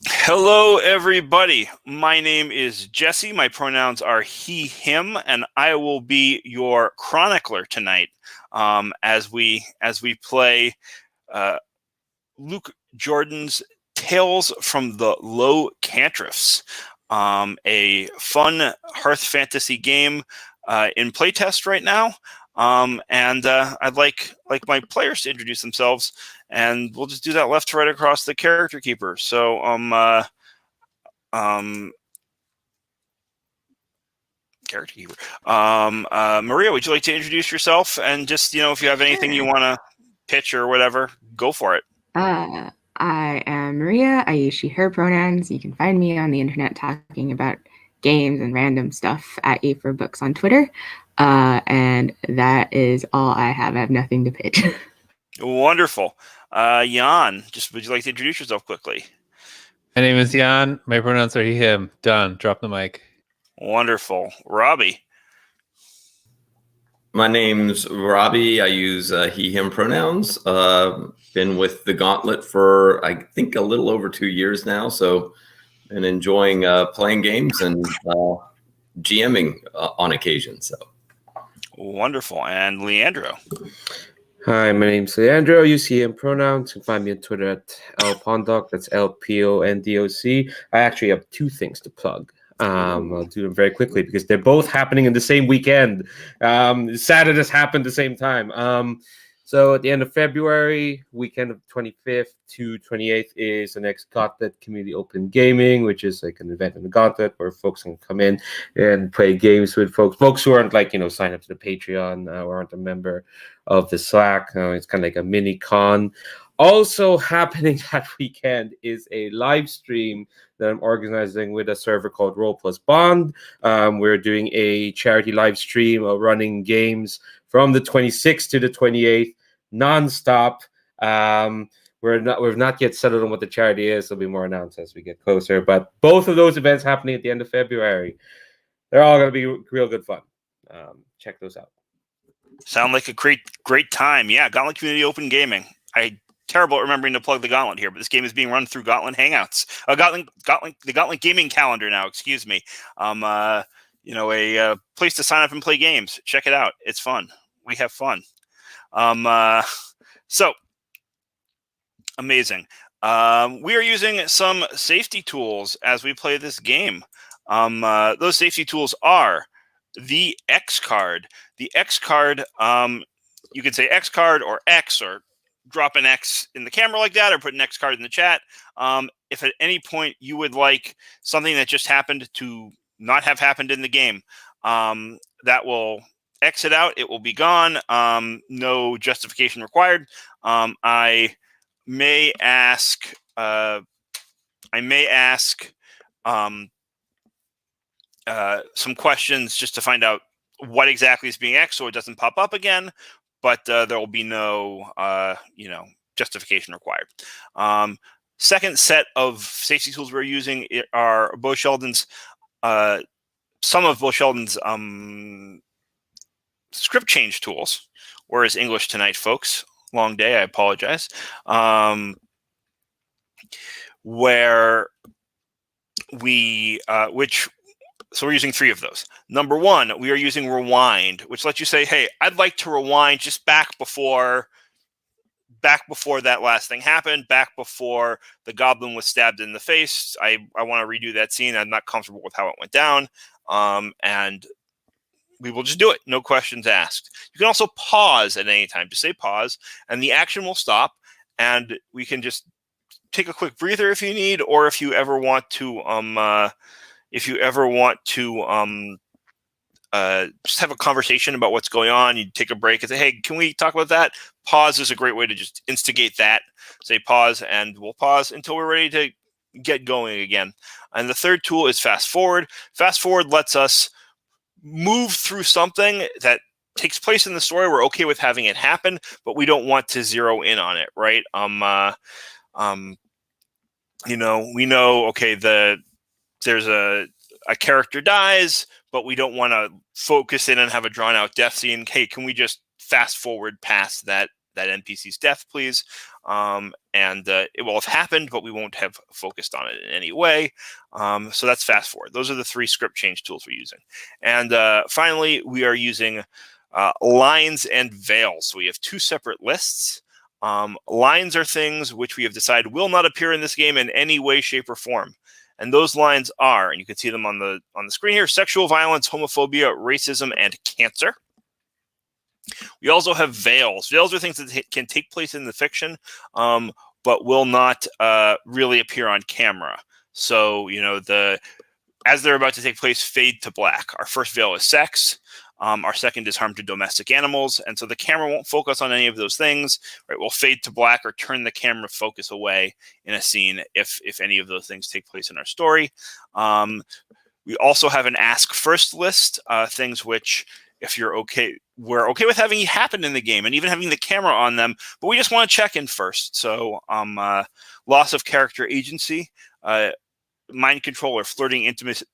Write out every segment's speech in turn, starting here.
Hello, everybody. My name is Jesse. My pronouns are he, him, and I will be your chronicler tonight as we play uh, Luke Jordan's Tales from the Low Cantrefs, a fun Hearth fantasy game in playtest right now. And I'd like my players to introduce themselves, and we'll just do that left to right across the character keeper. So um, character keeper. Maria, would you like to introduce yourself and just if you have anything you Sure. want to pitch or whatever, go for it. I am Maria. I use she, her pronouns. You can find me on the internet talking about games and random stuff at A for Books on Twitter. And that is all I have. I have nothing to pitch. Wonderful. Jan, just would you like to introduce yourself quickly? My name is Jan. My pronouns are he, him. Done. Drop the mic. Wonderful. Robbie. My name's Robbie. I use he, him pronouns. Been with the Gauntlet for, I think, a little over 2 years now. So been enjoying playing games and GMing on occasion. So Wonderful. And Leandro. Hi, my name's Leandro. Use he, him pronouns. You can find me on Twitter at lpondoc. That's LPONDOC. I actually have two things to plug. I'll do them very quickly because they're both happening in the same weekend. Saturdays happen at the same time. So at the end of February, weekend of 25th to 28th is the next Gauntlet Community Open Gaming, which is like an event in the Gauntlet where folks can come in and play games with folks who aren't sign up to the Patreon or aren't a member of the Slack. It's kind of like a mini con. Also happening that weekend is a live stream that I'm organizing with a server called Roll Plus Bond. We're doing a charity live stream of running games from the 26th to the 28th, nonstop. We've not yet settled on what the charity is. There'll be more announced as we get closer. But both of those events happening at the end of February. They're all going to be real good fun. Check those out. Sound like a great time. Yeah, Gauntlet Community Open Gaming. Terrible at remembering to plug the Gauntlet here, but this game is being run through Gauntlet Hangouts. The Gauntlet Gaming Calendar now. Excuse me. A place to sign up and play games. Check it out. It's fun. We have fun. So amazing. We are using some safety tools as we play this game. Those safety tools are the X card. The X card, you can say X card or X or drop an X in the camera like that or put an X card in the chat. If at any point you would like something that just happened to not have happened in the game, that will exit out. It will be gone. No justification required. I may ask some questions just to find out what exactly is being X so it doesn't pop up again, but there will be no justification required. Second set of safety tools we're using are Bo Sheldon's some of Bo Sheldon's script change tools, or is English tonight, folks. Long day, I apologize. Where we so we're using 3 of those. Number 1, we are using rewind, which lets you say, hey, I'd like to rewind just back before that last thing happened, back before the goblin was stabbed in the face. I want to redo that scene. I'm not comfortable with how it went down. And we will just do it. No questions asked. You can also pause at any time. Just say pause, and the action will stop, and we can just take a quick breather if you need, or if you ever want to just have a conversation about what's going on, you take a break and say, hey, can we talk about that? Pause is a great way to just instigate that. Say pause, and we'll pause until we're ready to get going again. And the third tool is fast forward. Fast forward lets us move through something that takes place in the story. We're okay with having it happen, but we don't want to zero in on it, right? We know, okay, there's a character dies, but we don't want to focus in and have a drawn out death scene. Hey, can we just fast forward past that NPC's death, please. And it will have happened, but we won't have focused on it in any way. So that's fast forward. Those are the 3 script change tools we're using. And finally, we are using lines and veils. So we have 2 separate lists. Lines are things which we have decided will not appear in this game in any way, shape, or form. And those lines are, and you can see them on the screen here, sexual violence, homophobia, racism, and cancer. We also have veils. Veils are things that can take place in the fiction, but will not really appear on camera. So, as they're about to take place, fade to black. Our first veil is sex. Our second is harm to domestic animals. And so the camera won't focus on any of those things. Right? We'll fade to black or turn the camera focus away in a scene if any of those things take place in our story. We also have an ask first list, things which, if you're okay, we're okay with having happen in the game and even having the camera on them, but we just want to check in first. So loss of character agency, mind control or flirting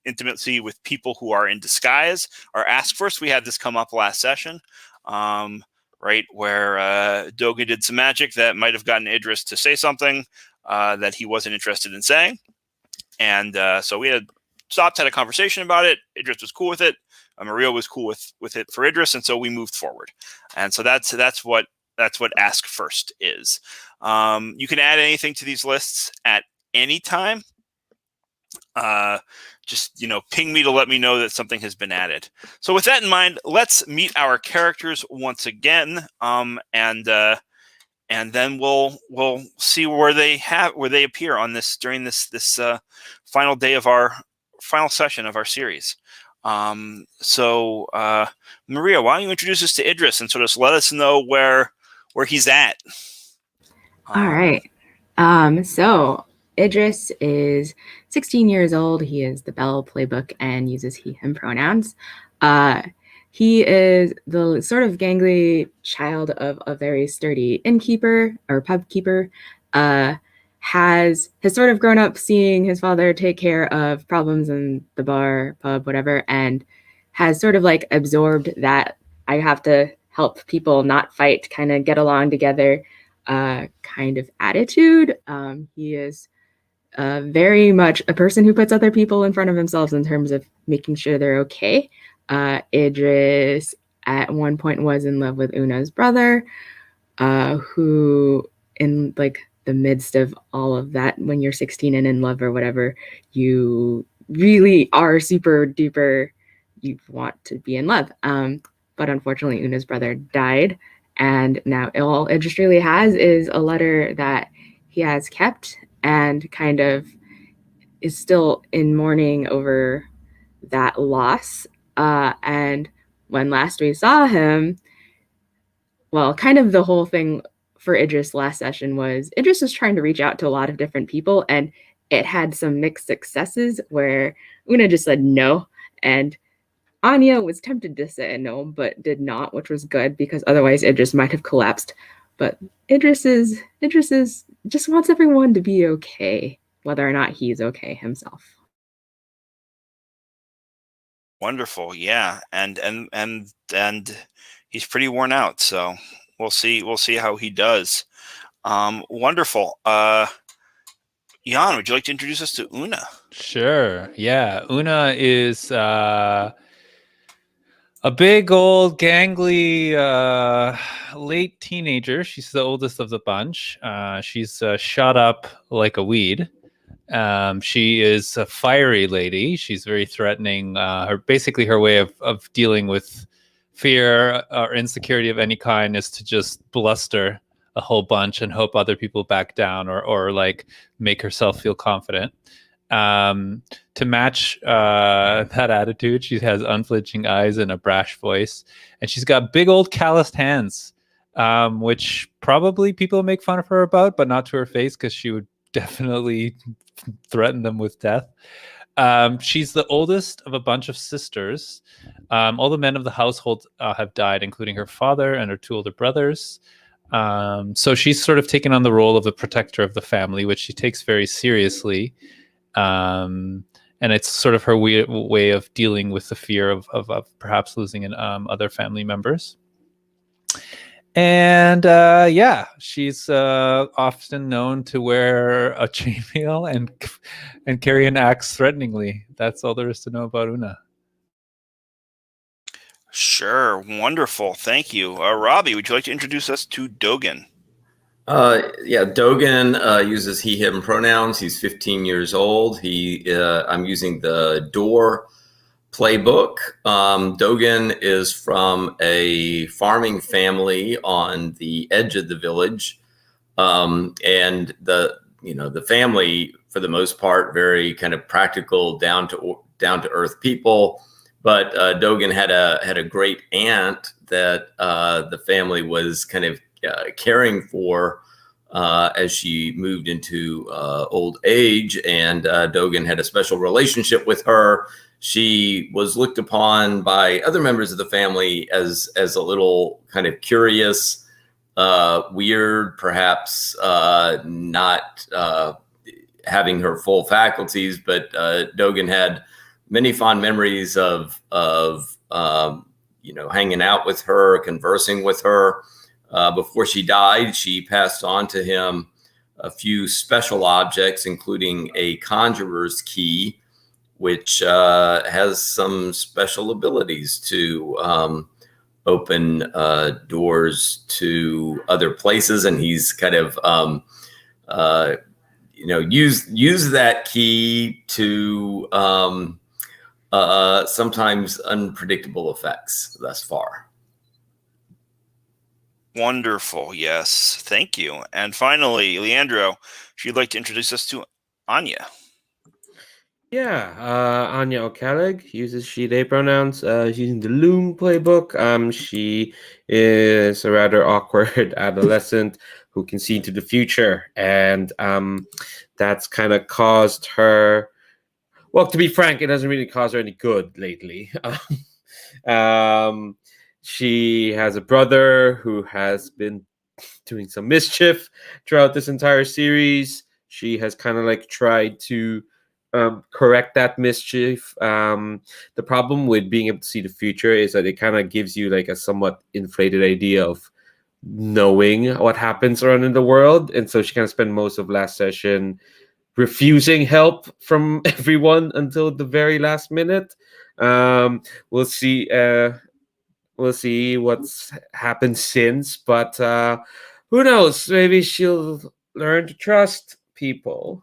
intimacy with people who are in disguise are asked first. We had this come up last session, right, where Doga did some magic that might have gotten Idris to say something that he wasn't interested in saying. And so we had stopped, had a conversation about it. Idris was cool with it. Maria was cool with it for Idris, and so we moved forward. And so that's what ask first is. You can add anything to these lists at any time. Just ping me to let me know that something has been added. So with that in mind, let's meet our characters once again, and then we'll see where they appear on this during this final day of our final session of our series. So Maria, why don't you introduce us to Idris and sort of let us know where he's at? All right. So Idris is 16 years old. He is the Bell playbook and uses he, him pronouns. He is the sort of gangly child of a very sturdy innkeeper or pub keeper. Has sort of grown up seeing his father take care of problems in the bar, pub, whatever, and has sort of like absorbed that I have to help people not fight, kind of get along together kind of attitude. He is very much a person who puts other people in front of himself in terms of making sure they're okay. Idris at one point was in love with Una's brother, who in like the midst of all of that, when you're 16 and in love or whatever, you really are super duper, you want to be in love. But unfortunately, Una's brother died. And now all Idris really has is a letter that he has kept and kind of is still in mourning over that loss. And when last we saw him, well, kind of the whole thing for Idris last session was Idris was trying to reach out to a lot of different people, and it had some mixed successes where Una just said no, and Anya was tempted to say no, but did not, which was good because otherwise Idris might have collapsed. But Idris just wants everyone to be okay, whether or not he's okay himself. Wonderful, yeah, and he's pretty worn out, so we'll see how he does. Wonderful. Jan, would you like to introduce us to Una? Sure. Yeah, Una is a big old gangly late teenager. She's the oldest of the bunch. She's shot up like a weed. She is a fiery lady. She's very threatening. Basically her way of dealing with fear or insecurity of any kind is to just bluster a whole bunch and hope other people back down or like make herself feel confident. To match that attitude, she has unflinching eyes and a brash voice, and she's got big old calloused hands, which probably people make fun of her about, but not to her face because she would definitely threaten them with death. She's the oldest of a bunch of sisters. All the men of the household have died, including her father and her 2 older brothers. So she's sort of taken on the role of the protector of the family, which she takes very seriously. And it's sort of her way of dealing with the fear of perhaps losing other family members. And she's often known to wear a chainmail and carry an axe threateningly. That's all there is to know about Una. Sure, wonderful, thank you. Robbie, would you like to introduce us to Dogen? Dogen uses he/him pronouns. He's 15 years old. I'm using the Door playbook. Dogen is from a farming family on the edge of the village, and the family, for the most part, very kind of practical, down to earth people. But Dogen had a great aunt that the family was kind of caring for as she moved into old age, and Dogen had a special relationship with her. She was looked upon by other members of the family as a little kind of curious, weird, perhaps not having her full faculties, but Dogen had many fond memories of hanging out with her, conversing with her. Before she died, she passed on to him a few special objects, including a conjurer's key, which has some special abilities to open doors to other places. And he's kind of use that key to sometimes unpredictable effects thus far. Wonderful, yes, thank you. And finally, Leandro, if you'd like to introduce us to Anya. Yeah, Anya O'Calig uses she/they pronouns. She's using the Loom playbook. She is a rather awkward adolescent who can see into the future, and that's kind of caused her. Well, to be frank, it doesn't really cause her any good lately. She has a brother who has been doing some mischief throughout this entire series. She has kind of like tried to correct that mischief. The problem with being able to see the future is that it kind of gives you like a somewhat inflated idea of knowing what happens around in the world. And so she kind of spent most of last session refusing help from everyone until the very last minute. We'll see. We'll see what's happened since, but who knows? Maybe she'll learn to trust people.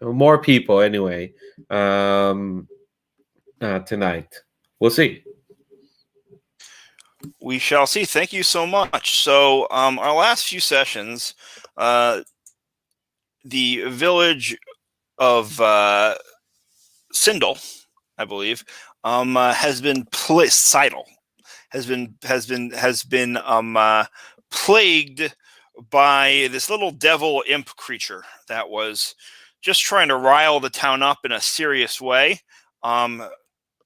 More people, anyway. Tonight, we'll see. We shall see. Thank you so much. So, our last few sessions, the village of Sindel, I believe, has been Seidel has been plagued by this little devil imp creature that was just trying to rile the town up in a serious way.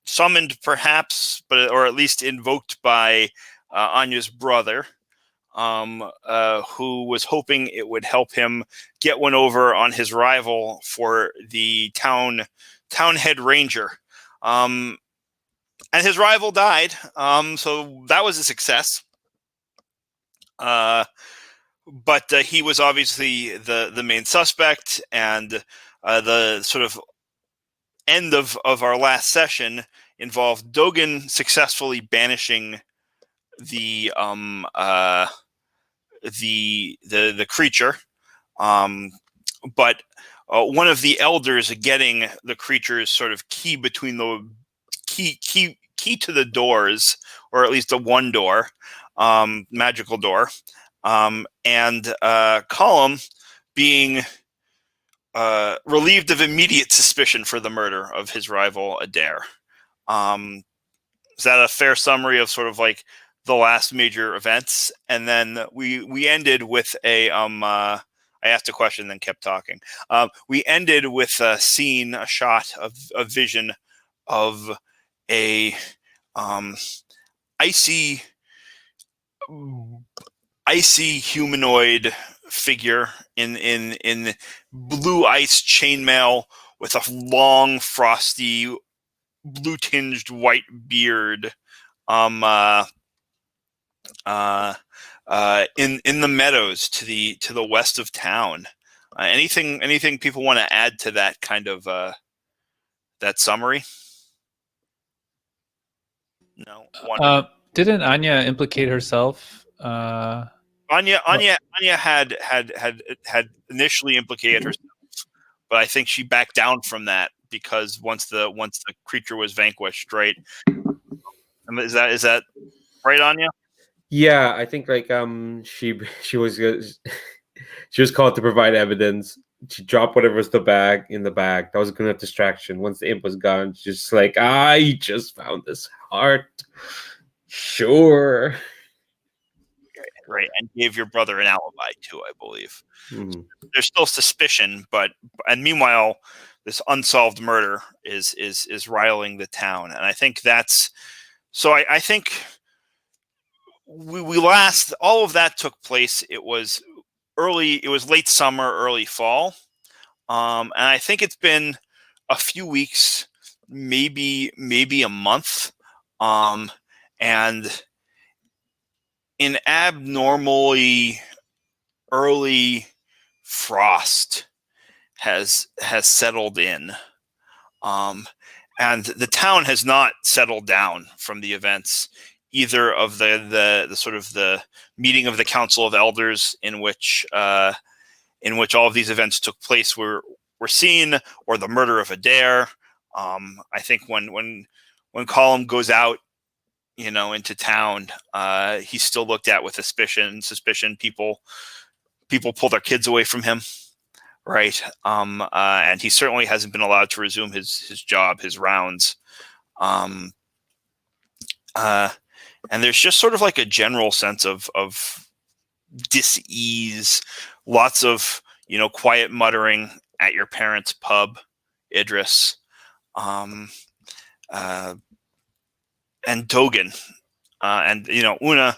Summoned, perhaps, or at least invoked by Anya's brother, who was hoping it would help him get one over on his rival for the town head ranger. And his rival died, so that was a success. But he was obviously the main suspect, and the sort of end of our last session involved Dogen successfully banishing the creature, but one of the elders getting the creature's sort of key between the key to the doors, or at least the one door, magical door, and Column being relieved of immediate suspicion for the murder of his rival Adair. Is that a fair summary of sort of like the last major events? And then we ended with a I asked a question, then kept talking. We ended with a scene, a shot of a vision of a icy humanoid figure in blue ice chainmail with a long, frosty, blue tinged white beard, in the meadows to the west of town. Anything people want to add to that kind of that summary? No. Didn't Anya implicate herself? Anya had initially implicated herself, but I think she backed down from that because once the creature was vanquished, right? Is that right, Anya? Yeah, I think like she was she was called to provide evidence. She dropped whatever was in the bag. That was a good enough distraction. Once the imp was gone, she's just like, I just found this heart. Sure. Right, and gave your brother an alibi too, I believe. Mhm. There's still suspicion, and meanwhile, this unsolved murder is riling the town, and I think that's so. I think we last all of that took place. It was late summer, early fall, and I think it's been a few weeks, maybe a month, and an abnormally early frost has settled in, and the town has not settled down from the events either of the sort of the meeting of the Council of Elders in which all of these events took place were seen, or the murder of Adair. I think when Colum goes out, into town, he's still looked at with suspicion. People pull their kids away from him, right? And he certainly hasn't been allowed to resume his job, his rounds. And there's just sort of like a general sense of dis-ease, lots of quiet muttering at your parents' pub, Idris, and Dogan, and Una.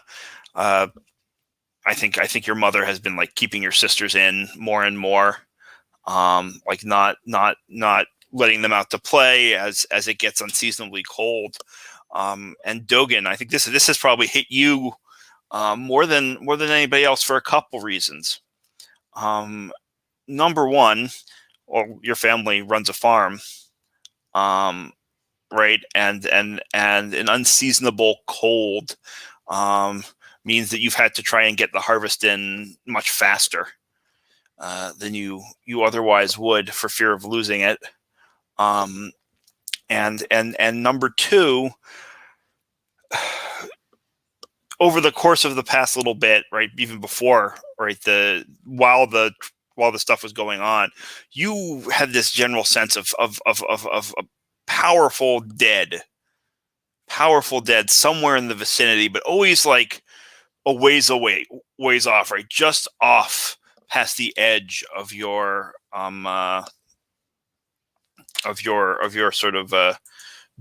I think your mother has been like keeping your sisters in more and more, like not letting them out to play as it gets unseasonably cold. And Dogan, I think this has probably hit you more than anybody else for a couple reasons. Number one, well, your family runs a farm, right? And an unseasonable cold means that you've had to try and get the harvest in much faster than you otherwise would for fear of losing it. And number two, over the course of the past little bit, right, even before, right, while the stuff was going on, you had this general sense of a powerful dead somewhere in the vicinity, but always like a ways off, right, just off past the edge of your sort of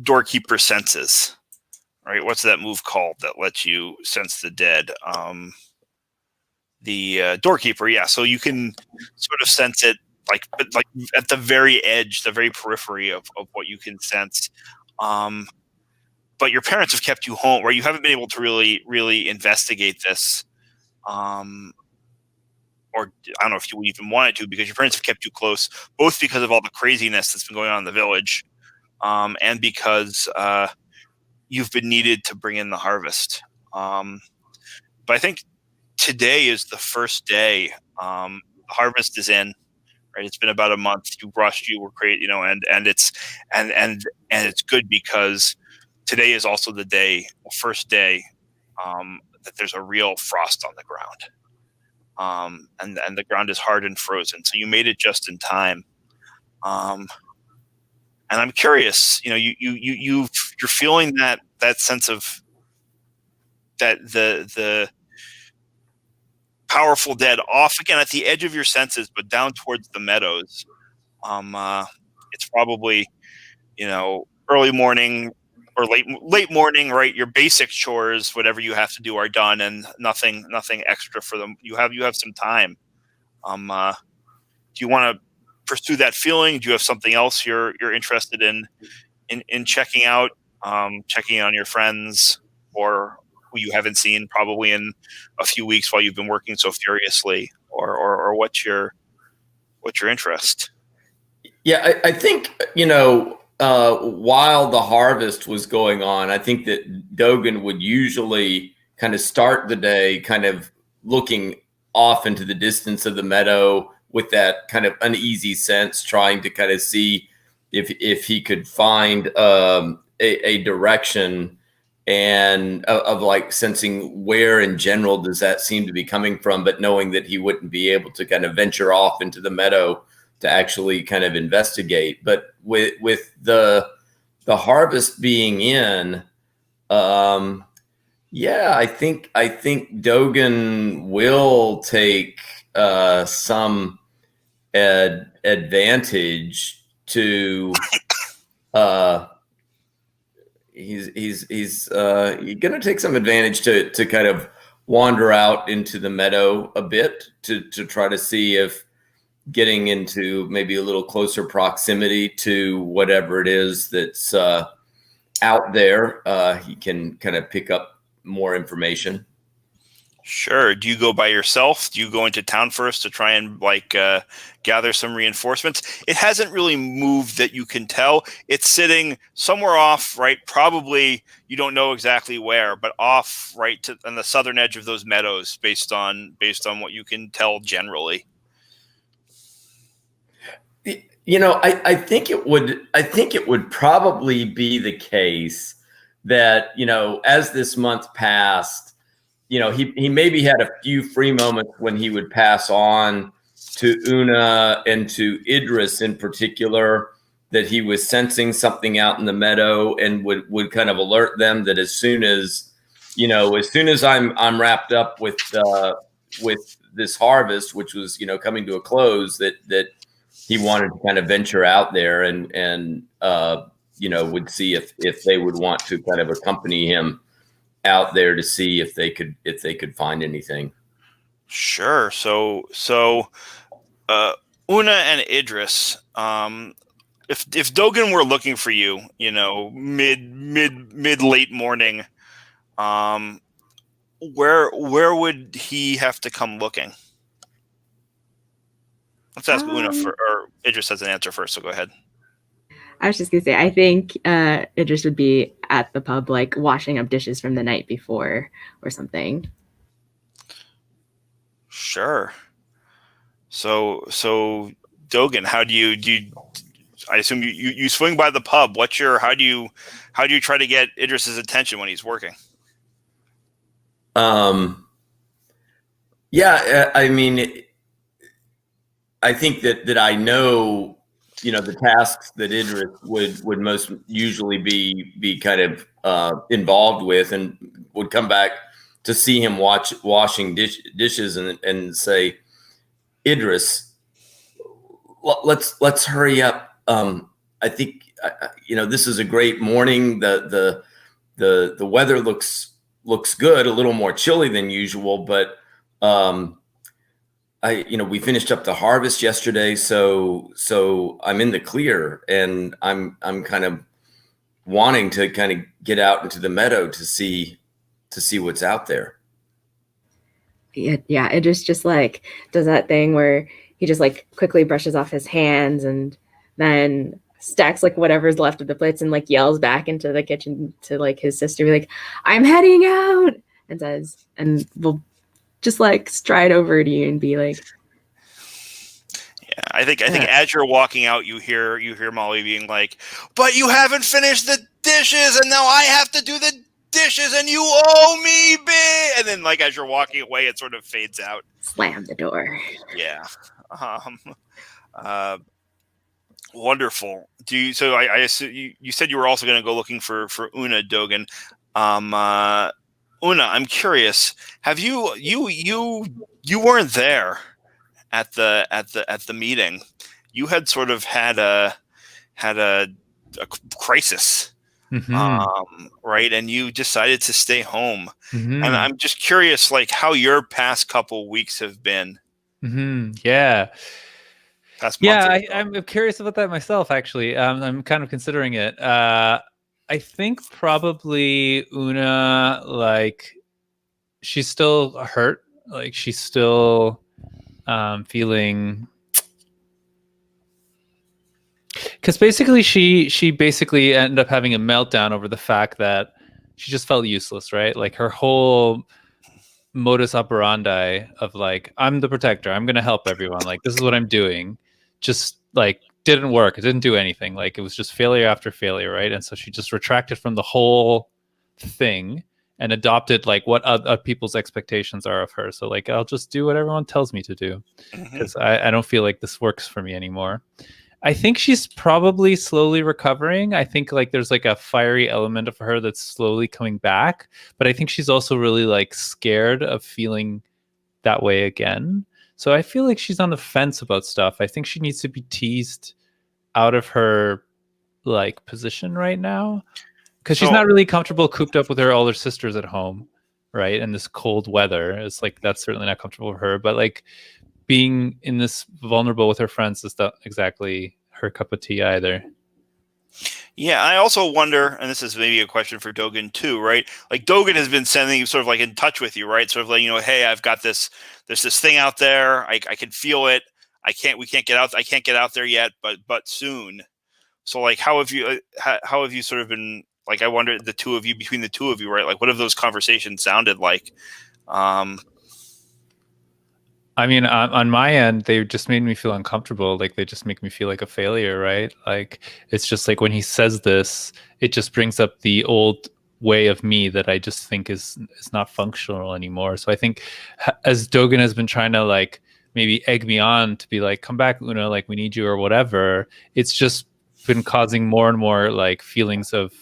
doorkeeper senses. Right, what's that move called that lets you sense the dead? The doorkeeper, yeah. So you can sort of sense it, like at the very edge, the very periphery of what you can sense. But your parents have kept you home, right? You haven't been able to really investigate this, or I don't know if you even wanted to, because your parents have kept you close, both because of all the craziness that's been going on in the village, and because you've been needed to bring in the harvest. But I think today is the first day. The harvest is in, right? It's been about a month. You rushed, you were great, and it's it's good because today is also the first day that there's a real frost on the ground. And the ground is hard and frozen. So you made it just in time. And I'm curious, you're feeling that sense of that the powerful dead off again at the edge of your senses, but down towards the meadows. It's probably early morning or late morning, right? Your basic chores, whatever you have to do, are done, and nothing extra for them. You have some time. Do you want to pursue that feeling? Do you have something else you're interested in checking out, checking on your friends, or who you haven't seen probably in a few weeks while you've been working so furiously, or what's your interest? Yeah, I think, while the harvest was going on, I think that Dogen would usually kind of start the day kind of looking off into the distance of the meadow with that kind of uneasy sense, trying to kind of see if he could find a direction and of like sensing where in general does that seem to be coming from, but knowing that he wouldn't be able to kind of venture off into the meadow to actually kind of investigate. But with the harvest being in, yeah, I think Dogen will take some advantage to. He's going to take some advantage to kind of wander out into the meadow a bit to try to see if getting into maybe a little closer proximity to whatever it is that's out there, he can kind of pick up more information. Sure. Do you go by yourself? Do you go into town first to try and gather some reinforcements? It hasn't really moved that you can tell. It's sitting somewhere off, right? Probably you don't know exactly where, but off right on the southern edge of those meadows, based on what you can tell generally. I think it would probably be the case that, as this month passed, he maybe had a few free moments when he would pass on to Una and to Idris in particular, that he was sensing something out in the meadow and would kind of alert them that as soon as I'm wrapped up with this harvest, which was, coming to a close, that he wanted to kind of venture out there and would see if they would want to kind of accompany him out there to see if they could find anything. Sure. So Una and Idris, if Dogen were looking for you, mid late morning, where would he have to come looking? Let's ask Una or Idris has an answer first, so go ahead. I was just gonna say, I think Idris would be at the pub, like washing up dishes from the night before or something. Sure. So Dogen, how do you I assume you swing by the pub. How do you try to get Idris's attention when he's working? Yeah, I mean, I think that I know, the tasks that Idris would most usually be kind of involved with, and would come back to see him washing dishes and say, Idris, let's hurry up. I think this is a great morning. The weather looks good, a little more chilly than usual, but we finished up the harvest yesterday, so I'm in the clear, and I'm kind of wanting to kind of get out into the meadow to see what's out there. Yeah, it just like does that thing where he just like quickly brushes off his hands and then stacks like whatever's left of the plates and like yells back into the kitchen to like his sister, be like, I'm heading out, and says, and we'll just like stride over to you and be like, yeah, I think as you're walking out, you hear Molly being like, but you haven't finished the dishes, and now I have to do the dishes, and you owe me big. And then like as you're walking away, it sort of fades out. Slam the door. Yeah. Wonderful. So I assume you said you were also going to go looking for Una, Dogen. Una, I'm curious. Have you weren't there at the meeting? You had sort of had a crisis, right? And you decided to stay home. And I'm just curious, like how your past couple weeks have been. Yeah. Yeah, I'm curious about that myself, actually. I'm kind of considering it. I think probably Una, like, she's still hurt. Like she's still feeling, because basically she basically ended up having a meltdown over the fact that she just felt useless, right? Like her whole modus operandi of like, I'm the protector, I'm gonna help everyone, like this is what I'm doing, just like didn't work. It didn't do anything. Like it was just failure after failure, right? And so she just retracted from the whole thing and adopted like what other people's expectations are of her. So like, I'll just do what everyone tells me to do because I don't feel like this works for me anymore. I think she's probably slowly recovering. I think like there's like a fiery element of her that's slowly coming back, but I think she's also really like scared of feeling that way again. So I feel like she's on the fence about stuff. I think she needs to be teased out of her like position right now because she's not really comfortable cooped up with all her sisters at home, right? And this cold weather is like, that's certainly not comfortable for her. But like being in this vulnerable with her friends is not exactly her cup of tea either. Yeah, I also wonder, and this is maybe a question for Dogen too, right? Like Dogen has been sending sort of like in touch with you, right? Sort of like, hey, I've got this, there's this thing out there. I can feel it. I can't get out there yet, but soon. So like, how have you sort of been like, I wonder between the two of you, right? Like what have those conversations sounded like? I mean, on my end, they just made me feel uncomfortable. Like they just make me feel like a failure, right? Like it's just like when he says this, it just brings up the old way of me that I just think is not functional anymore. So I think as Dogen has been trying to like maybe egg me on to be like, come back, Una, like we need you or whatever, it's just been causing more and more like feelings of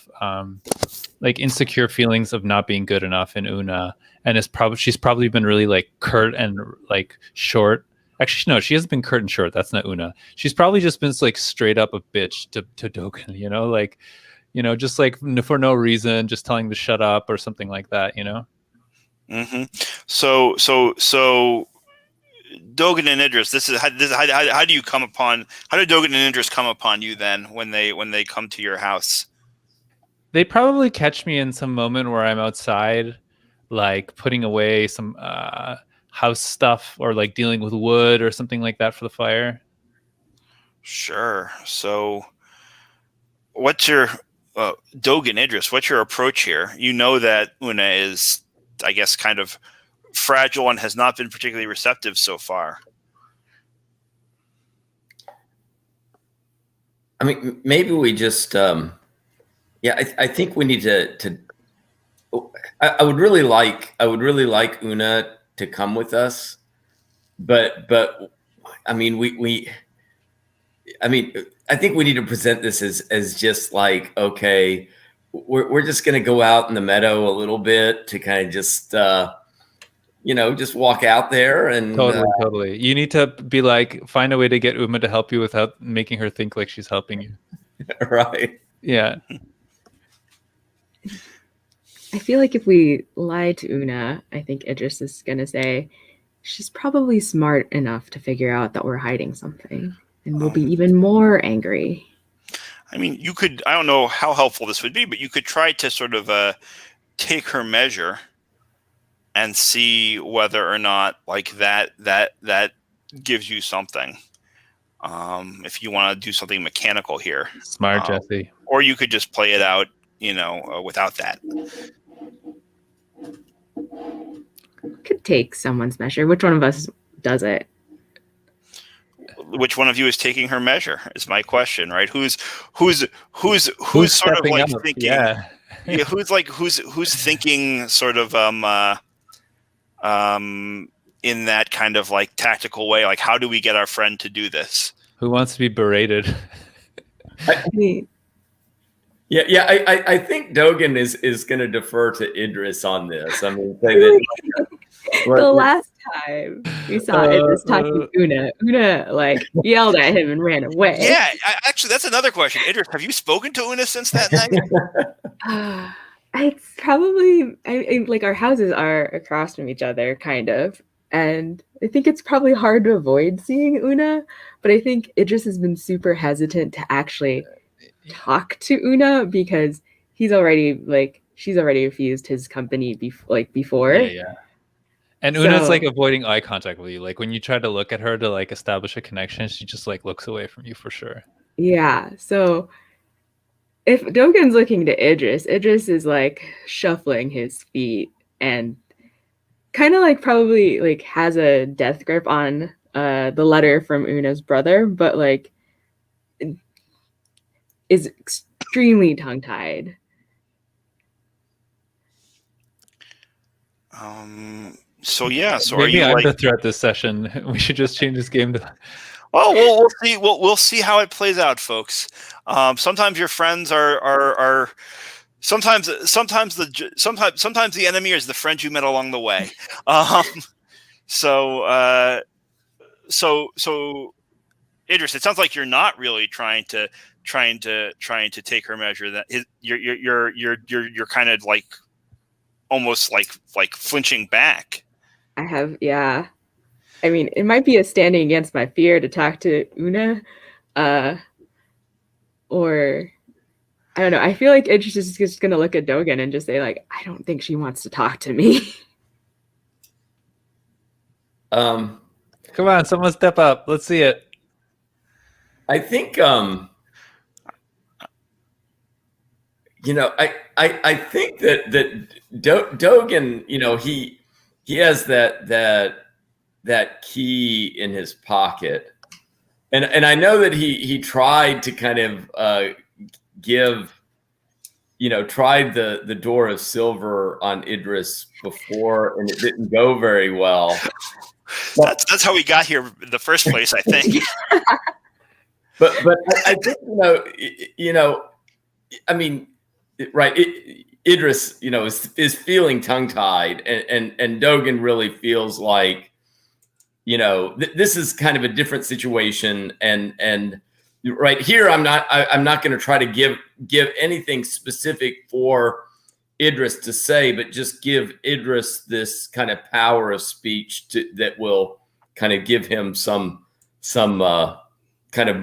like insecure feelings of not being good enough in Una. And she's probably been really like curt and like short. Actually, no, she hasn't been curt and short. That's not Una. She's probably just been like straight up a bitch to Dogen, like, just like for no reason, just telling to shut up or something like that, Mm-hmm. So Dogen and Idris, how do you come upon? How do Dogen and Idris come upon you then when they come to your house? They probably catch me in some moment where I'm outside, like putting away some house stuff or like dealing with wood or something like that for the fire. Sure. So, what's your Dogen Idris? What's your approach here? You know that Una is, I guess, kind of fragile and has not been particularly receptive so far. I mean, maybe we just, I think we need to. I would really like Una to come with us, but I mean, I think we need to present this as just like, okay, we're just going to go out in the meadow a little bit to kind of just, just walk out there and totally. You need to be like, find a way to get Uma to help you without making her think like she's helping you. Right. Yeah. I feel like if we lie to Una, I think Idris is going to say she's probably smart enough to figure out that we're hiding something and we'll be even more angry. I mean, you could, I don't know how helpful this would be, but you could try to sort of take her measure and see whether or not like that gives you something. If you want to do something mechanical here. Smart, Jesse. Or you could just play it out, without that. Could take someone's measure. Which one of us does it? Which one of you is taking her measure is my question, right? Who's sort of like up? thinking, yeah, who's thinking sort of in that kind of like tactical way, like how do we get our friend to do this? Who wants to be berated? I think Dogen is going to defer to Idris on this. I mean, say that the last time we saw Idris talking to Una like yelled at him and ran away. Yeah, actually, that's another question. Idris, have you spoken to Una since that night? It's probably like our houses are across from each other, kind of, and I think it's probably hard to avoid seeing Una. But I think Idris has been super hesitant to actually talk to Una because she's already refused his company before. Yeah. And Una's So- like avoiding eye contact with you. Like when you try to look at her to like establish a connection, she just like looks away from you for sure. Yeah. So if Dogen's looking to Idris, Idris is like shuffling his feet and kind of like probably like has a death grip on the letter from Una's brother, but like is extremely tongue-tied. So yeah. So Maybe are you I'm like? the threat this session. We should just change this game to. Well, we'll see. We'll see how it plays out, folks. Sometimes your friends are sometimes the enemy is the friend you met along the way. So Idris, it sounds like you're not really trying to take her measure. That you're kind of like almost like flinching back. Yeah. I mean, it might be a standing against my fear to talk to Una, or I don't know. I feel like Idris is just gonna look at Dogen and just say like, I don't think she wants to talk to me. Um, Come on, someone step up. Let's see it. I think you know, I think that Dogen, you know, he has that key in his pocket, and I know that he tried to kind of give, you know, tried the door of silver on Idris before, and it didn't go very well. That's how we got here in the first place, I think. But I think you know, I mean, right? Idris, you know, is feeling tongue tied, and Dogen really feels like, you know, this is kind of a different situation, and right here, I'm not going to try to give anything specific for Idris to say, but just give Idris this kind of power of speech that will kind of give him some kind of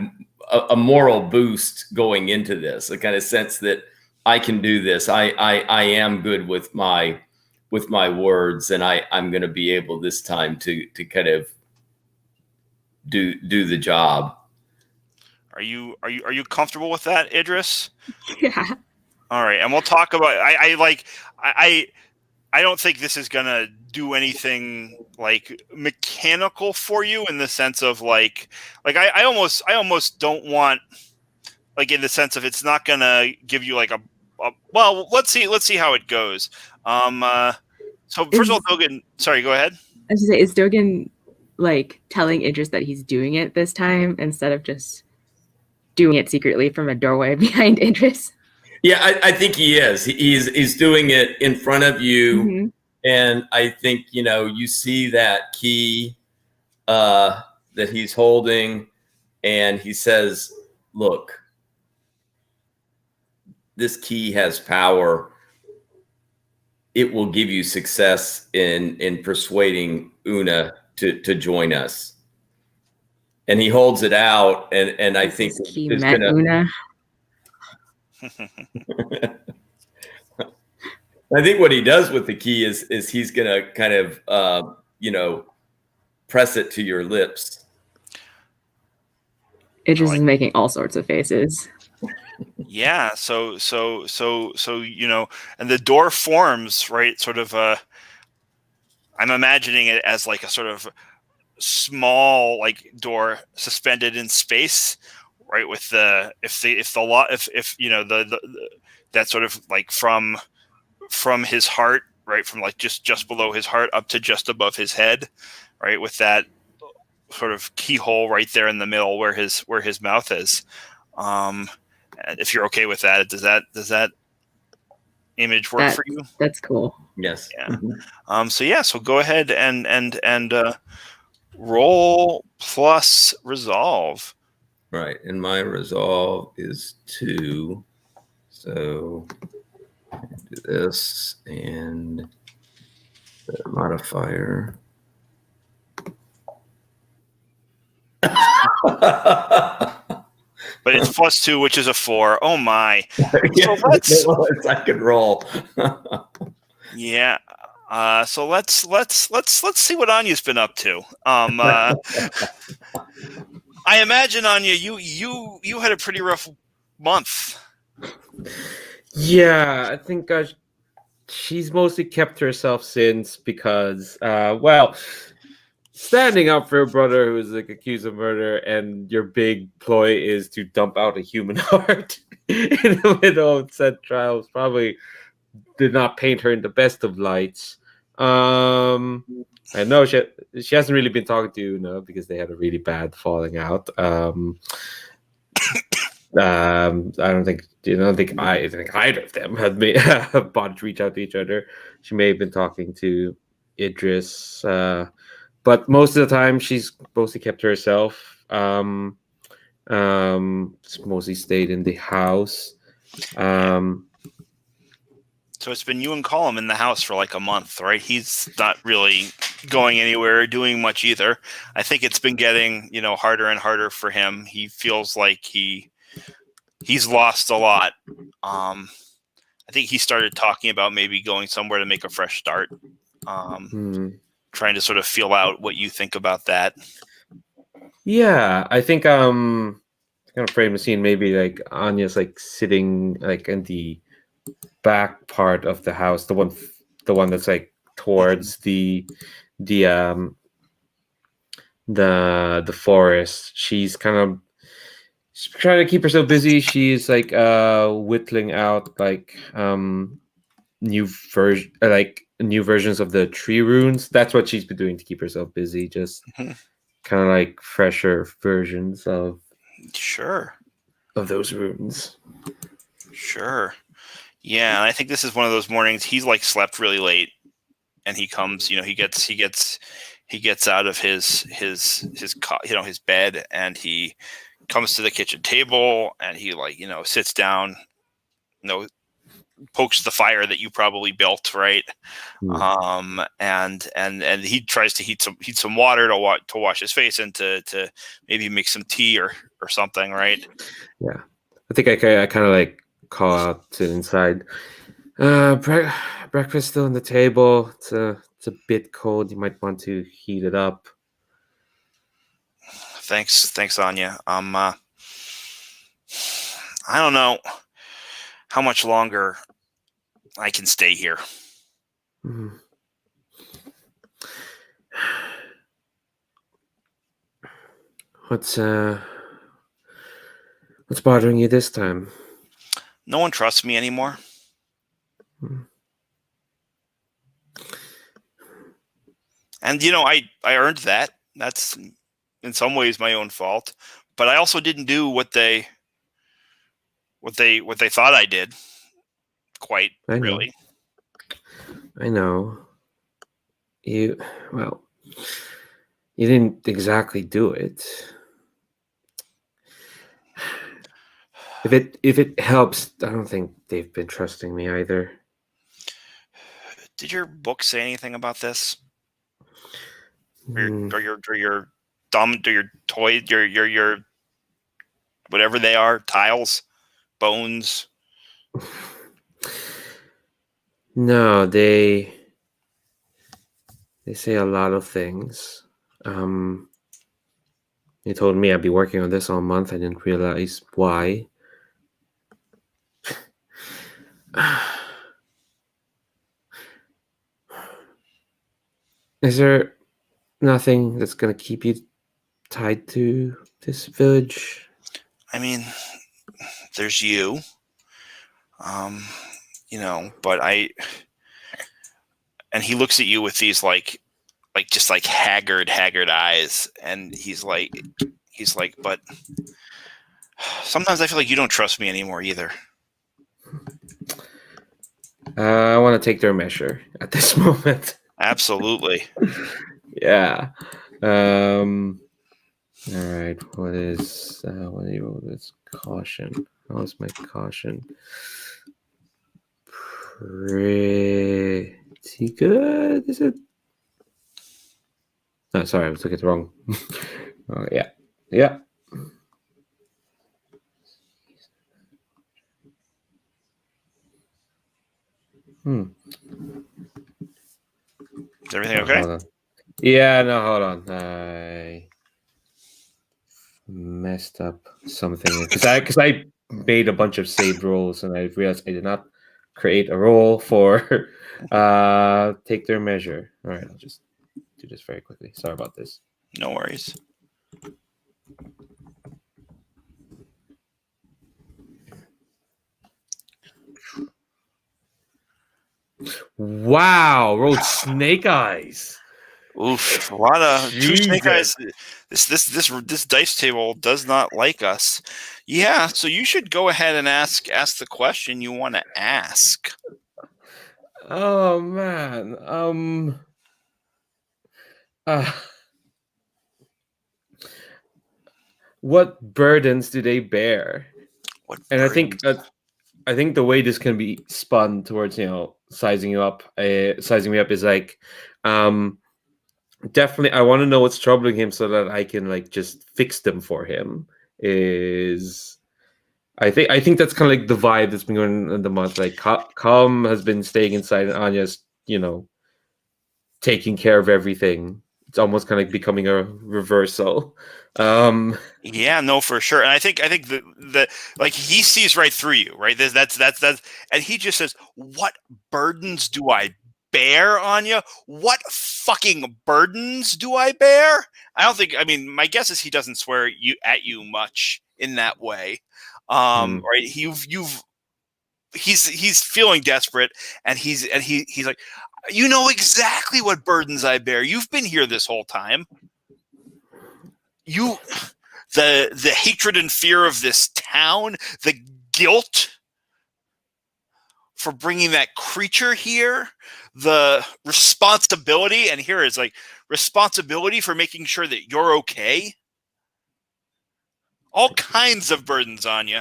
a moral boost going into this, a kind of sense that I can do this. I am good with my words, and I'm going to be able this time to kind of do the job. Are you comfortable with that, Idris? Yeah. All right, and we'll talk about. I don't think this is gonna do anything like mechanical for you in the sense of like I almost don't want, like, in the sense of it's not gonna give you like a well, let's see how it goes. So first of all, Dogen, sorry, go ahead. I was gonna say, is Dogen like telling Idris that he's doing it this time instead of just doing it secretly from a doorway behind Idris? Yeah, I think he is. He's doing it in front of you, Mm-hmm. and I think, you know, you see that key that he's holding, and he says, "Look, this key has power. It will give you success in persuading Una to join us." And he holds it out, and I think He it's met gonna. Una. I think what he does with the key is he's gonna kind of you know, press it to your lips. Idris is making all sorts of faces. Yeah, so you know, and the door forms, right, sort of I'm imagining it as like a sort of small like door suspended in space, right, with the if you know the that sort of like from his heart, right, from like just below his heart up to just above his head, right, with that sort of keyhole right there in the middle where his mouth is. And if you're okay with that, does that image work for you? That's cool. Yes. Yeah. So go ahead and roll plus resolve. Right, and my resolve is 2. So do this and the modifier. But it's plus 2, which is a 4. Oh my! Yeah, So let's. I could roll. Yeah. So let's see what Anya's been up to. I imagine Anya, you had a pretty rough month. Yeah, I think she's mostly kept herself since because, well, standing up for your brother who's like accused of murder, and your big ploy is to dump out a human heart in the middle of said trials, probably did not paint her in the best of lights. I know she hasn't really been talking to you, because they had a really bad falling out. I think either of them had made bothered to reach out to each other. She may have been talking to Idris, but most of the time she's mostly kept to herself. Mostly stayed in the house. So it's been you and Colum in the house for like a month, right? He's not really going anywhere or doing much either. I think it's been getting, harder and harder for him. He feels like he's lost a lot. I think he started talking about maybe going somewhere to make a fresh start. Trying to sort of feel out what you think about that. Yeah, I think kind of frame the scene. Maybe like Anya's like sitting like in the back part of the house, the one that's like towards the forest. She's trying to keep herself busy. She's like whittling out like new versions of the tree runes. That's what she's been doing to keep herself busy. Just kind of like fresher versions of those runes. Sure. Yeah, and I think this is one of those mornings he's like slept really late, and he comes, he gets out of his bed, and he comes to the kitchen table, and he sits down, pokes the fire that you probably built, right? And he tries to heat some water to wash his face and to maybe make some tea or something, right? Yeah, I think I kind of like call out to inside. Breakfast still on the table. It's a bit cold. You might want to heat it up. Thanks, Anya. I don't know how much longer I can stay here. What's bothering you this time? No one trusts me anymore. And I earned that. That's in some ways my own fault, but I also didn't do what they thought I did. Quite really. I know. You didn't exactly do it. If it helps, I don't think they've been trusting me either. Did your book say anything about this? Or your toy, your whatever they are, tiles, bones? No, they say a lot of things. They told me I'd be working on this all month. I didn't realize why. Is there nothing that's going to keep you tied to this village? I mean, there's you. But and he looks at you with these like just like haggard eyes, and he's like, but sometimes I feel like you don't trust me anymore either. I want to take their measure at this moment. Absolutely. Yeah. All right. What is what do you roll this? Caution. How is my caution? Pretty good. Is it? No, sorry, I was looking at the wrong. Yeah. Is everything Oh, okay? hold on. Yeah, no, hold on. I messed up something because I made a bunch of saved roles and I realized I did not create a role for take their measure. All right, I'll just do this very quickly. Sorry about this. No worries. Wow, rolled snake eyes. Oof, a lot of two snake Jesus. eyes. This dice table does not like us. Yeah, so you should go ahead and ask the question you want to ask. Oh man. Uh, what burdens do they bear? What And burdens? I think the way this can be spun towards sizing me up is like definitely I want to know what's troubling him so that I can like just fix them for him. Is I think that's kind of like the vibe that's been going on in the month. Like Calm has been staying inside, and Anya's taking care of everything. It's almost kind of like becoming a reversal. Yeah, no, for sure. And I think the like he sees right through you, right? That's and he just says, "What burdens do I bear, Anya? What fucking burdens do I bear?" I don't think. I mean, my guess is he doesn't swear at you much in that way, right? He's feeling desperate, and he's like, "You know exactly what burdens I bear. You've been here this whole time. The hatred and fear of this town, the guilt for bringing that creature here, the responsibility, and here is like responsibility for making sure that you're okay. All kinds of burdens on you.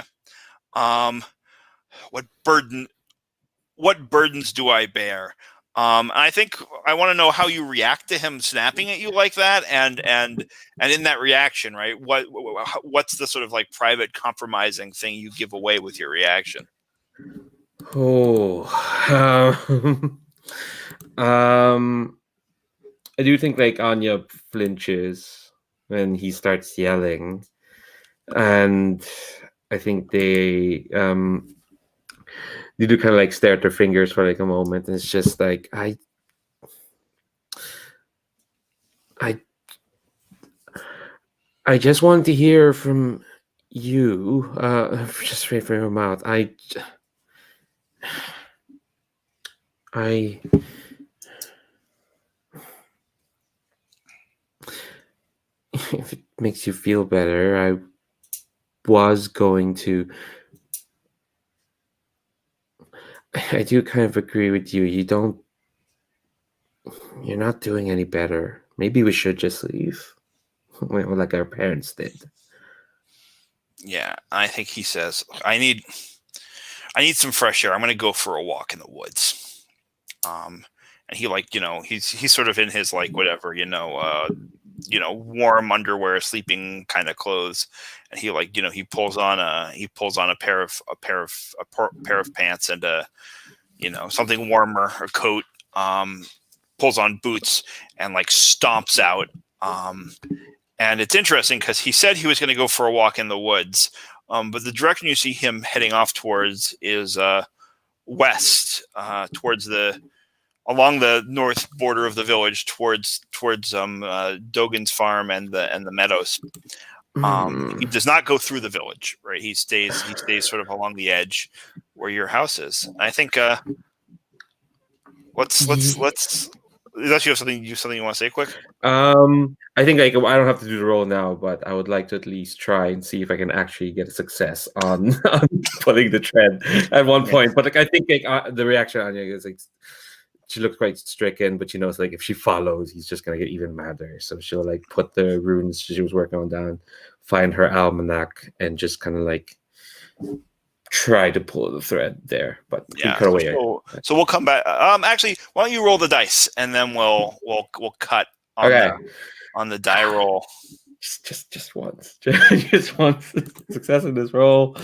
What burdens do I bear? I think I want to know how you react to him snapping at you like that, and in that reaction, right? What's the sort of like private compromising thing you give away with your reaction? Oh, I do think like Anya flinches when he starts yelling, and I think they do kind of like stare at their fingers for like a moment, and it's just like I just wanted to hear from you, just straight from your mouth. If it makes you feel better, I was going to. I do kind of agree with you. You're not doing any better. Maybe we should just leave, like our parents did. Yeah, I think he says, I need some fresh air. I'm going to go for a walk in the woods. And he he's sort of in his like whatever, warm underwear, sleeping kind of clothes. And he he pulls on a pair of pants and something warmer, a coat, pulls on boots and like stomps out. And it's interesting because he said he was going to go for a walk in the woods. But the direction you see him heading off towards is west, towards along the north border of the village, towards Dogan's farm and the meadows. He does not go through the village, right? He stays sort of along the edge where your house is. I think let's unless you have something you want to say quick. I think I don't have to do the roll now, but I would like to at least try and see if I can actually get a success on, on pulling the thread at one point. But like I think the reaction on Anya is like she looks quite stricken, but she knows like if she follows, he's just gonna get even madder. So she'll like put the runes she was working on down, find her almanac, and just kind of like try to pull the thread there. But Yeah, cut away. So we'll come back. Actually, why don't you roll the dice and then we'll cut on on the die roll. Just once. Just once. Success in this roll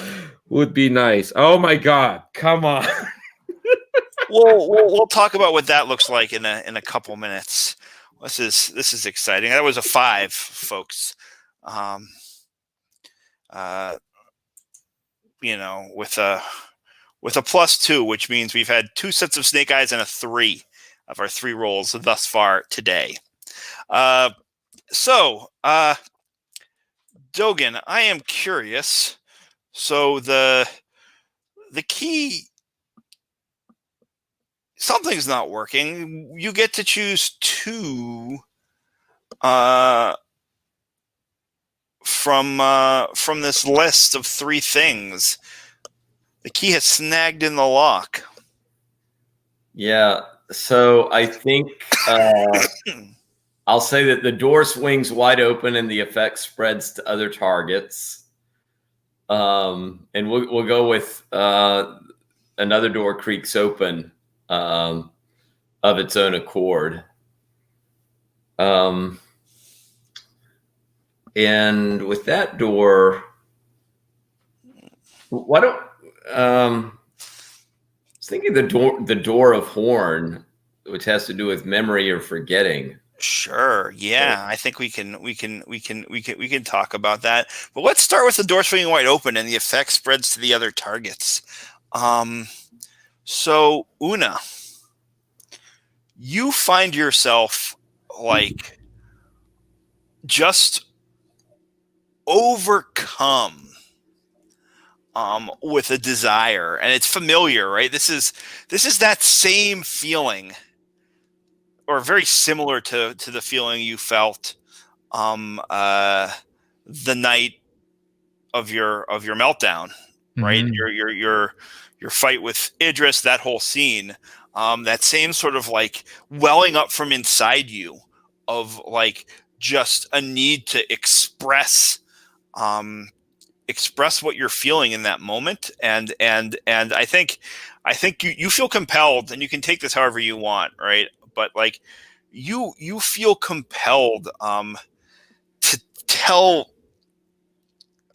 would be nice. Oh my god, come on. we'll talk about what that looks like in a couple minutes. This is exciting. That was a 5, folks. With a +2, which means we've had 2 sets of snake eyes and a 3 of our 3 rolls thus far today. Dogen, I am curious. So the key, something's not working. You get to choose 2 from this list of 3 things. The key has snagged in the lock. Yeah. So I think I'll say that the door swings wide open and the effect spreads to other targets. And we'll go with another door creaks open of its own accord. And with that door, why don't I was thinking the door of horn, which has to do with memory or forgetting. Sure. Yeah, I think we can talk about that. But let's start with the door swinging wide open and the effect spreads to the other targets. So Una, you find yourself like just overcome with a desire, and it's familiar, right? This is that same feeling, or very similar to the feeling you felt the night of your meltdown, right? Mm-hmm. Your fight with Idris, that whole scene, that same sort of like welling up from inside you of like just a need to express what you're feeling in that moment, and I think you feel compelled, and you can take this however you want, right? But like you feel compelled to tell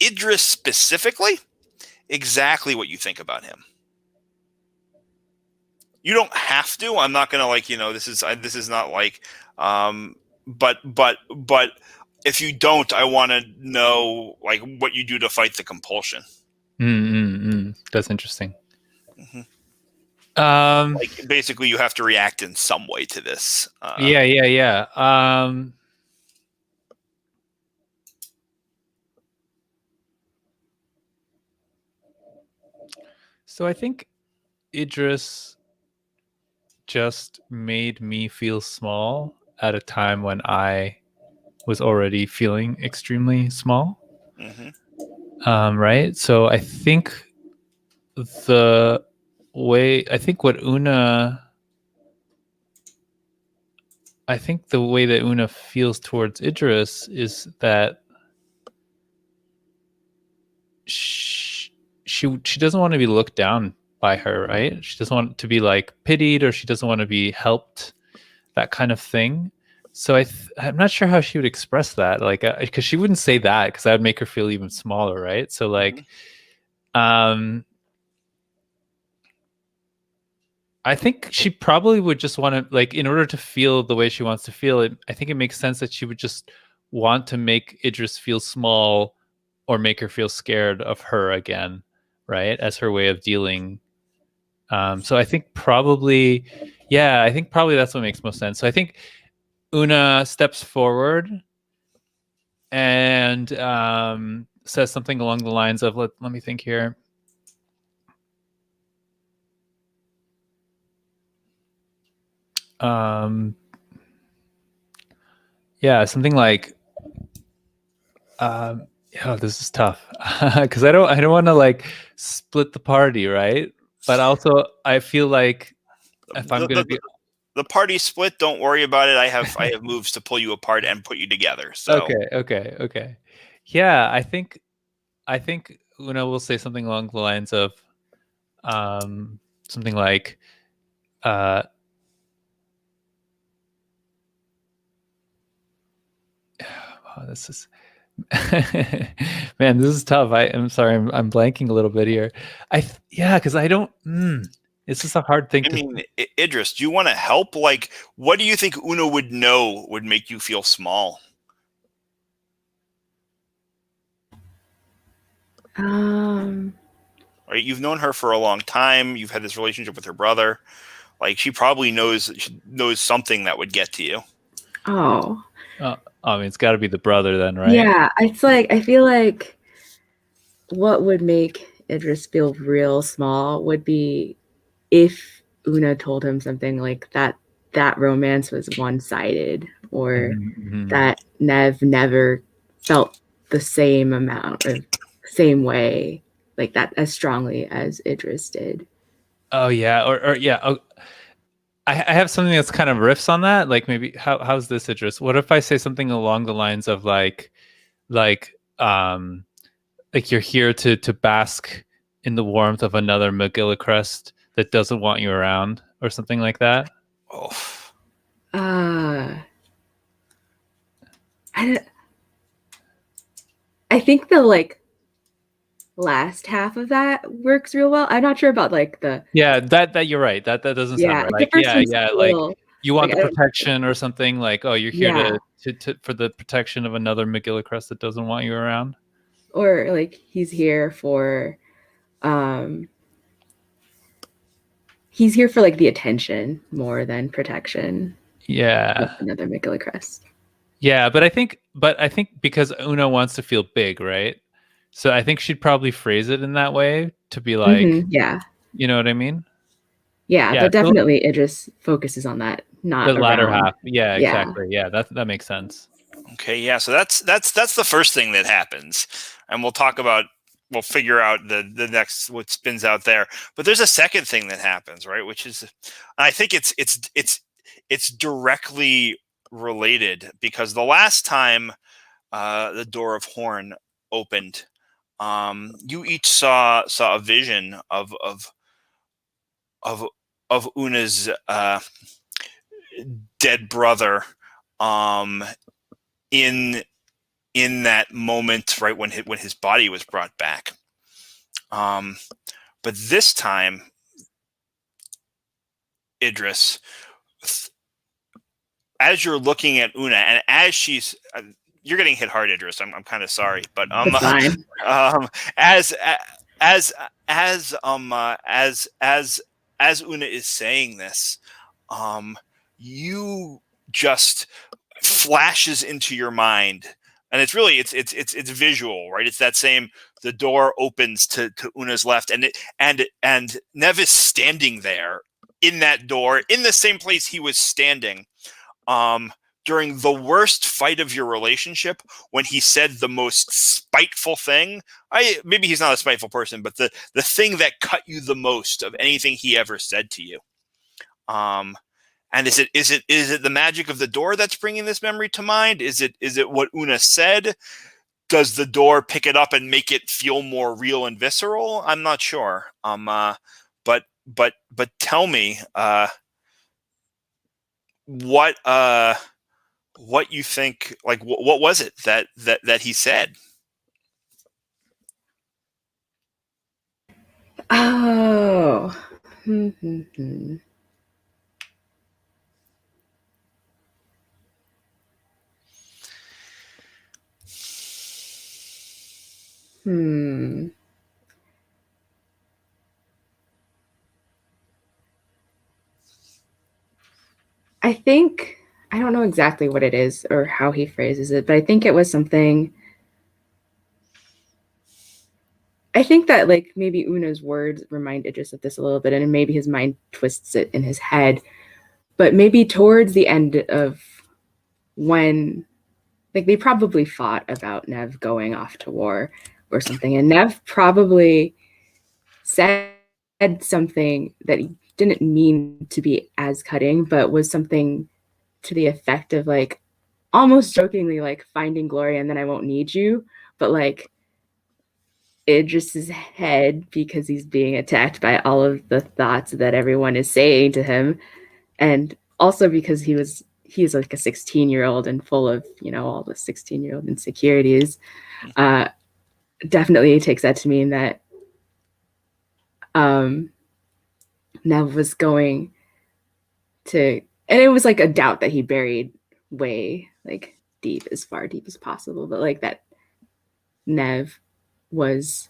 Idris specifically exactly what you think about him. You don't have to. I'm not gonna this is not like but if you don't, I want to know like what you do to fight the compulsion. That's interesting. Mm-hmm. Like basically, you have to react in some way to this. Yeah. So I think Idris just made me feel small at a time when I was already feeling extremely small. Mm-hmm. Right. So I think what Una, I think the way that Una feels towards Idris is that she doesn't want to be looked down by her, right? She doesn't want to be like pitied, or she doesn't want to be helped, that kind of thing. So I'm not sure how she would express that, like, because she wouldn't say that, because that would make her feel even smaller, right? So like, I think she probably would just want to, like, in order to feel the way she wants to feel it, I think it makes sense that she would just want to make Idris feel small, or make her feel scared of her again, right? As her way of dealing. So I think probably that's what makes most sense. So I think Una steps forward and says something along the lines of, let me think here. Something like, this is tough because I don't want to like split the party, right? But also I feel like if I'm going to be the party split, don't worry about it. I have moves to pull you apart and put you together. So okay. Yeah, I think Una will say something along the lines of something like this is man, this is tough. I'm sorry, I'm blanking a little bit here. Because I don't It's just a hard thing I to. mean, Idris, do you want to help? Like, what do you think Una would know would make you feel small? Right, you've known her for a long time. You've had this relationship with her brother. Like, she probably knows something that would get to you. Oh. I mean, it's got to be the brother then, right? Yeah, it's like I feel like what would make Idris feel real small would be if Una told him something like that romance was one-sided, or Mhm. that Nev never felt the same amount of same way like that as strongly as Idris did. Oh yeah, or yeah. Oh, I have something that's kind of riffs on that. Like maybe how's this Idris? What if I say something along the lines of like you're here to bask in the warmth of another McGillicrest that doesn't want you around, or something like that. Oh, I think the like last half of that works real well. I'm not sure about like the that you're right. That doesn't sound right. Like the first one's a like little, you want like, the protection or something. Like, oh, you're here Yeah. to for the protection of another McGillicrest that doesn't want you around. or like he's here for like the attention more than protection Yeah. of another McGillicrest. Yeah, but I think because Una wants to feel big, right? So I think she'd probably phrase it in that way to be like, Yeah. you know what I mean? Yeah, Yeah, but definitely it just focuses on that, not The latter around. half. Yeah, Yeah. exactly. Yeah, that makes sense. okay, yeah. So that's the first thing that happens, and we'll figure out the next what spins out there. But there's a second thing that happens, right? Which is, I think it's directly related, because the last time the door of Horn opened, you each saw a vision of Una's dead brother, in that moment, right when his body was brought back. But this time, Idris, as you're looking at Una, and as she's you're getting hit hard, Idris. I'm kind of sorry, but That's fine. as Una is saying this, you just flashes into your mind, and it's really it's visual, right? It's that same, the door opens to Una's left, and Nev is standing there in that door, in the same place he was standing during the worst fight of your relationship, when he said the most spiteful thing. Maybe he's not a spiteful person, but the thing that cut you the most of anything he ever said to you. And is it the magic of the door that's bringing this memory to mind? Is it what Una said? Does the door pick it up and make it feel more real and visceral? I'm not sure. But tell me, what you think, like, what was it that he said? Oh. I think, I don't know exactly what it is or how he phrases it, but I think it was something. I think that like maybe Una's words remind Idris of this a little bit, and maybe his mind twists it in his head. But maybe towards the end of when, like, they probably fought about Nev going off to war or something, and Nev probably said something that he didn't mean to be as cutting, but was something to the effect of like almost jokingly like finding glory and then I won't need you, but like Idris's head, because he's being attacked by all of the thoughts that everyone is saying to him, and also because he's like a 16-year-old and full of, you know, all the 16-year-old insecurities. Definitely takes that to mean that Nev was going to, and it was like a doubt that he buried way like deep, as far deep as possible, but like that Nev was,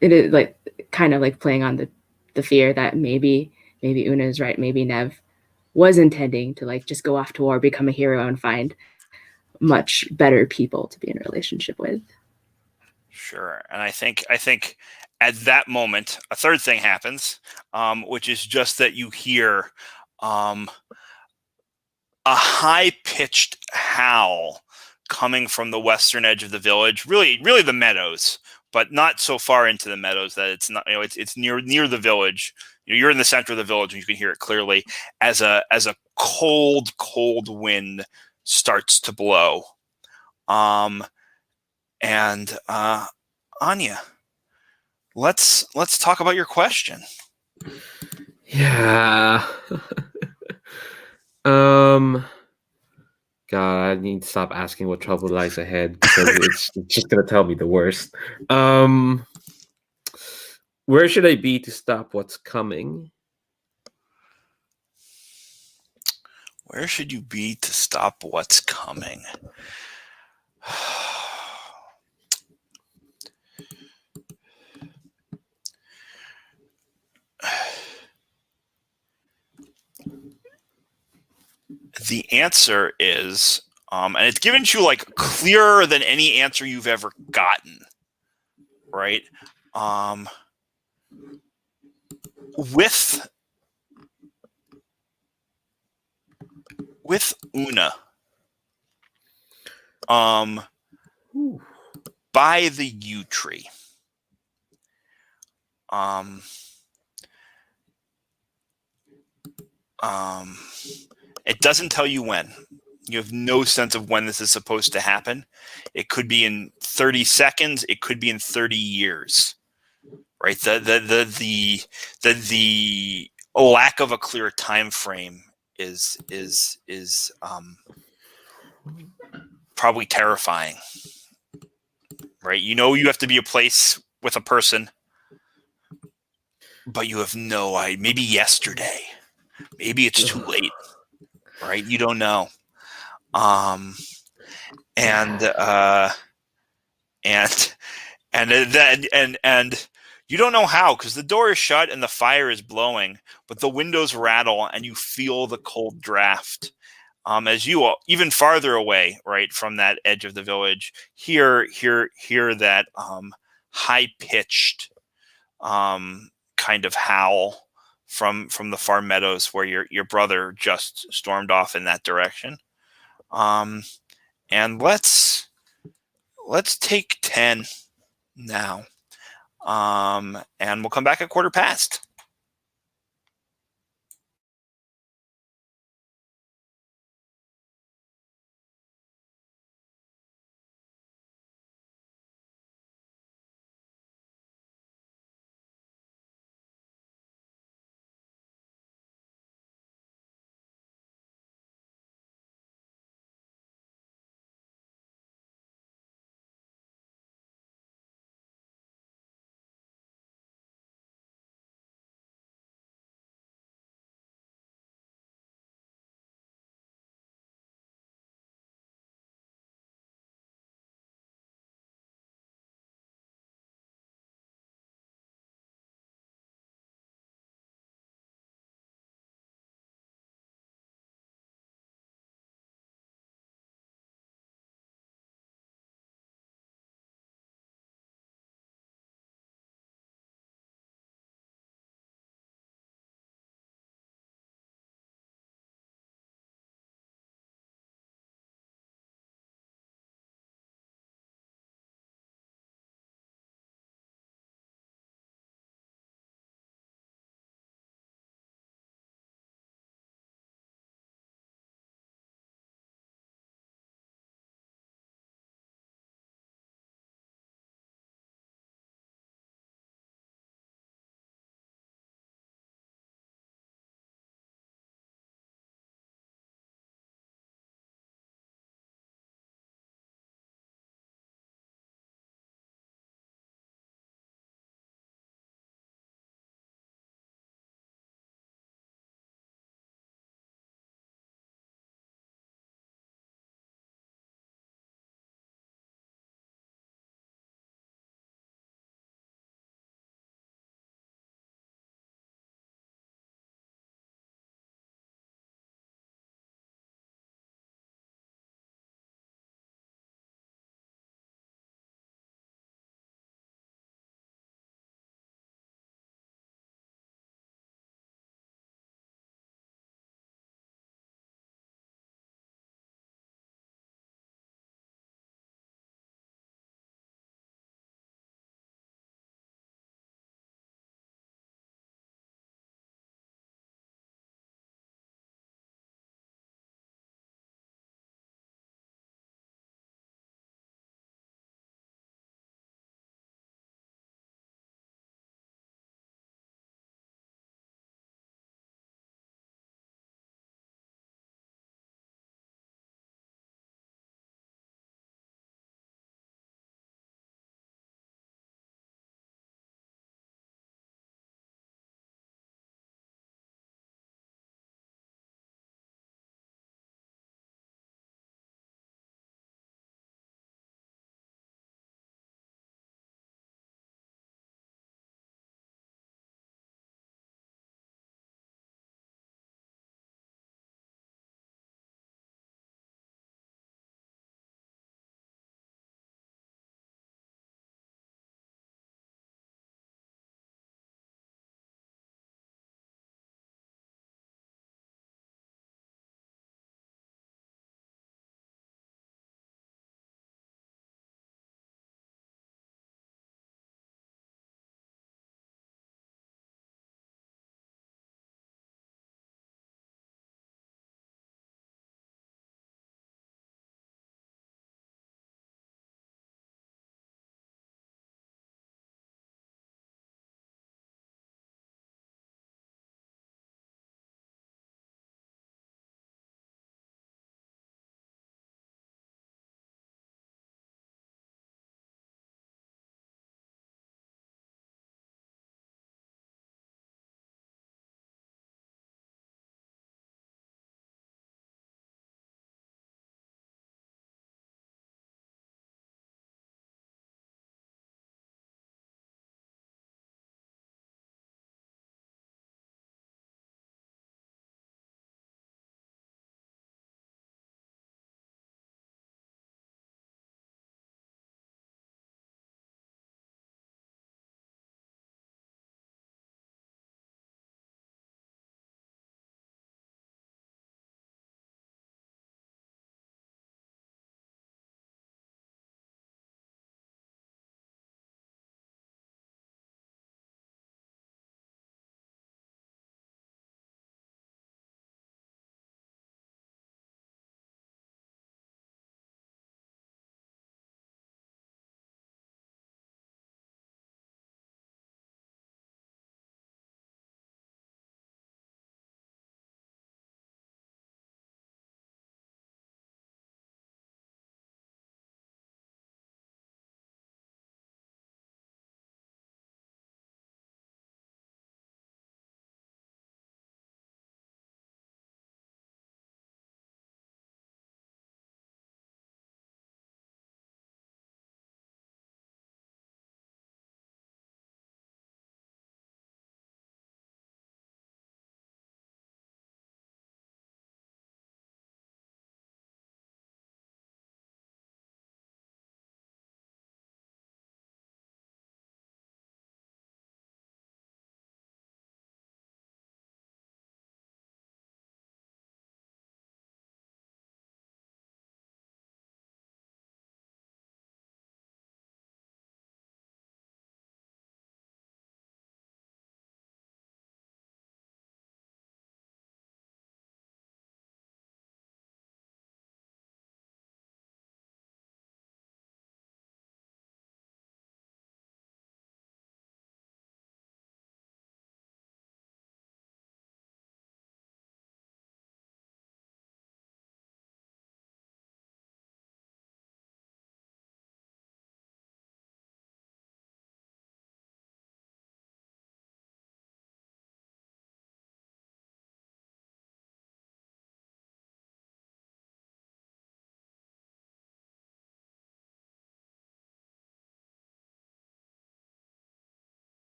it is like kind of like playing on the fear that maybe Una is right, maybe Nev was intending to like just go off to war, become a hero, and find much better people to be in a relationship with. Sure. And I think at that moment, a third thing happens, which is just that you hear a high-pitched howl coming from the western edge of the village, really the meadows, but not so far into the meadows that it's not, it's near the village. You're in the center of the village and you can hear it clearly as a cold wind starts to blow. And Anya, let's talk about your question. Yeah. God, I need to stop asking what trouble lies ahead because it's just gonna tell me the worst. Where should I be to stop what's coming? Where should you be to stop what's coming? The answer is, and it's given to you like clearer than any answer you've ever gotten, right? With Una, by the yew tree, it doesn't tell you when. You have no sense of when this is supposed to happen. It could be in 30 seconds. It could be in 30 years. Right? The lack of a clear time frame is probably terrifying. Right? You know you have to be a place with a person, but you have no idea. Maybe yesterday. Maybe it's too late. Right? You don't know. And you don't know how, because the door is shut and the fire is blowing, but the windows rattle and you feel the cold draft. As you even farther away, right, from that edge of the village, hear that high pitched kind of howl from the far meadows where your brother just stormed off in that direction. And let's take 10 now. And we'll come back at 1:15.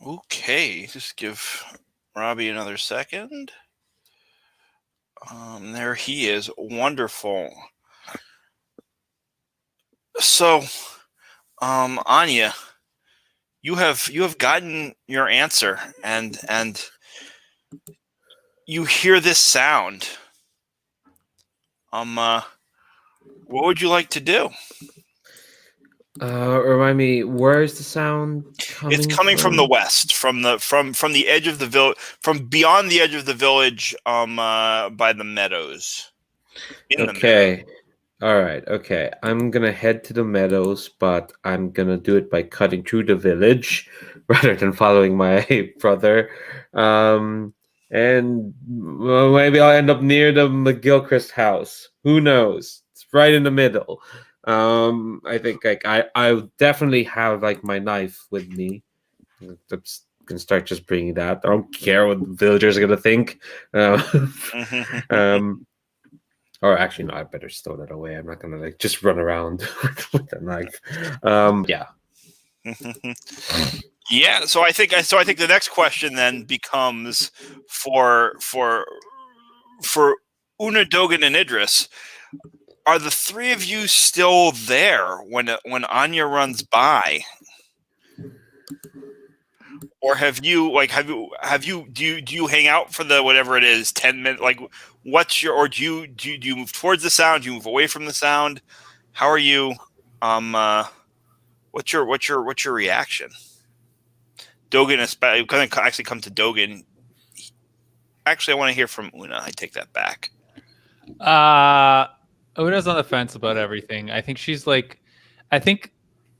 Okay, just give Robbie another second. There he is. Wonderful. So, Anya, you have gotten your answer, and you hear this sound. What would you like to do? Remind me, where is the sound coming It's coming from the west, from the edge of the village, from beyond the edge of the village, by the meadows. In the meadows. Okay. All right. Okay. I'm gonna head to the meadows, but I'm gonna do it by cutting through the village rather than following my brother. And well, maybe I'll end up near the McGilchrist house. Who knows? It's right in the middle. I think like I definitely have like my knife with me. I'm gonna start just bringing that. I don't care what the villagers are gonna think. Um, or actually, no, I better stow that away. I'm not gonna like just run around with the knife. Yeah. Yeah, so I think the next question then becomes for Una, Dogan, and Idris. Are the three of you still there when Anya runs by, or have you do you hang out for the whatever it is 10 minutes? Like, what's your or do you move towards the sound? Do you move away from the sound? How are you? What's your reaction? Dogan, I'm going to actually come to Dogan. Actually, I want to hear from Una. I take that back. Una's on the fence about everything. I think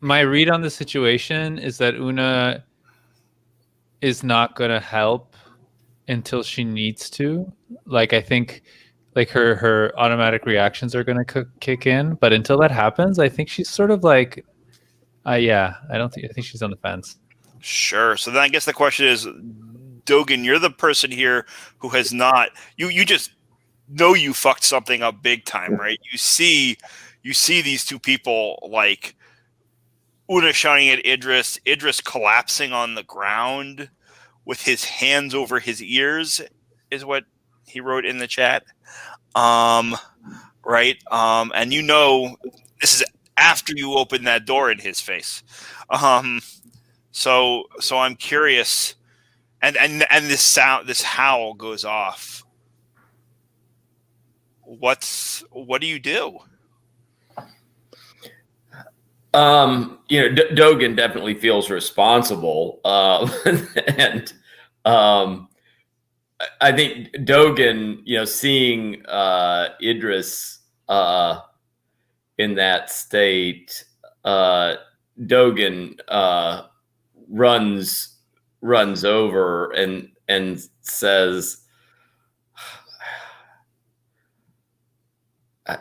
my read on the situation is that Una is not going to help until she needs to. Like, I think like her automatic reactions are going to kick in, but until that happens, I think she's sort of like, I think she's on the fence. Sure. So then I guess the question is, Dogan, you're the person here who has not. You just know you fucked something up big time, right? You see these two people, like Una shouting at Idris collapsing on the ground with his hands over his ears, is what he wrote in the chat. Right. And this is after you open that door in his face. So I'm curious, and this howl goes off. What do you do? Dogan definitely feels responsible, and I think Dogan, seeing Idris in that state, Dogan runs over and says,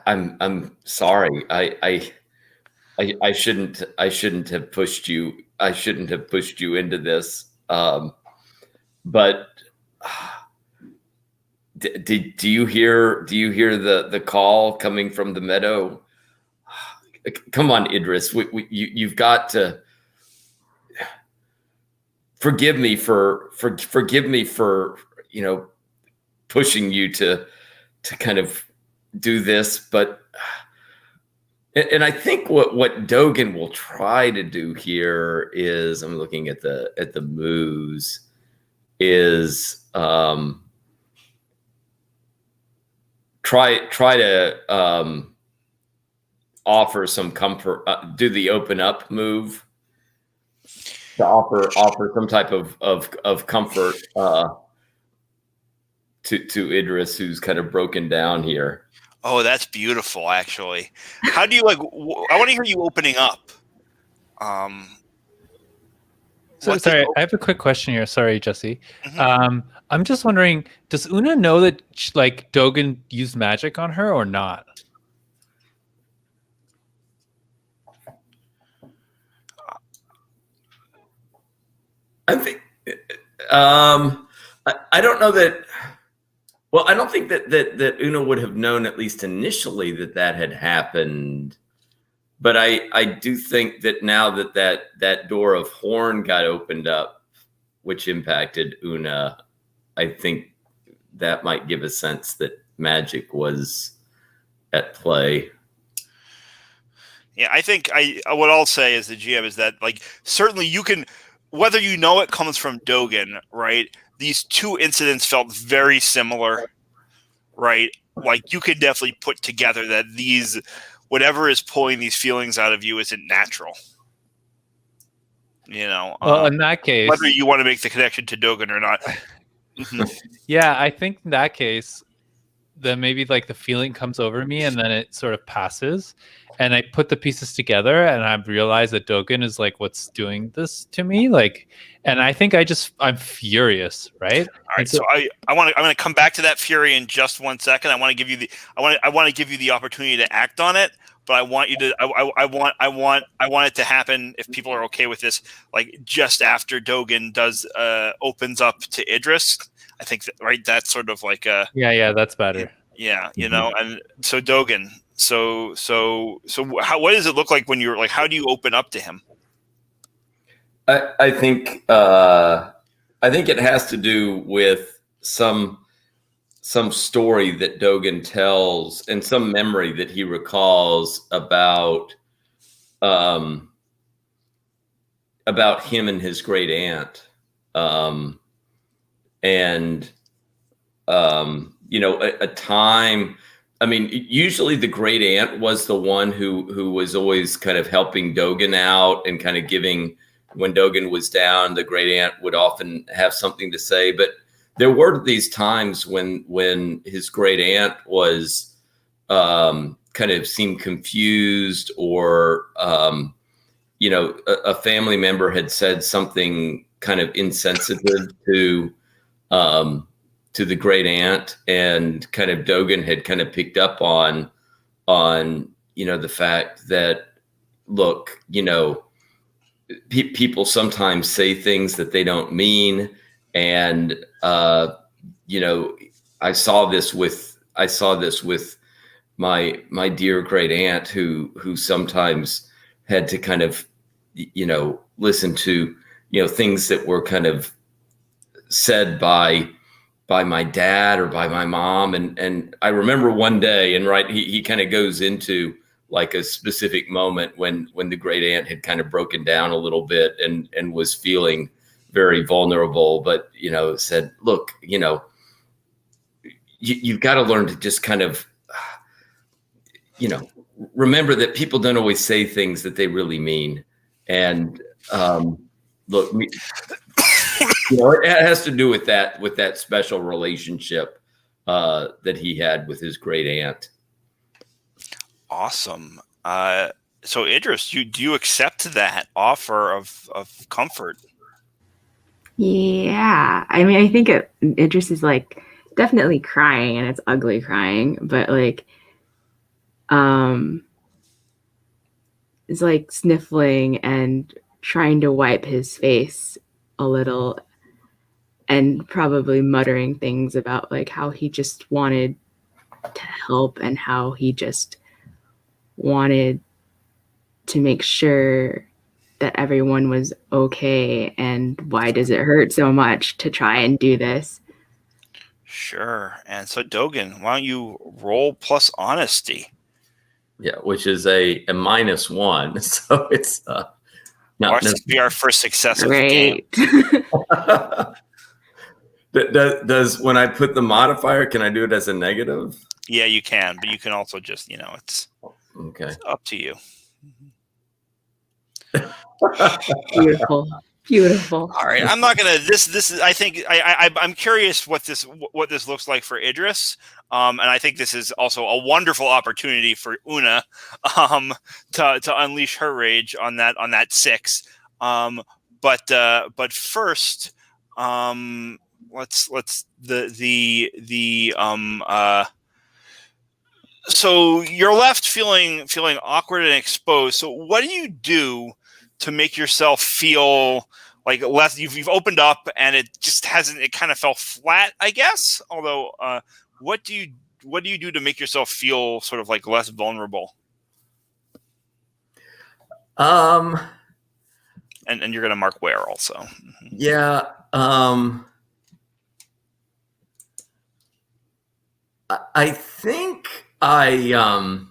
I'm sorry. I shouldn't have pushed you. I shouldn't have pushed you into this. But do you hear the call coming from the meadow? Come on, Idris. You've got to forgive me for pushing you to kind of do this, but. And I think what Dogan will try to do here is, I'm looking at the moves, is try to offer some comfort, do the open up move to offer some type of comfort to Idris, who's kind of broken down here. Oh, that's beautiful, actually. How do you I want to hear you opening up. Sorry, I have a quick question here. Sorry, Jesse. Mm-hmm. I'm just wondering, does Una know that Dogan used magic on her or not? I think I don't know that. Well, I don't think that Una would have known, at least initially, that had happened. But I do think that now that door of horn got opened up, which impacted Una, I think that might give a sense that magic was at play. Yeah, I think what I'll say as the GM is that, like, certainly you can, whether you know it comes from Dogen, right? These two incidents felt very similar, right? Like, you could definitely put together that whatever is pulling these feelings out of you isn't natural. Well, in that case, whether you want to make the connection to Dogen or not. Yeah, I think in that case, then maybe like the feeling comes over me and then it sort of passes, and I put the pieces together and I realize that Dogen is like what's doing this to me, like, and I think I'm furious, right? All right, so I'm going to come back to that fury in just 1 second. I want to give you the opportunity to act on it, but I want you to I want it to happen, if people are okay with this, like just after Dogen opens up to Idris. I think right, that's sort of like a yeah, that's better. Yeah, and so Dogen. So what does it look like when you're like? How do you open up to him? I think it has to do with some story that Dogen tells and some memory that he recalls about him and his great aunt, and a time. I mean, usually the great aunt was the one who was always kind of helping Dogen out and kind of giving, when Dogen was down, the great aunt would often have something to say. But there were these times when his great aunt was kind of seemed confused, or a family member had said something kind of insensitive to the great aunt, and kind of Dogen had kind of picked up on the fact that, look, people sometimes say things that they don't mean, and I saw this with my dear great aunt, who sometimes had to kind of listen to things that were kind of said by my dad or by my mom. And I remember one day, and right, he kind of goes into like a specific moment when the great aunt had kind of broken down a little bit and was feeling very vulnerable, but, said, look, you've got to learn to just kind of, remember that people don't always say things that they really mean. And look, it has to do with that special relationship that he had with his great aunt. Awesome. So Idris, do you accept that offer of comfort? Yeah, I mean, I think Idris is like definitely crying, and it's ugly crying, but like, is like sniffling and trying to wipe his face a little, and probably muttering things about like how he just wanted to help and how he just wanted to make sure that everyone was okay, and why does it hurt so much to try and do this? Sure. And so Dogen, why don't you roll plus honesty? Yeah, which is a -1, so it's not This be our first success of the game. Does when I put the modifier, can I do it as a negative? Yeah, you can, but you can also just, it's okay. It's up to you. Beautiful. All right, I'm not gonna. This is. I think I'm curious what this looks like for Idris, and I think this is also a wonderful opportunity for Una, to unleash her rage on that 6. But first, let's so you're left feeling awkward and exposed. So what do you do to make yourself feel like less? You've opened up and it just hasn't. It kind of fell flat, I guess. Although, what do you do to make yourself feel sort of like less vulnerable? And you're going to mark where also. Mm-hmm. Yeah. I think I'm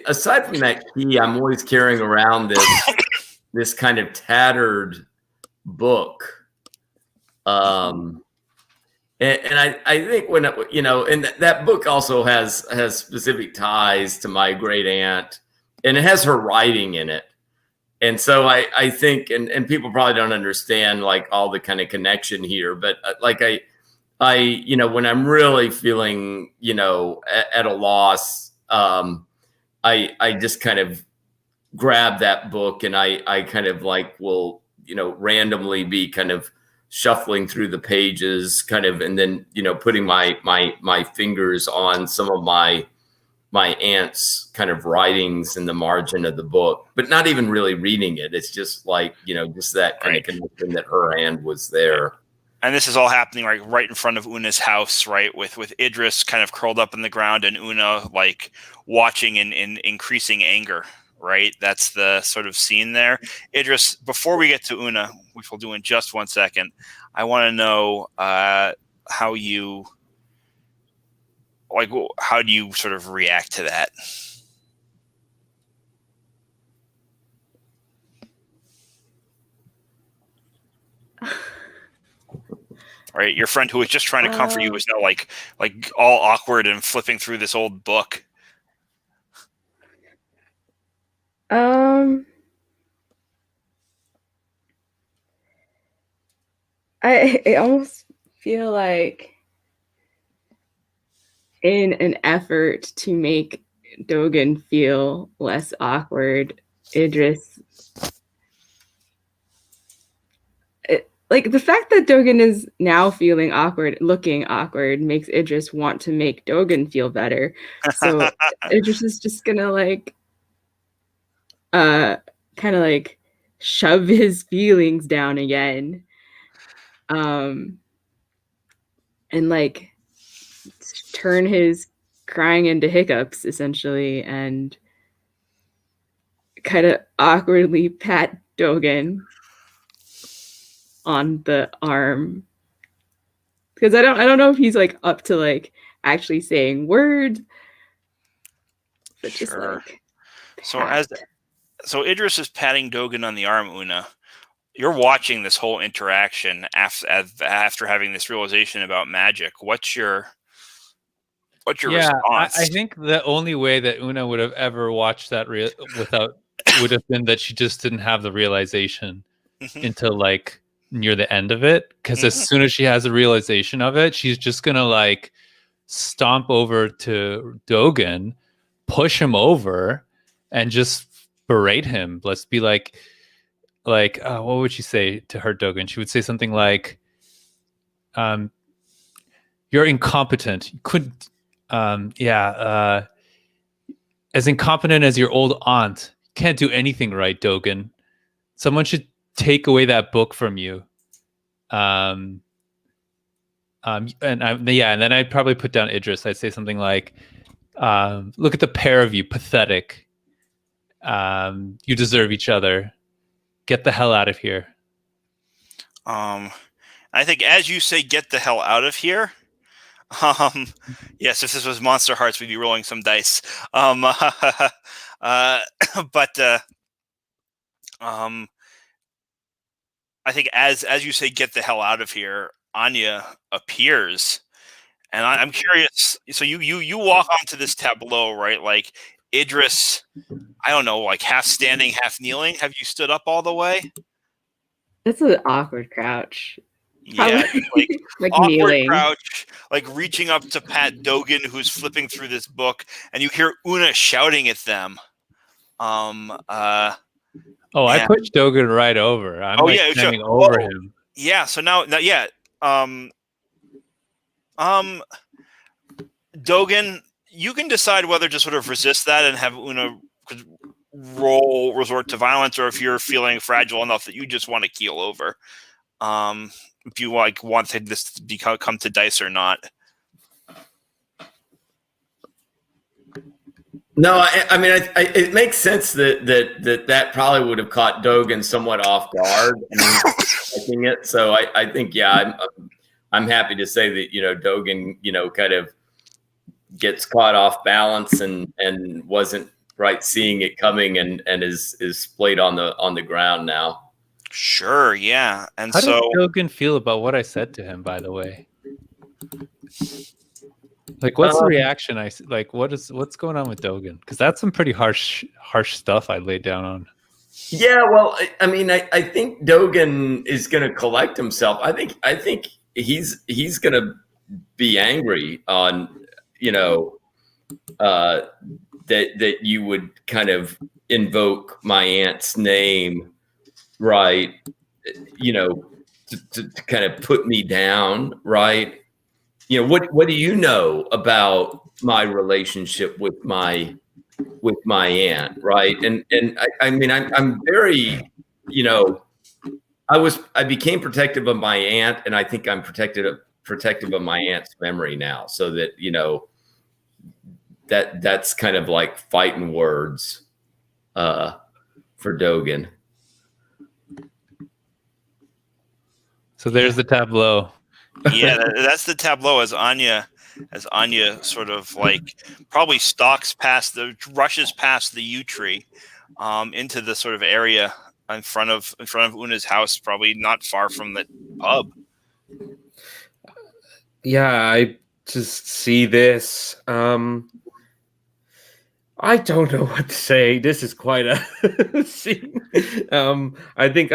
aside from that key, I'm always carrying around this kind of tattered book. And I think when and that book also has specific ties to my great aunt, and it has her writing in it. And so I think, and people probably don't understand like all the kind of connection here, but like I when I'm really feeling at a loss, I just kind of grab that book, and I kind of like will randomly be kind of shuffling through the pages, kind of, and then putting my fingers on some of my aunt's kind of writings in the margin of the book, but not even really reading it. It's just like just that kind of connection that her hand was there. And this is all happening right in front of Una's house, right? With Idris kind of curled up in the ground and Una like watching in increasing anger, right? That's the sort of scene there. Idris, before we get to Una, which we'll do in just 1 second, I want to know how do you sort of react to that? Right, your friend who was just trying to comfort you is now like all awkward and flipping through this old book. I almost feel like in an effort to make Dogen feel less awkward, Idris, like the fact that Dogen is now feeling awkward, looking awkward, makes Idris want to make Dogen feel better. So Idris is just gonna like kind of like shove his feelings down again, and like turn his crying into hiccups essentially, and kind of awkwardly pat Dogen on the arm, because I don't know if he's like up to like actually saying words, but just like pat. So Idris is patting Dogen on the arm. Una, you're watching this whole interaction after having this realization about magic. What's your response? I think the only way that Una would have ever watched that would have been that she just didn't have the realization until like near the end of it, because as soon as she has a realization of it, she's just gonna like stomp over to Dogen, push him over, and just berate him. Let's be like what would she say to her Dogen? She would say something like, you're incompetent. You couldn't as incompetent as your old aunt. You can't do anything right, Dogen. Someone should take away that book from you. And then I'd probably put down Idris. I'd say something like, look at the pair of you, pathetic. You deserve each other. Get the hell out of here. I think as you say, get the hell out of here. Yes, if this was Monster Hearts, we'd be rolling some dice. But I think as you say, get the hell out of here, Anya appears, and I'm curious. So you walk onto this tableau, right? Like Idris, I don't know, like half standing, half kneeling. Have you stood up all the way? That's an awkward crouch. Yeah, like awkward kneeling. crouch, like reaching up to pat Dogen, who's flipping through this book, and you hear Una shouting at them. I pushed Dogen right over. I'm standing over him. Yeah, so now Dogen, you can decide whether to sort of resist that and have Una resort to violence, or if you're feeling fragile enough that you just want to keel over. If you want this to come to dice or not. No, I mean, it makes sense that probably would have caught Dogen somewhat off guard. I mean, expecting it. So I think, yeah, I'm happy to say that, Dogen, kind of gets caught off balance and wasn't right seeing it coming and is splayed on the ground now. Sure, yeah. And How so does Dogen feel about what I said to him, by the way? Like, what's the reaction? What's going on with Dogen? Because that's some pretty harsh stuff I laid down on. Yeah, well, I mean, I think Dogen is going to collect himself. I think he's going to be angry on, that you would kind of invoke my aunt's name, right? To kind of put me down, right? What do you know about my relationship with my aunt, right? And I mean, I'm very, I became protective of my aunt, and I think I'm protective of my aunt's memory now, so that that's kind of like fighting words for Dogen. So there's the tableau. yeah, that's the tableau as Anya sort of like probably rushes past the yew tree into the sort of area in front of Una's house, probably not far from the pub. Yeah, I just see this. I don't know what to say. This is quite a scene. I think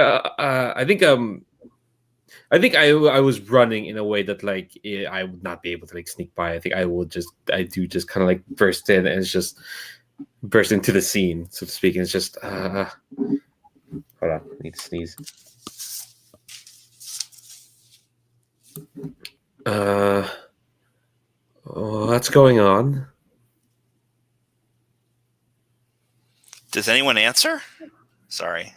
I was running in a way that like I would not be able to like sneak by. I think I do just kind of like burst in and it's just burst into the scene, so to speak. And it's just hold on, I need to sneeze. What's going on? Does anyone answer? Sorry.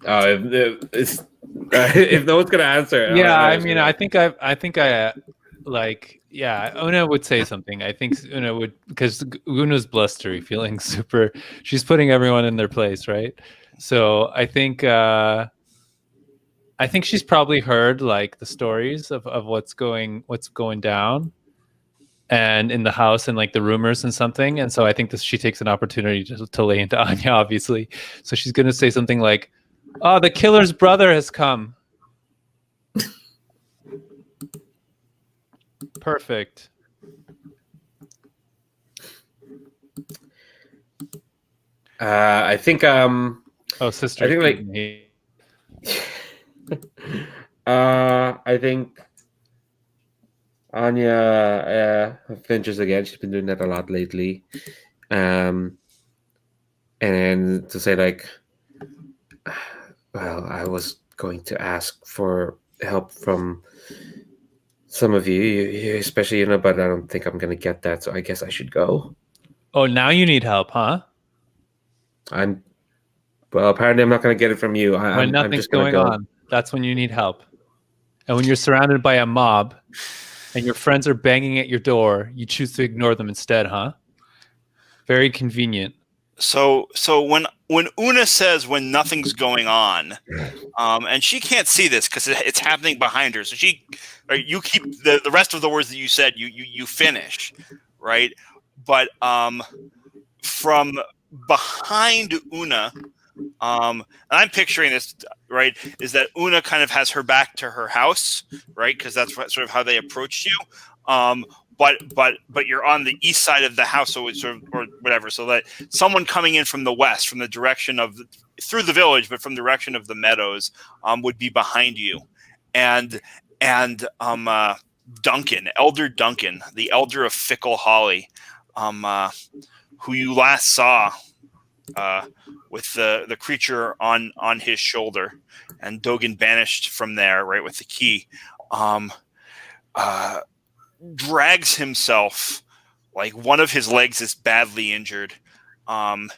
If no one's gonna answer, Yeah, I mean, I think I Una would say something. I think Una would, because Una's blustery, feeling super. She's putting everyone in their place, right? So I think she's probably heard like the stories of what's going down, and in the house and like the rumors and something. And so I think she takes an opportunity to lay into Anya, obviously. So she's gonna say something like, "Oh, the killer's brother has come." Perfect. I think Oh, sister. I think like I think Anya flinches again. She's been doing that a lot lately. And to say like, well, I was going to ask for help from some of you, especially but I don't think I'm gonna get that. So I guess I should go. Oh, now you need help, huh? Well, apparently I'm not gonna get it from you. When I'm nothing's just gonna going go. on, that's when you need help. And when you're surrounded by a mob and your friends are banging at your door, you choose to ignore them instead, huh? Very convenient. So when Una says when nothing's going on, and she can't see this because it's happening behind her, so you keep the rest of the words that you said, you finish, right? But from behind Una, and I'm picturing this, right, is that Una kind of has her back to her house, right? Because that's sort of how they approached you. But you're on the east side of the house, so it's sort of, or whatever, so that someone coming in from the west, from the direction of through the village, but from the direction of the meadows, would be behind you, and Duncan, Elder Duncan, the elder of Fickle Holly, who you last saw with the creature on his shoulder, and Dogen banished from there, right, with the key, drags himself, like one of his legs is badly injured, and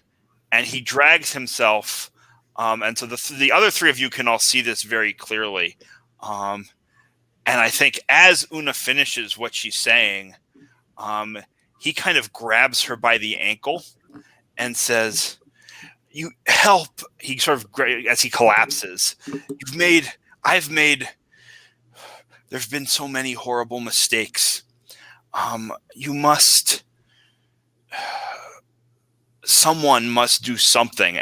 he drags himself, and so the other three of you can all see this very clearly. And I think as Una finishes what she's saying, he kind of grabs her by the ankle and says, "You help." He sort of, as he collapses, there's been so many horrible mistakes. Someone must do something.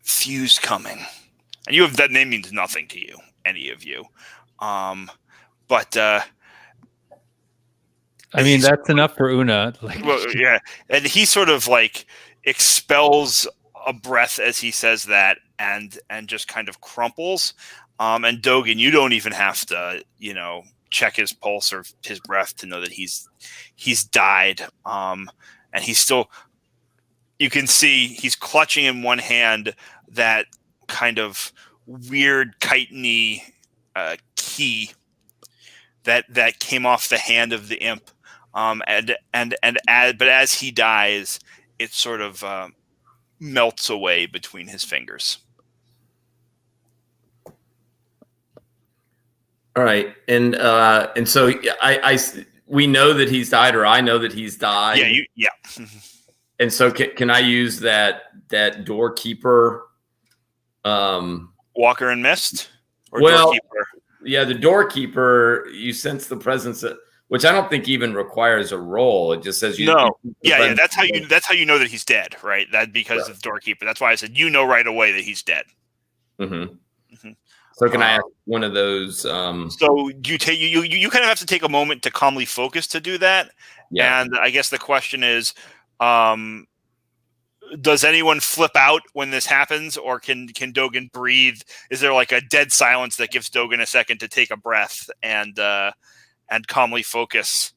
Fuse coming. And that name means nothing to you, any of you. But I mean, that's enough for Una. Like, well, yeah, and he sort of like expels a breath as he says that, and just kind of crumples. And Dogen, you don't even have to, check his pulse or his breath to know that he's died. And he's still, you can see he's clutching in one hand that kind of weird chitin-y key that came off the hand of the imp. But as he dies, it sort of melts away between his fingers. All right, and so we know that he's died, or I know that he's died. Yeah. And so can I use that doorkeeper? Walker and Mist? Or well, doorkeeper? Yeah, the doorkeeper, you sense the presence of, which I don't think even requires a roll. It just says you. No. Yeah. That's how you know that he's dead, right? That because of the doorkeeper. That's why I said right away that he's dead. Mm-hmm. Mm-hmm. So can I ask one of those? So you kind of have to take a moment to calmly focus to do that. Yeah. And I guess the question is, does anyone flip out when this happens, or can Dogen breathe? Is there like a dead silence that gives Dogen a second to take a breath and calmly focus,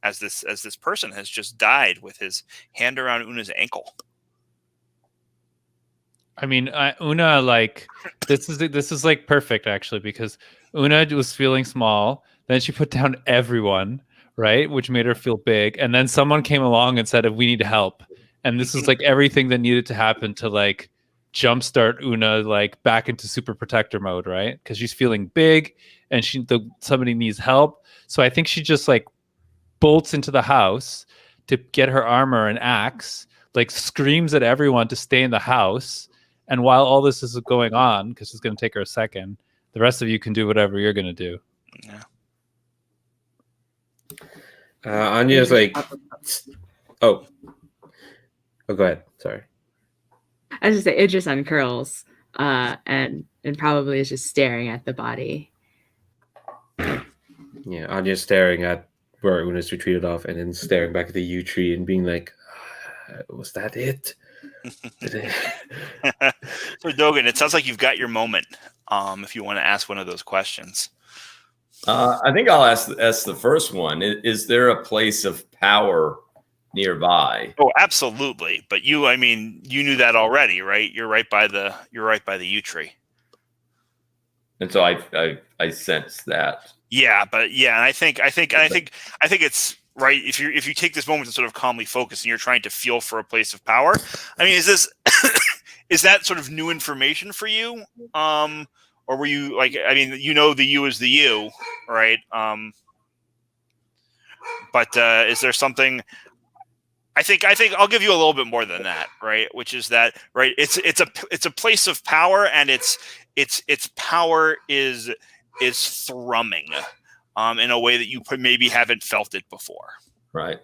as this person has just died with his hand around Una's ankle? I mean, Una, like, this is like perfect actually, because Una was feeling small, then she put down everyone, right, which made her feel big, and then someone came along and said, "We need help," and this is like everything that needed to happen to like jumpstart Una like back into super protector mode, right? Because she's feeling big and somebody needs help. So I think she just like bolts into the house to get her armor and axe, like screams at everyone to stay in the house. And while all this is going on, because it's going to take her a second, the rest of you can do whatever you're going to do. Yeah. Anya's like, oh, go ahead. Sorry. I was just say it just uncurls, and probably is just staring at the body. Yeah, Anya's staring at where Una's retreated off, and then staring back at the yew tree and being like, "Was that it?" So Dogen, it sounds like you've got your moment. If you want to ask one of those questions, I think I'll ask the first one. Is there a place of power nearby? Oh, absolutely. But you knew that already, right? You're right by the yew tree. And so I sense that. Yeah, but yeah, and I think it's right. If you take this moment to sort of calmly focus and you're trying to feel for a place of power, I mean, is that sort of new information for you? Or were you like, I mean, the you is the you, right? But is there something? I think I'll give you a little bit more than that, right? Which is that, right? It's a place of power, and its power is thrumming, in a way that you maybe haven't felt it before. Right.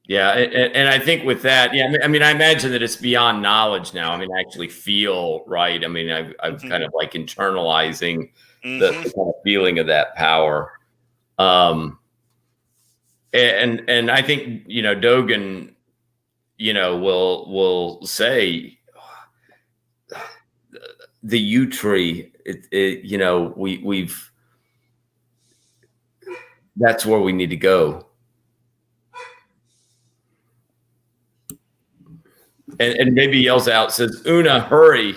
Yeah, and I think with that, yeah, I mean, I imagine that it's beyond knowledge now. I mean, I actually feel, right? I mean, I've kind of like internalizing the kind of feeling of that power. And I think, Dogen, will say the yew tree, we've that's where we need to go. And maybe yells out, says, "Una, hurry.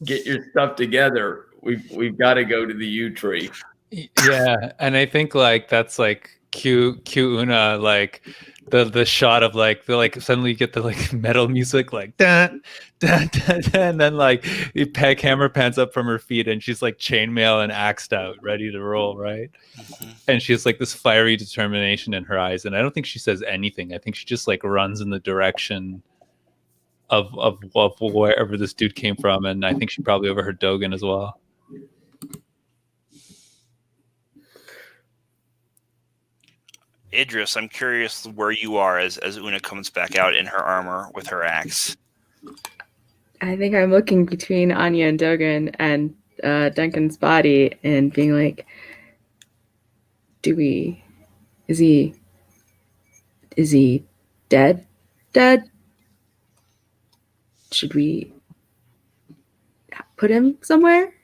Get your stuff together. We've got to go to the yew tree." Yeah, and I think like that's like cue Una like the shot of like the like suddenly you get the like metal music like dun, dun, dun, dun, and then like camera pans up from her feet and she's like chainmail and axed out, ready to roll, right? Mhm. And she has like this fiery determination in her eyes, and I don't think she says anything. I think she just like runs in the direction of wherever this dude came from, and I think she probably overheard Dogen as well. Idris, I'm curious where you are as Una comes back out in her armor with her axe. I think I'm looking between Anya and Dogen and Duncan's body and being like, is he dead? Dead? Should we put him somewhere?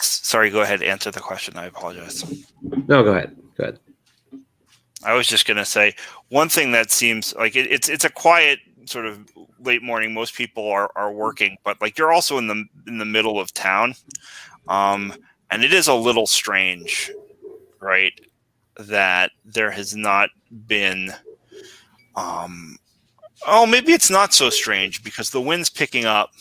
Sorry, go ahead, answer the question. I apologize. No, go ahead. Go ahead. I was just gonna say one thing that seems like it's a quiet sort of late morning. Most people are working, but like you're also in the middle of town, and it is a little strange, right? That there has not been, maybe it's not so strange because the wind's picking up,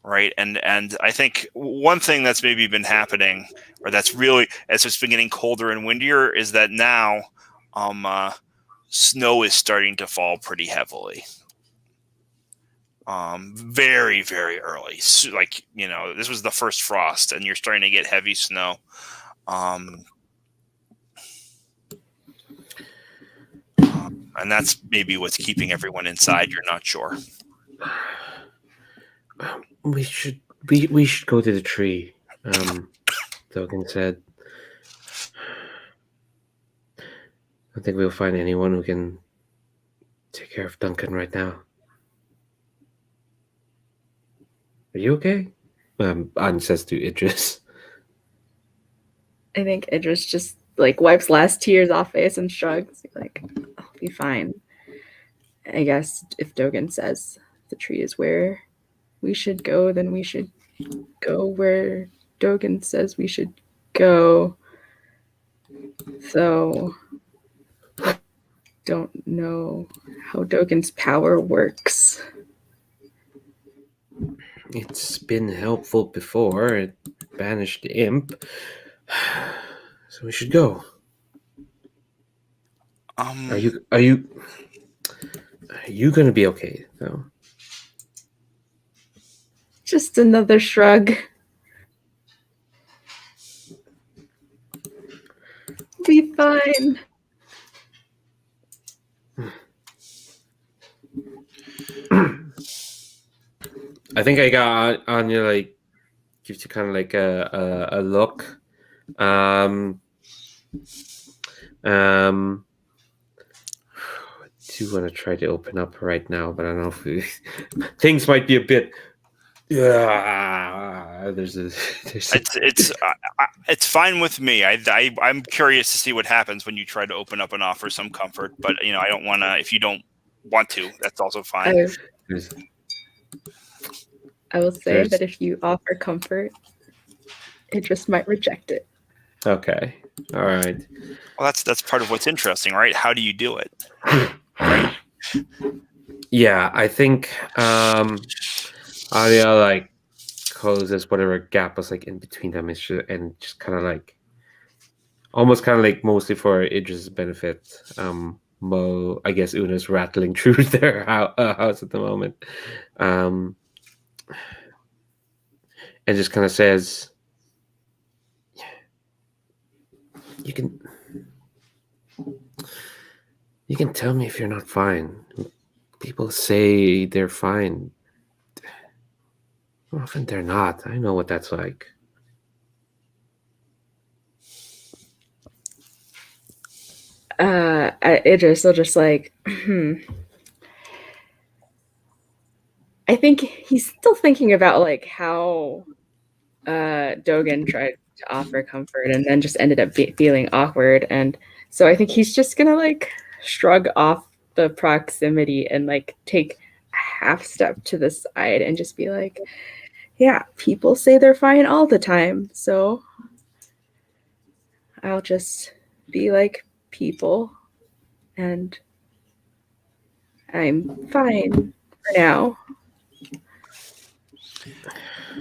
right? And I think one thing that's maybe been happening, or that's really as it's been getting colder and windier, is that now snow is starting to fall pretty heavily. Very, very early. So, like, this was the first frost and you're starting to get heavy snow. And that's maybe what's keeping everyone inside. You're not sure. We should go to the tree. Dogen said. I don't think we'll find anyone who can take care of Duncan right now. Are you okay? An says to Idris. I think Idris just like wipes last tears off face and shrugs. Like, I'll be fine. I guess if Dogen says the tree is where we should go, then we should go where Dogen says we should go. So, don't know how Dogen's power works. It's been helpful before. It banished the imp. So we should go. Are you gonna be okay though? Just another shrug. Be fine. I think I got Anya like gives you kind of like a look. I do want to try to open up right now, but I don't know if things might be a bit. It's fine with me. I'm curious to see what happens when you try to open up and offer some comfort, but I don't want to. If you don't want to, that's also fine. I will say that if you offer comfort, it just might reject it. Okay. All right. Well, that's part of what's interesting, right? How do you do it? Right. Yeah, I think Aria like closes whatever gap was like in between them and just kind of like almost kind of like mostly for Idris' benefit. I guess Una's rattling through their house at the moment, and just kind of says, "You can tell me if you're not fine. People say they're fine. Often they're not. I know what that's like." Idris will just like, I think he's still thinking about like how Dogen tried to offer comfort and then just ended up feeling awkward, and so I think he's just gonna like shrug off the proximity and like take a half step to the side and just be like, yeah, people say they're fine all the time, so I'll just be like people, and I'm fine for now.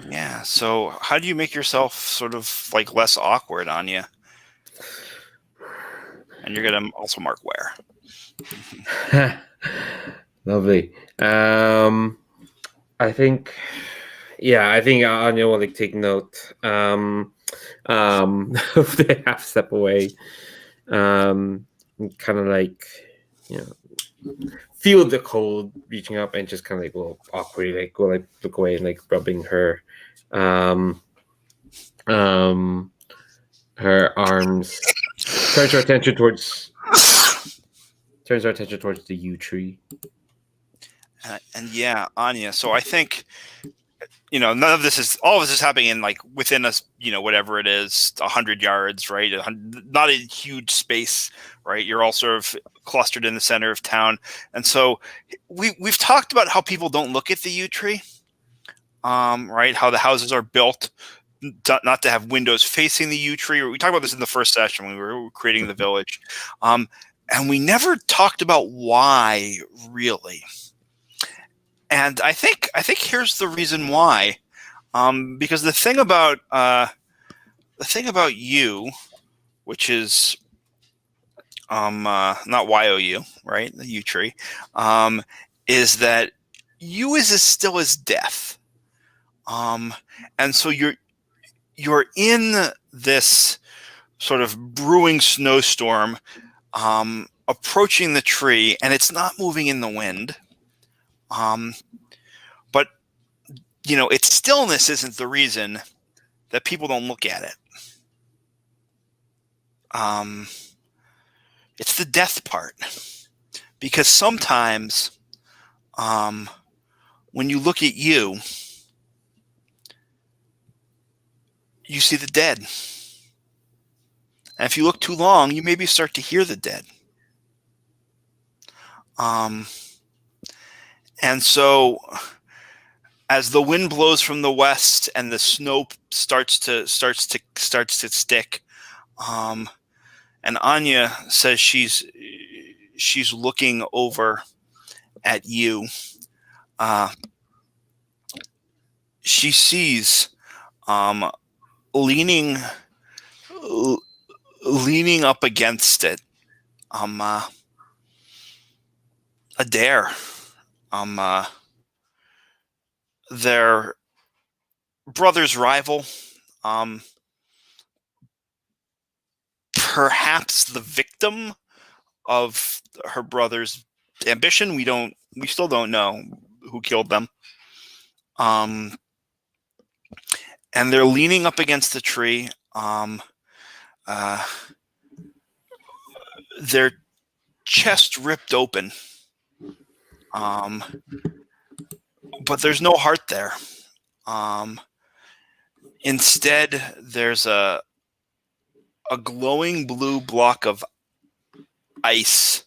Yeah. So how do you make yourself sort of like less awkward, Anya? And you're gonna also mark where. Lovely. I think, Anya will like take note. Of the half step away. Kind of like, feel the cold reaching up and just kind of like will awkwardly like go like look away and like rubbing her, her arms. Turns our attention towards the yew tree. And yeah, Anya. So I think, none of this is, all of this is happening in like within us, whatever it is, 100 yards, right? Not a huge space, right? You're all sort of clustered in the center of town. And so we've talked about how people don't look at the yew tree, right? How the houses are built not to have windows facing the yew tree. We talked about this in the first session when we were creating the village. And we never talked about why, really. And I think here's the reason why. Because the thing about you, which is not YOU, right? The yew tree, is that you is as still as death. And so you're in this sort of brewing snowstorm, approaching the tree, and it's not moving in the wind. But its stillness isn't the reason that people don't look at it. It's the death part, because sometimes, when you look at you see the dead, and if you look too long, you maybe start to hear the dead. And so, as the wind blows from the west and the snow starts to stick, and Anya says she's looking over at you, she sees leaning up against it, a dare. Their brother's rival, perhaps the victim of her brother's ambition. We still don't know who killed them. And they're leaning up against the tree. Their chest ripped open. But there's no heart there. Instead, there's a glowing blue block of ice,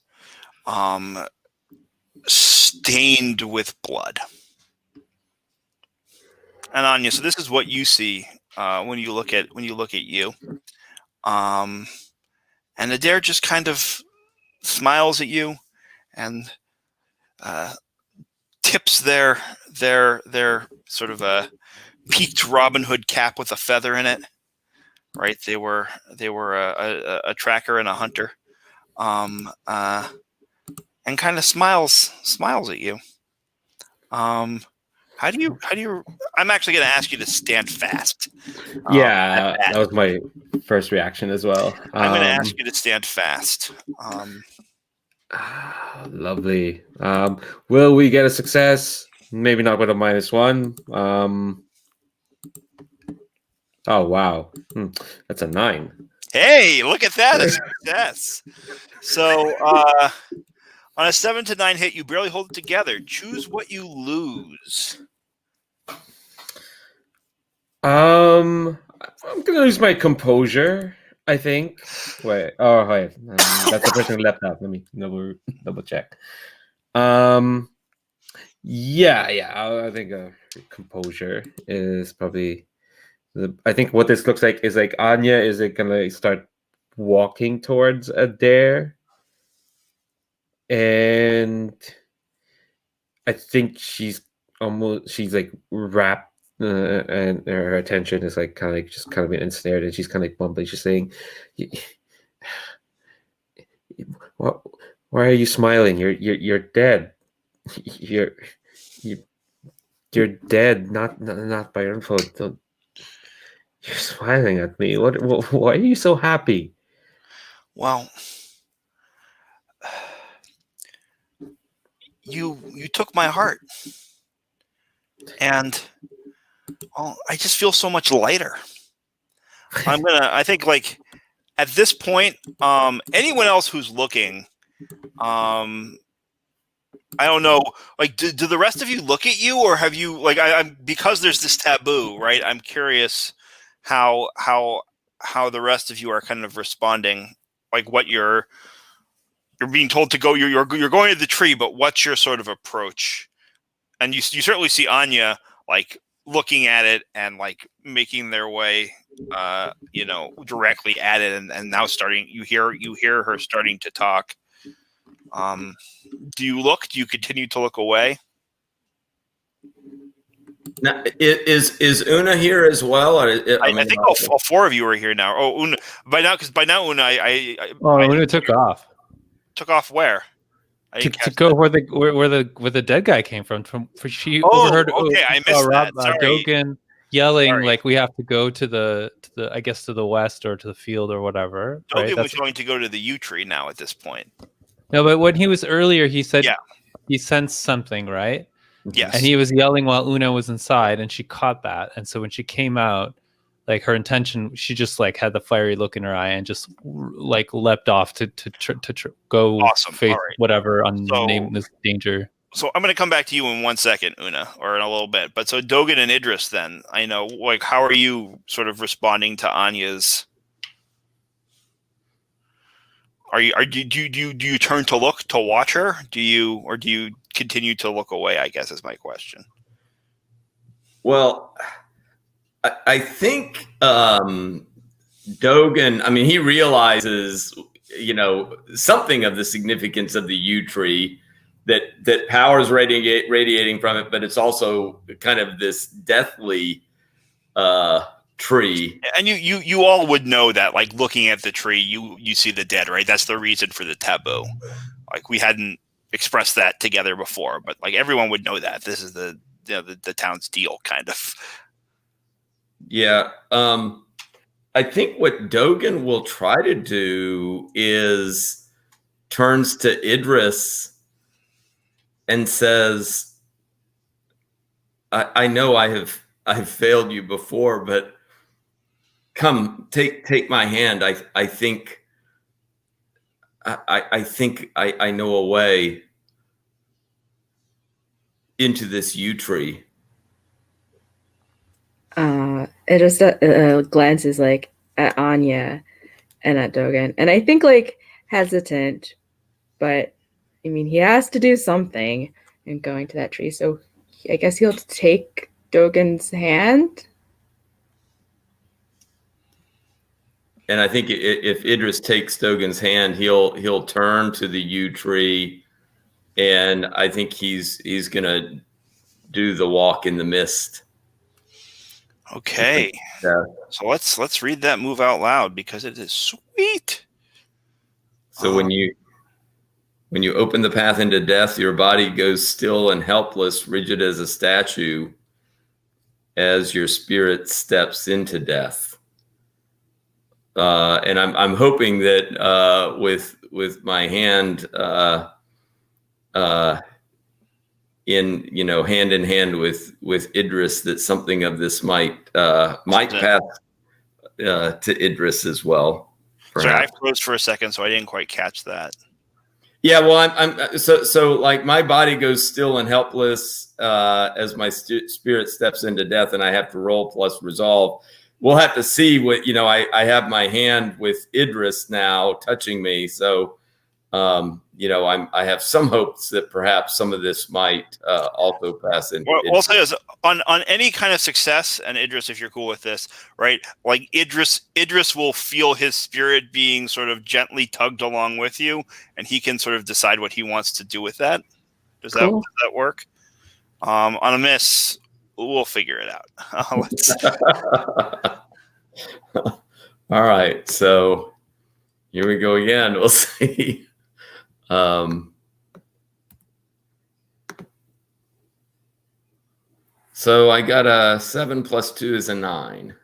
stained with blood. And Anya, so this is what you see when you look at you. And Adair just kind of smiles at you and tips their sort of a peaked Robin Hood cap with a feather in it. Right, they were a tracker and a hunter, and kind of smiles at you. How do you? I'm actually going to ask you to stand fast. Yeah, that was my first reaction as well. I'm going to ask you to stand fast. Lovely. Will we get a success? Maybe not with a -1. Oh wow, that's a 9. Hey, look at that! A success. So on a 7 to 9 hit, you barely hold it together. Choose what you lose. I'm gonna lose my composure, I think. Wait. That's the person who left out. Let me double check. Yeah. I think composure is probably I think what this looks like is like Anya is like gonna start walking towards Adair, and I think she's like wrapped, and her attention is like kind of like just kind of ensnared, and she's kind of like mumbling. She's saying, "Why are you smiling? You're dead. You're you're dead. Not by your own fault. Don't, you're smiling at me. What? Why are you so happy?" Well, you took my heart, and I just feel so much lighter. I think like at this point, anyone else who's looking, I don't know, like do the rest of you look at you, or have you like I'm because there's this taboo, right? I'm curious how the rest of you are kind of responding, like what you're being told to go. You're going to the tree, but what's your sort of approach? And you certainly see Anya like looking at it and like making their way, directly at it, and now starting. You hear her starting to talk. Do you look? Do you continue to look away? Now, is Una here as well? Or, I think all four of you are here now. Oh, Una, by now Una, Una took off. Took off where? To go where the dead guy came from. She overheard. Okay, I missed that. Sorry. Dogen yelling like we have to go to the I guess to the west or to the field or whatever. Dogen was going to go to the yew tree now at this point. No, but when he was earlier, he said he sensed something, right? Yes. And he was yelling while Una was inside, and she caught that. And so when she came out, like her intention, she just like had the fiery look in her eye and just like leapt off to go face whatever unnamed danger. So I'm going to come back to you in 1 second, Una, or in a little bit. But so Dogen and Idris, then I know, like, how are you sort of responding to Anya's? Do you turn to look to watch her? Do you continue to look away? I guess is my question. Well, I think Dogen. I mean, he realizes, something of the significance of the yew tree, that power is radiating from it, but it's also kind of this deathly tree. And you all would know that, like, looking at the tree, you see the dead, right? That's the reason for the taboo. Like, we hadn't expressed that together before, but like everyone would know that this is the town's deal, kind of. Yeah. I think what Dogen will try to do is turns to Idris and says, I know I've failed you before, but come take my hand. I think I know a way into this yew tree. It just glances like at Anya and at Dogen, and I think like hesitant, but I mean he has to do something in going to that tree, so I guess he'll take Dogen's hand. And I think if Idris takes Dogen's hand, he'll turn to the yew tree, and I think he's gonna do the walk in the mist. Okay. Yeah. So let's read that move out loud because it is sweet. So when you open the path into death, your body goes still and helpless, rigid as a statue, as your spirit steps into death. And I'm hoping that with my hand hand in hand with Idris, that something of this might pass to Idris as well. Sorry, I froze for a second, so I didn't quite catch that. Yeah, well, I'm so like my body goes still and helpless as my spirit steps into death, and I have to roll plus resolve. We'll have to see what I have my hand with Idris now touching me, so I have some hopes that perhaps some of this might also pass in. Well, I'll say this on any kind of success, and Idris, if you're cool with this, right? Like Idris will feel his spirit being sort of gently tugged along with you, and he can sort of decide what he wants to do with that. Does Cool. that work? On a miss, we'll figure it out. All right, so here we go again. We'll see. So I got a 7 + 2 is a 9.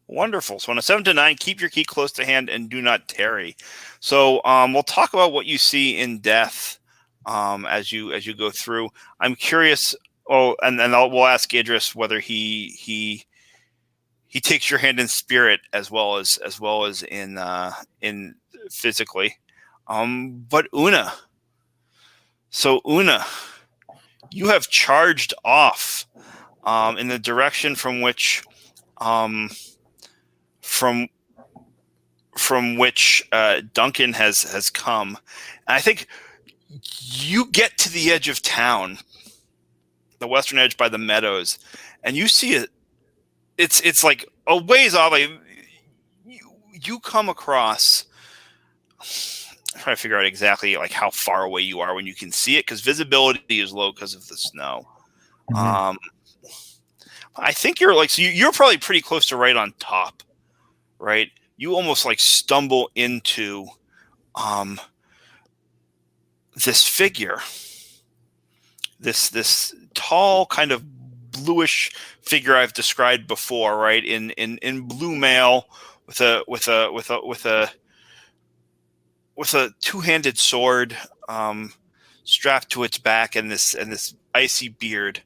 Wonderful. So on a 7 to 9, keep your key close to hand and do not tarry. So we'll talk about what you see in death as you go through. I'm curious. Oh, and then we'll ask Idris whether he takes your hand in spirit as well as in physically. But Una. So Una, you have charged off in the direction from which Duncan has come. And I think you get to the edge of town, the western edge by the meadows, and you see it. It's like a ways off. Like you come across. I'm trying to figure out exactly like how far away you are when you can see it, because visibility is low because of the snow. Mm-hmm. I think you're like, so you're probably pretty close to right on top, right? You almost like stumble into this figure, this tall kind of bluish figure I've described before, right? In blue mail with a two-handed sword strapped to its back, and this icy beard,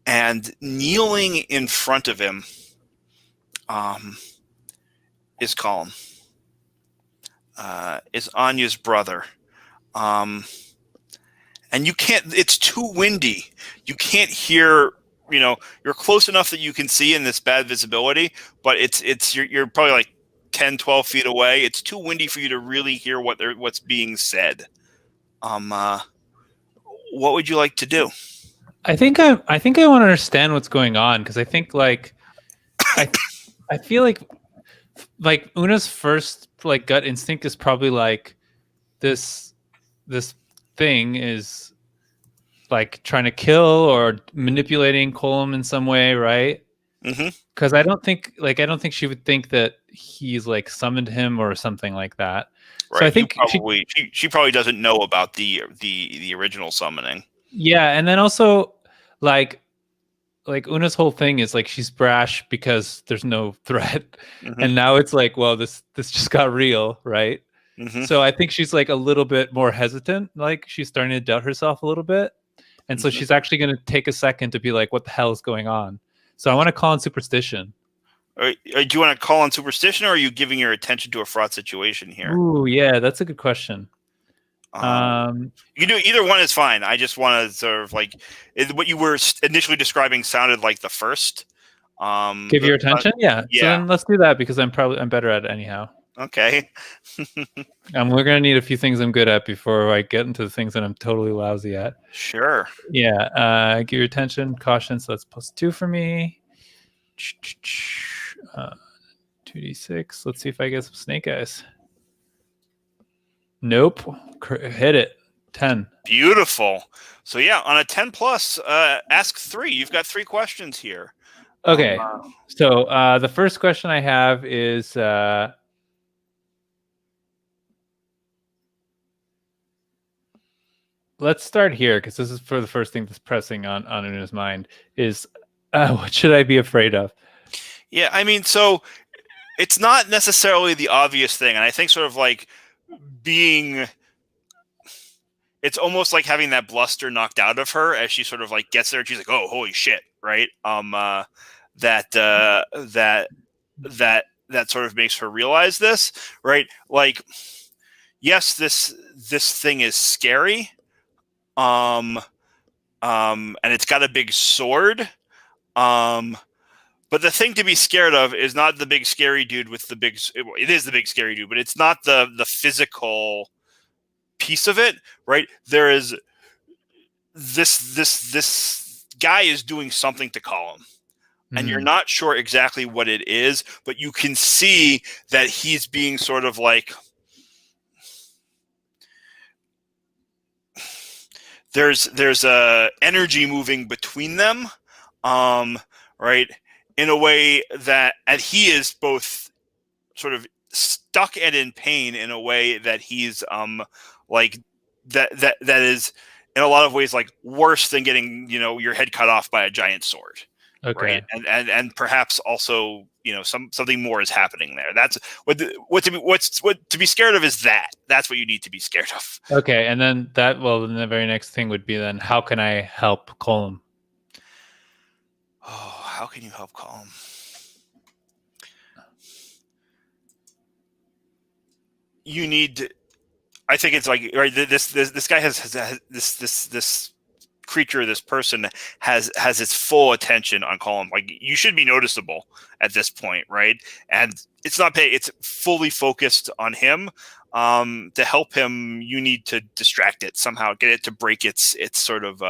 and kneeling in front of him is Colin, is Anya's brother, and you can't. It's too windy. You can't hear. You're close enough that you can see in this bad visibility, but you're probably like 10, 12 feet away. It's too windy for you to really hear what's being said. What would you like to do? I think I want to understand what's going on, because I think I feel like Una's first like gut instinct is probably like this thing is like trying to kill or manipulating Colum in some way, right? Mm-hmm. Because I don't think she would think that he's like summoned him or something like that. Right. So I think she probably doesn't know about the original summoning. Yeah, and then also like Una's whole thing is like she's brash because there's no threat, mm-hmm. and now it's like, well, this just got real, right? Mm-hmm. So I think she's like a little bit more hesitant, like she's starting to doubt herself a little bit, and so she's actually going to take a second to be like, what the hell is going on? So I want to call on superstition. Do you want to call on superstition, or are you giving your attention to a fraught situation here? Ooh, yeah, that's a good question. You can do either one is fine. I just want to sort of like what you were initially describing sounded like the first. Give your attention, yeah. So then let's do that, because I'm better at it anyhow. Okay. We're gonna need a few things I'm good at before I get into the things that I'm totally lousy at. Sure. Yeah. Give your attention, caution. So that's +2 for me. 2d6. Let's see if I get some snake eyes. Nope. Hit it. 10. Beautiful. So yeah, on a 10 plus, ask 3. You've got 3 questions here. Okay. So the first question I have is let's start here, because this is for the first thing that's pressing on Una's mind is what should I be afraid of? Yeah, I mean, so it's not necessarily the obvious thing, and I think sort of like it's almost like having that bluster knocked out of her as she sort of like gets there and she's like, oh, holy shit, right? That sort of makes her realize this, right? Like, yes, this thing is scary, and it's got a big sword, but the thing to be scared of is not the big scary dude with the big. It is the big scary dude, but it's not the physical piece of it, right? There is this guy is doing something to Colin, and you're not sure exactly what it is, but you can see that he's being sort of like, there's a energy moving between them, right, in a way that, and he is both sort of stuck and in pain in a way that he's like that is in a lot of ways like worse than getting, you know, your head cut off by a giant sword. Okay. Right. And perhaps also, you know, something more is happening there. That's what to be scared of is that's what you need to be scared of. Okay, and then then the very next thing would be then, how can I help Colm? Oh, how can you help Colm? You need, I think it's like, right, this guy has this creature, this person has its full attention on Colin. Like, you should be noticeable at this point, right? And it's not it's fully focused on him. To help him, you need to distract it somehow, get it to break its sort of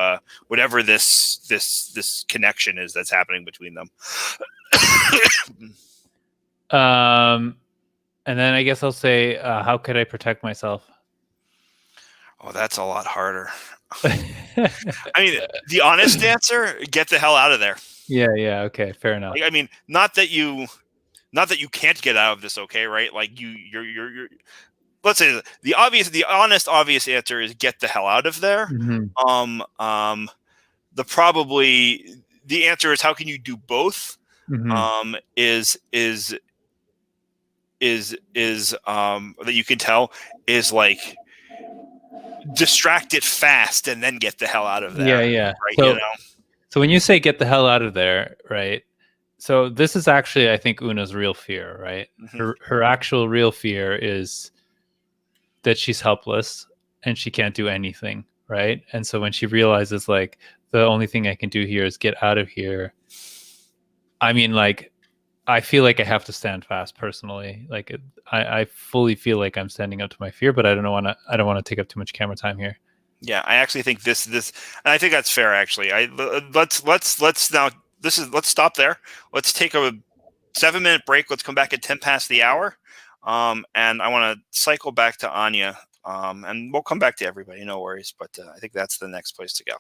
whatever this connection is that's happening between them. And then I guess I'll say, how could I protect myself? Oh, that's a lot harder. I mean, the honest answer: get the hell out of there. Yeah. Okay, fair enough. Like, I mean, not that you can't get out of this, okay, right? Like, you're let's say the honest, obvious answer is get the hell out of there. Mm-hmm. The answer is how can you do both? Mm-hmm. That you can tell is like distract it fast and then get the hell out of there. Yeah. Right. So, You know? so when you say get the hell out of there, right? So this is actually, I think, Una's real fear, right? Mm-hmm. Her actual real fear is that she's helpless and she can't do anything, right? And so when she realizes, like, the only thing I can do here is get out of here, I mean, like, I feel like I have to stand fast personally. Like, I fully feel like I'm standing up to my fear, but I don't want to take up too much camera time here. Yeah, I actually think this, and I think that's fair. Actually, let's now. Let's stop there. Let's take a 7-minute break. Let's come back at 10 past the hour, and I want to cycle back to Anya, and we'll come back to everybody. No worries, but I think that's the next place to go.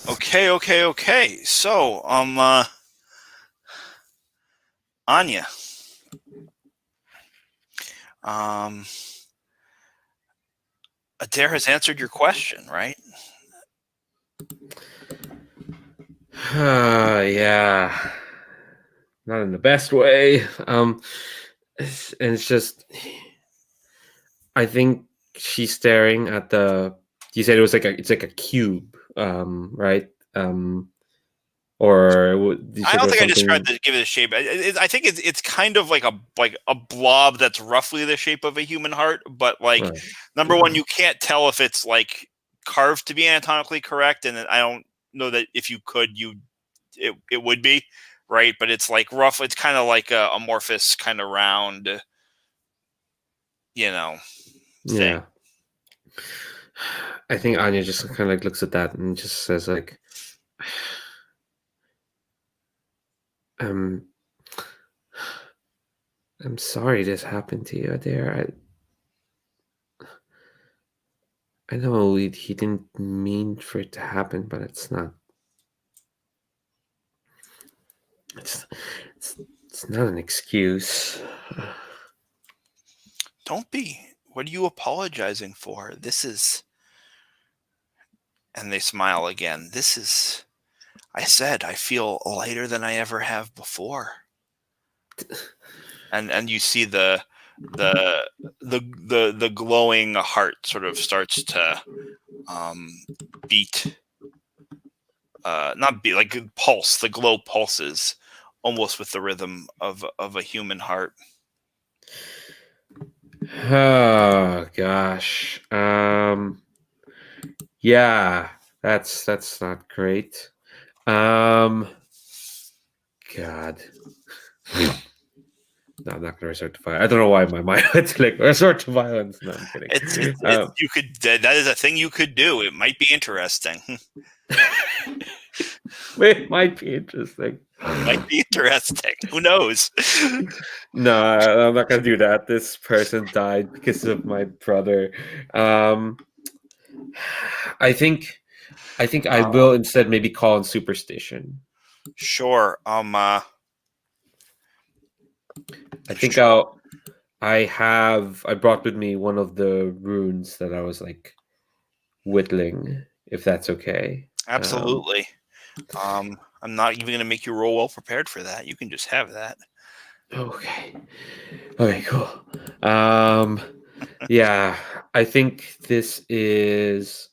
Okay. So, Anya. Adair has answered your question, right? Yeah, not in the best way. And it's just, I think she's staring at the. You said it's like a cube, right? Or you I said don't there was think I something. described it. Give it a shape. I think it's kind of like a blob that's roughly the shape of a human heart, but like Right. number one, you can't tell if it's like carved to be anatomically correct, and I don't know that if you could, it would be right. But it's like rough. It's kind of like a amorphous, kind of round, thing. Yeah. I think Anya just kind of like looks at that and just says like, "I'm sorry this happened to you, Adair. I know he didn't mean for it to happen, but it's not. It's it's not an excuse." Don't be. What are you apologizing for? This is. And they smile again. This is. I said I feel lighter than I ever have before. And you see the glowing heart sort of starts to beat, not beat, like pulse. The glow pulses almost with the rhythm of a human heart. Oh gosh. Yeah, that's not great. God. No, I'm not gonna resort to violence. I don't know why my mind went to like resort to violence. No, I'm kidding. It's you could that is a thing you could do. It might be interesting. It might be interesting. Might be interesting. Who knows? No, I'm not gonna do that. This person died because of my brother. I think I will instead maybe call on superstition. Sure. I think Sure. I brought with me one of the runes that I was like whittling, if that's okay. Absolutely. I'm not even going to make you roll well prepared for that. You can just have that. Okay. Okay, cool. Yeah, I think this is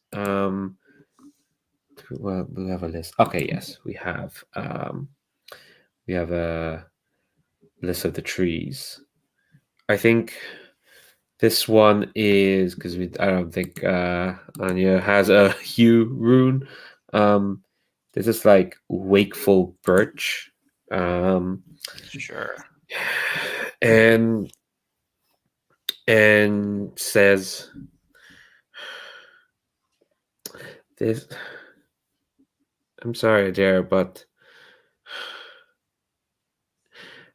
well, we have a list. Okay, yes, we have a list of the trees. I think this one is because I don't think Anya has a hue rune. This is like wakeful birch. Sure. And says this. I'm sorry, Adair, but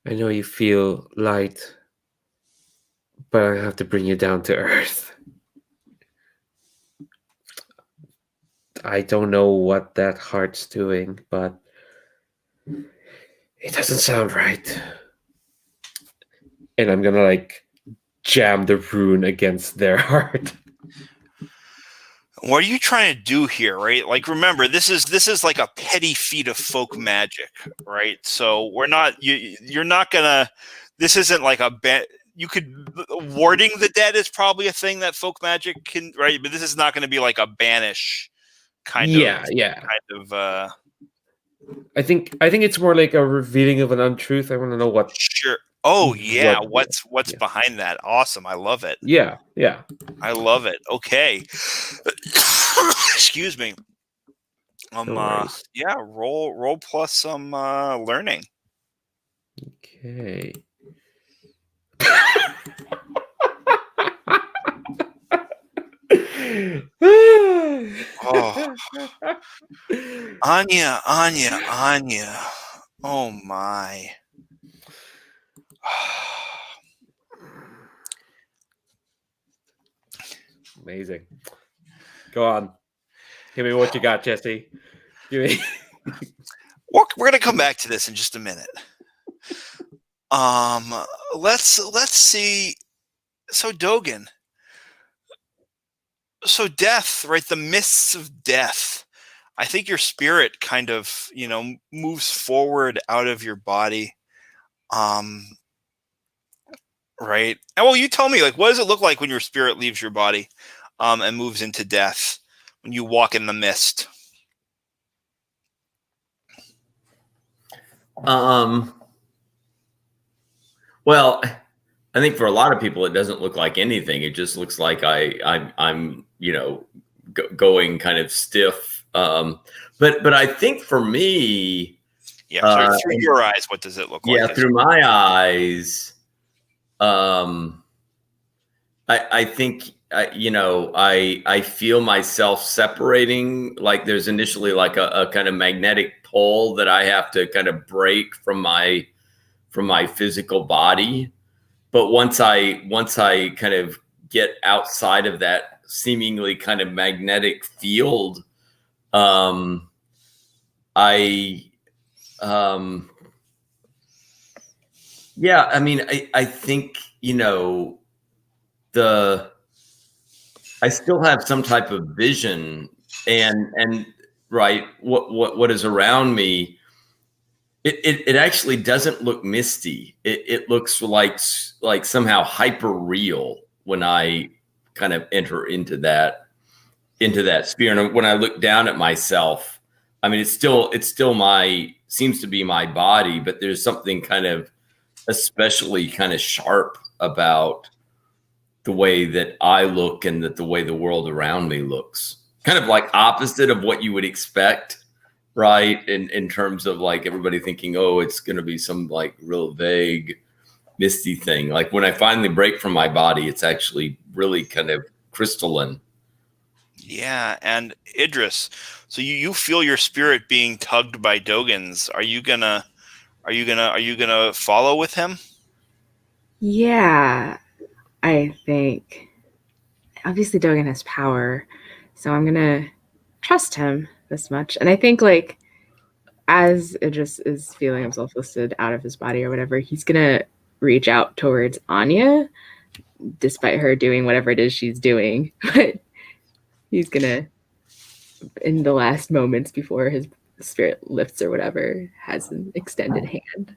I know you feel light, but I have to bring you down to earth. I don't know what that heart's doing, but it doesn't sound right. And I'm gonna like jam the rune against their heart. What are you trying to do here, right? Like, remember, this is like a petty feat of folk magic, right? So we're not you're not gonna. This isn't like a bet. You could warding the dead is probably a thing that folk magic can, right? But this is not going to be like a banish kind Yeah. of. I think it's more like a revealing of an untruth. I want to know what. Sure. Oh yeah, What? what's behind that? Awesome, I love it. Yeah. I love it. Okay. Excuse me. No worries. Yeah, roll plus some learning. Okay. Oh, Anya. Oh my. Amazing. Go on. Give me what you got, Jesse. Give me. We're going to come back to this in just a minute. Let's see. So Dogen. So death, right? The mists of death. I think your spirit kind of, moves forward out of your body. Right. And well, you tell me, like, what does it look like when your spirit leaves your body, and moves into death when you walk in the mist? Well, I think for a lot of people, it doesn't look like anything. It just looks like I'm going kind of stiff. But I think for me, Yeah. So through your eyes, what does it look like? Yeah, through my eyes, I think I feel myself separating. Like there's initially like a kind of magnetic pull that I have to kind of break from my physical body. But once I kind of get outside of that seemingly kind of magnetic field, yeah, I mean, I think, I still have some type of vision and right, what is around me. It actually doesn't look misty. It looks like somehow hyper real when I kind of enter into that sphere. And when I look down at myself, I mean, it's still seems to be my body, but there's something kind of especially kind of sharp about the way that I look and that the way the world around me looks. Kind of like opposite of what you would expect, right? In terms of like everybody thinking, oh, it's going to be some like real vague, misty thing. Like when I finally break from my body, it's actually really kind of crystalline. Yeah, and Idris, so you feel your spirit being tugged by Dogen's. Are you gonna follow with him? Yeah, I think obviously Dogen has power, so I'm gonna trust him this much. And I think like as Idris is feeling himself lifted out of his body or whatever, he's gonna reach out towards Anya, despite her doing whatever it is she's doing. But he's gonna, in the last moments before his spirit lifts or whatever, has an extended hand.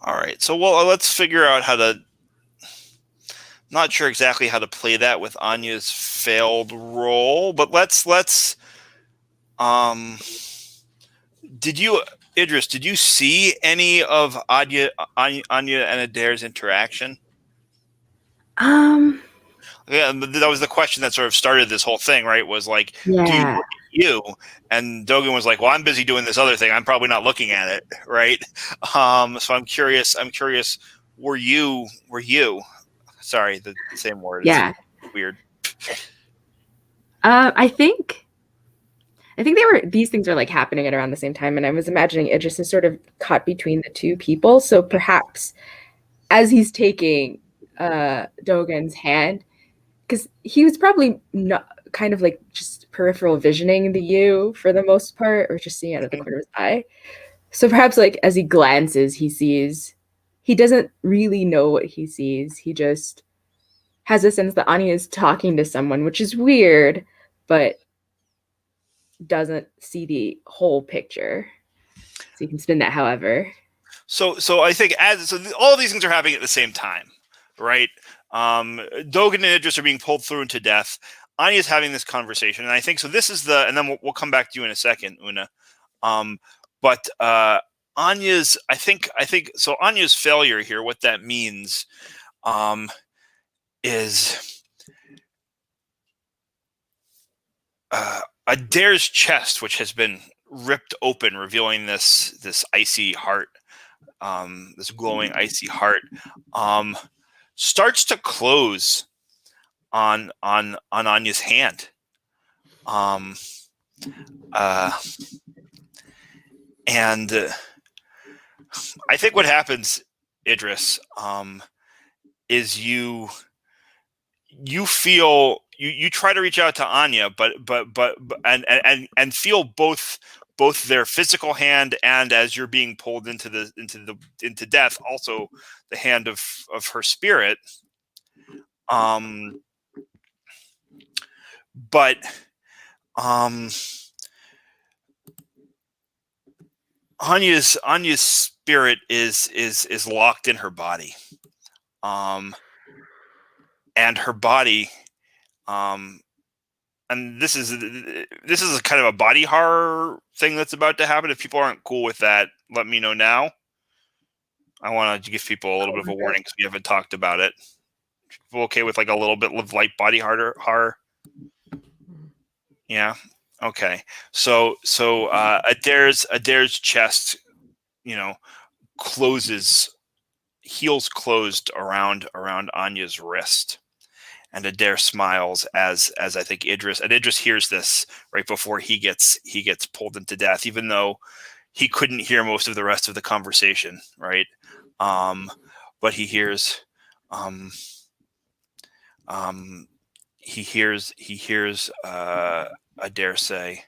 All right. So let's figure out how to. Not sure exactly how to play that with Anya's failed roll, but let's Idris, did you see any of Anya and Adair's interaction? Yeah, that was the question that sort of started this whole thing, right? Was like, Yeah. do you look at you? And Dogen was like, well, I'm busy doing this other thing. I'm probably not looking at it, right? So I'm curious. Were you? Sorry, the same word. Yeah. It's weird. I think these things are like happening at around the same time, and I was imagining Idris is sort of caught between the two people. So perhaps as he's taking Dogen's hand, because he was probably not kind of like just peripheral visioning the you for the most part, or just seeing out of the corner of his eye. So perhaps like as he glances, he doesn't really know what he sees. He just has a sense that Anya is talking to someone, which is weird, but doesn't see the whole picture. So you can spin that however. So I think all of these things are happening at the same time, right? Dogen and Idris are being pulled through into death. Anya's having this conversation, and I think so. This is and then we'll come back to you in a second, Una. But Anya's, I think so. Anya's failure here, what that means, is Adair's chest, which has been ripped open, revealing this icy heart, this glowing icy heart, starts to close on Anya's hand. And I think what happens, Idris, is you feel you try to reach out to Anya, but and feel both their physical hand, and as you're being pulled into death, also the hand of her spirit. But Anya's spirit is locked in her body, and her body, and this is a kind of a body horror thing that's about to happen. If people aren't cool with that, let me know now. I want to give people a little bit of a warning because we haven't talked about it. People okay with like a little bit of light body horror? Yeah. Okay. So Adair's chest, heels closed around Anya's wrist, and Adair smiles as I think Idris hears this right before he gets pulled into death, even though he couldn't hear most of the rest of the conversation, right? But he hears Adair say,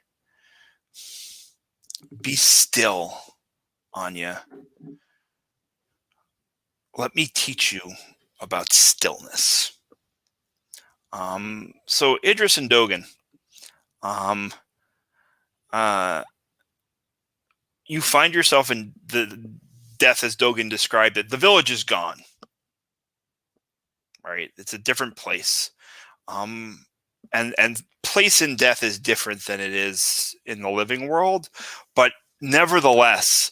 "Be still, Anya. Let me teach you about stillness." So Idris and Dogan, you find yourself in the death as Dogan described it. The village is gone. Right? It's a different place. And place in death is different than it is in the living world, but nevertheless,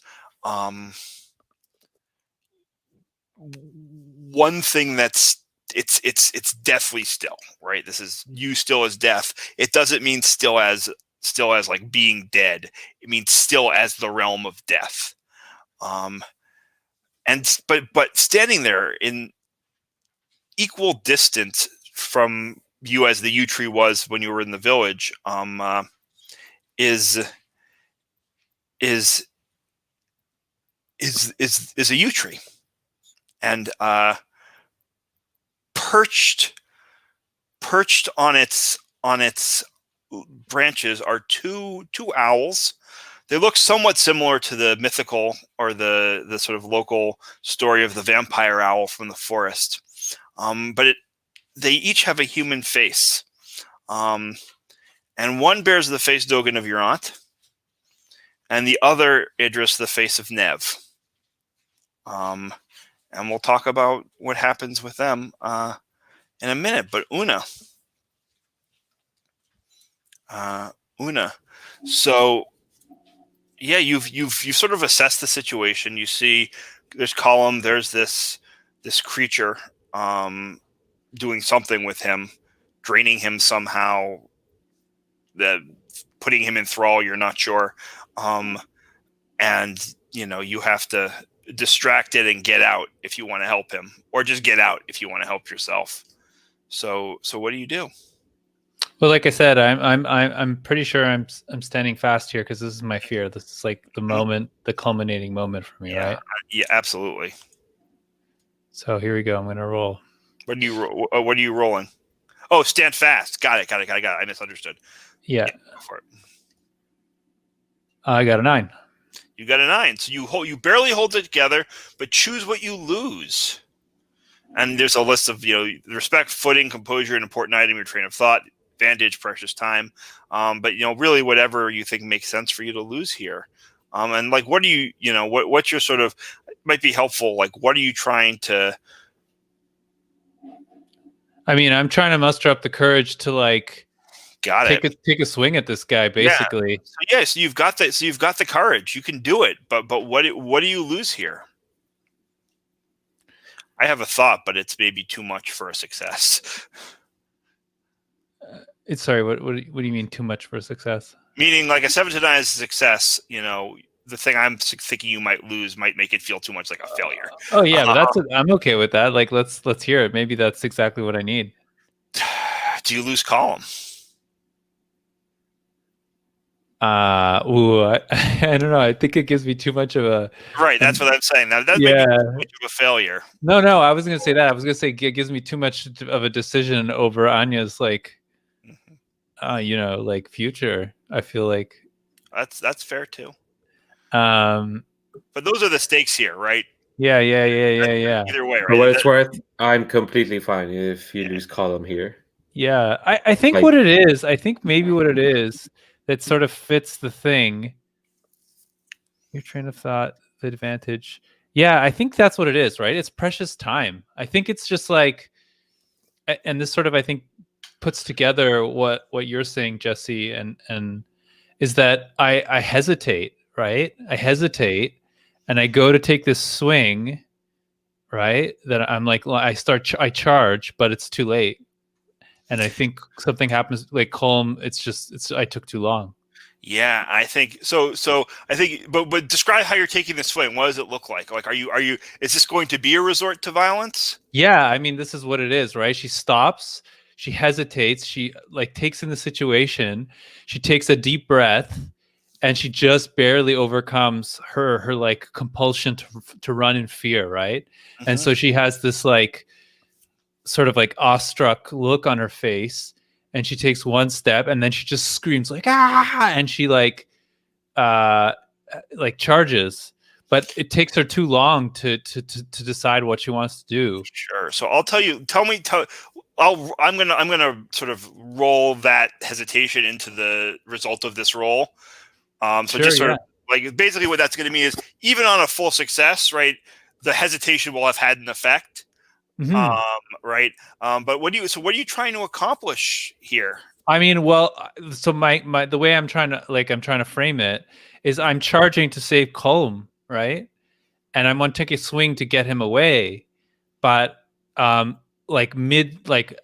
one thing that's it's deathly still, right? This is you still as death. It doesn't mean still as like being dead. It means still as the realm of death. But standing there in equal distance from you as the yew tree was when you were in the village, is a yew tree, and perched on its branches are two owls. They look somewhat similar to the mythical or the sort of local story of the vampire owl from the forest, but they each have a human face, and one bears the face, Dogan, of your aunt, and the other, Idris, the face of Nev. And we'll talk about what happens with them in a minute. But Una, so yeah, you've sort of assessed the situation. You see, there's Column. There's this creature doing something with him, draining him somehow, putting him in thrall. You're not sure, and you have to distract it and get out if you want to help him, or just get out if you want to help yourself. So what do you do? Well, like I said, I'm pretty sure I'm standing fast here because this is my fear. This is like the moment, the culminating moment for me, right? Yeah, absolutely. So here we go. I'm gonna roll. What are you rolling? Oh, stand fast. Got it. I misunderstood. Yeah. Go for it. I got a 9. You got a 9. So you barely hold it together, but choose what you lose. And there's a list of respect, footing, composure, an important item, your train of thought, advantage, precious time. But really whatever you think makes sense for you to lose here. And like, what do you what's your sort of, might be helpful. Like, what are you trying to? I mean, I'm trying to muster up the courage to like take a swing at this guy, basically. Yeah. So you've got that. So you've got the courage. You can do it. But what do you lose here? I have a thought, but it's maybe too much for a success. Sorry. What do you mean too much for a success? Meaning, like a 7 to 9 is a success. The thing I'm thinking you might lose might make it feel too much like a failure. Oh yeah, but I'm okay with that. Like, let's hear it. Maybe that's exactly what I need. Do you lose Column? I don't know. I think it gives me too much of a Right, that's what I'm saying. That may be yeah. too much of a failure. No, I wasn't gonna say that. I was gonna say it gives me too much of a decision over Anya's like, like future. I feel like, That's fair too. um, But those are the stakes here, right? yeah. Either way, For what right? it's worth, I'm completely fine if you lose column here. Yeah, I think Like- what it is, I think maybe what it is that sort of fits the thing. Your train of thought, the advantage. Yeah, I think that's what it is, right? It's precious time. I think it's just like, and this sort of, I think, puts together what you're saying, Jesse, and is that I hesitate, right? I hesitate, and I go to take this swing, right? That I'm like, I charge, but it's too late. And I think something happens like calm. I took too long. Yeah, I think so. So I think, but describe how you're taking the swing. What does it look like? Like, are you? Is this going to be a resort to violence? Yeah, I mean, this is what it is, right? She stops, she hesitates, she like takes in the situation, she takes a deep breath, and she just barely overcomes her like compulsion to run in fear, right? And so she has this like sort of like awestruck look on her face, and she takes one step, and then she just screams like ah, and she uh charges, but it takes her too long to decide what she wants to do. Sure. So I'll tell you. I'm gonna sort of roll that hesitation into the result of this roll. So Sure, just sort yeah. of like basically what that's going to mean is even on a full success, right? The hesitation will have had an effect. Mhm. Right. But what are you trying to accomplish here? I mean, well, so my the way I'm trying to frame it is I'm charging to save Colm, right? And I'm going to take a swing to get him away, but like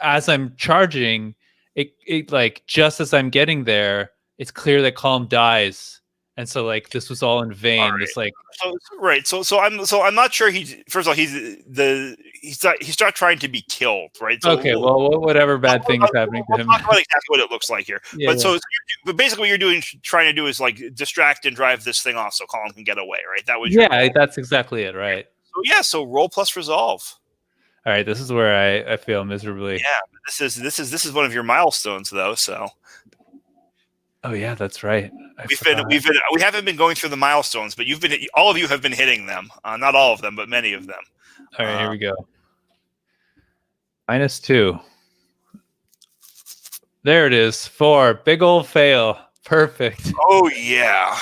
as I'm charging, it like just as I'm getting there, it's clear that Colm dies, and so like this was all in vain. All right. This like So I'm not sure he's not trying to be killed, right? So okay, well, whatever bad thing is happening to we'll him. talk about exactly what it looks like here. Yeah, But basically what you're trying to do is like distract and drive this thing off so Colin can get away, right? That was your goal. that's exactly it, right? So yeah, so roll plus resolve. All right, this is where I fail miserably. Yeah, this is one of your milestones though. So Oh yeah, that's right. we haven't been going through the milestones, but all of you have been hitting them. Not all of them, but many of them. All right, here we go. -2. There it is. 4. Big old fail. Perfect. Oh yeah.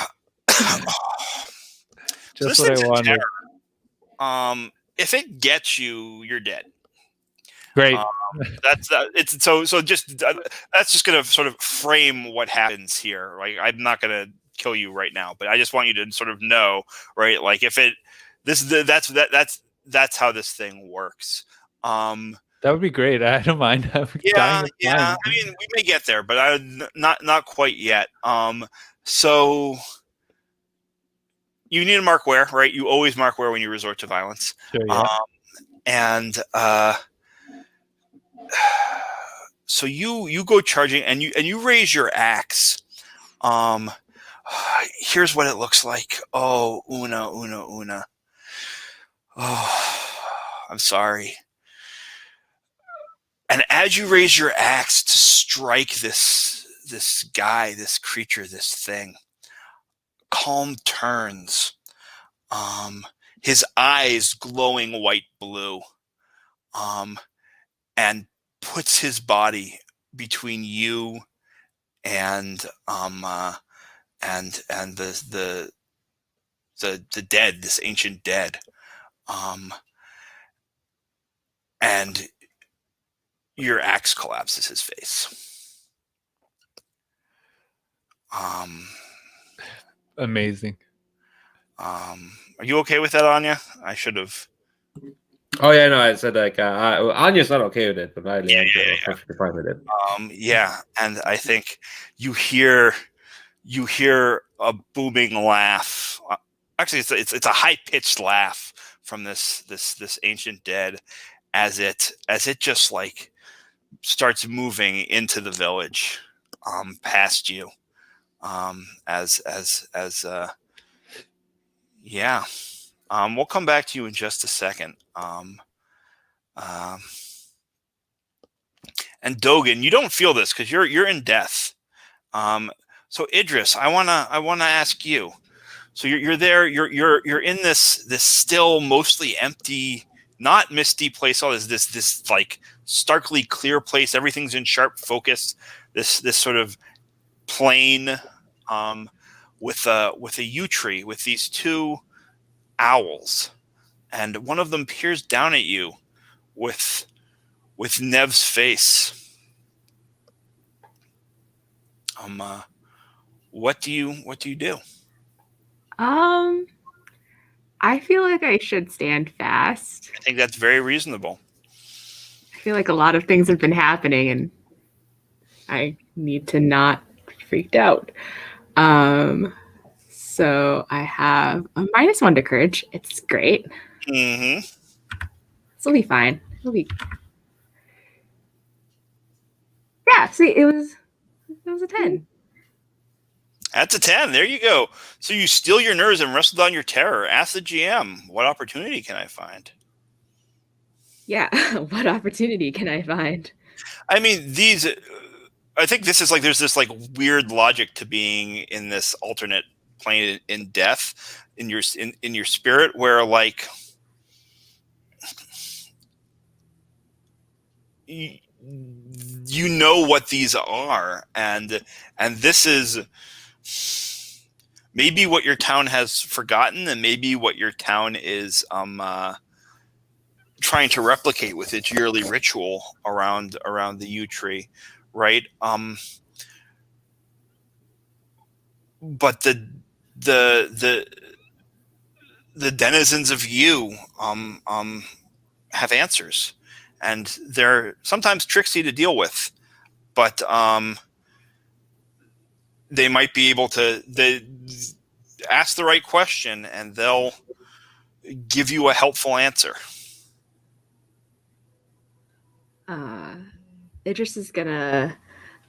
Just what I wanted. If it gets you, you're dead. Great. That's going to sort of frame what happens here. Like I'm not going to kill you right now, but I just want you to sort of know, right? Like if that's how this thing works. That would be great. I don't mind. Yeah. I mean, we may get there, but not quite yet. So you need to mark where, right? You always mark where when you resort to violence. Sure, yeah. And so you go charging and you raise your axe. Here's what it looks like. Oh, Una. Oh, I'm sorry. And as you raise your axe to strike this guy, this creature, this thing, Calm turns. His eyes glowing white blue. And puts his body between you and the dead, this ancient dead. And your axe collapses his face. Amazing. Are you okay with that, Anya? I should have. Oh yeah, no, I said like Anya's not okay with it, but I am perfectly fine with it. Yeah, and I think you hear a booming laugh. Actually, it's a high pitched laugh from this ancient dead as it just like starts moving into the village, past you. Yeah. We'll come back to you in just a second. And Dogan, you don't feel this because you're in death. So Idris, I wanna ask you. So you're there. You're in this still mostly empty, not misty place. All this like starkly clear place. Everything's in sharp focus. This sort of plain, with a yew tree with these two owls, and one of them peers down at you with Nev's face. What do you do? I feel like I should stand fast. I think that's very reasonable. I feel like a lot of things have been happening and I need to not be freaked out. So I have a -1 to courage. It's great. Mm-hmm. This will be fine. It'll be. Yeah. See, it was a 10. That's a 10. There you go. So you steal your nerves and wrestle down your terror. Ask the GM, what opportunity can I find? Yeah. What opportunity can I find? I mean, I think this is like, there's this like weird logic to being in this alternate plane in death in your spirit, where like you know what these are, and this is maybe what your town has forgotten, and maybe what your town is trying to replicate with its yearly ritual around the yew tree, right? But the denizens of yew have answers, and they're sometimes tricksy to deal with, but they might be able to ask the right question and they'll give you a helpful answer. Idris is gonna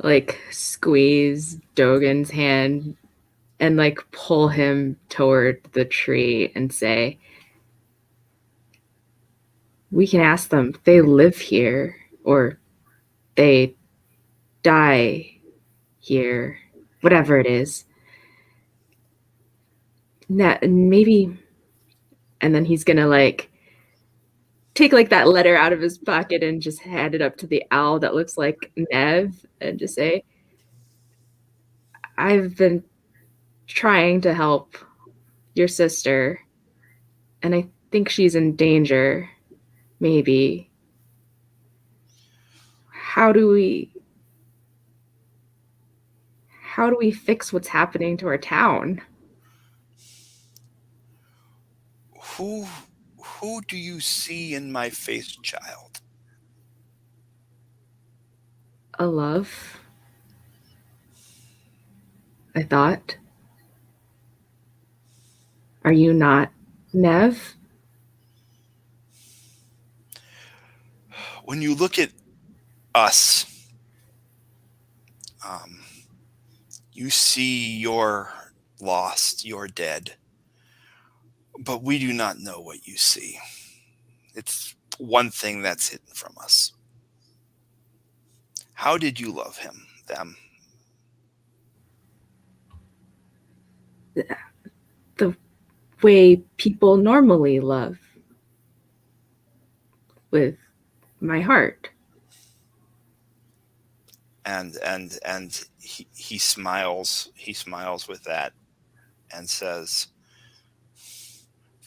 like squeeze Dogan's hand and like pull him toward the tree and say, we can ask them. They live here or they die here, whatever it is. Maybe. And then he's gonna like take like that letter out of his pocket and just hand it up to the owl that looks like Nev and just say, I've been trying to help your sister and I think she's in danger. Maybe. How do we fix what's happening to our town? Who do you see in my face, child? A love, I thought. Are you not Nev? When you look at us, you see you're lost, you're dead. But we do not know what you see. It's one thing that's hidden from us. How did you love them? The way people normally love. With my heart. And he smiles with that and says,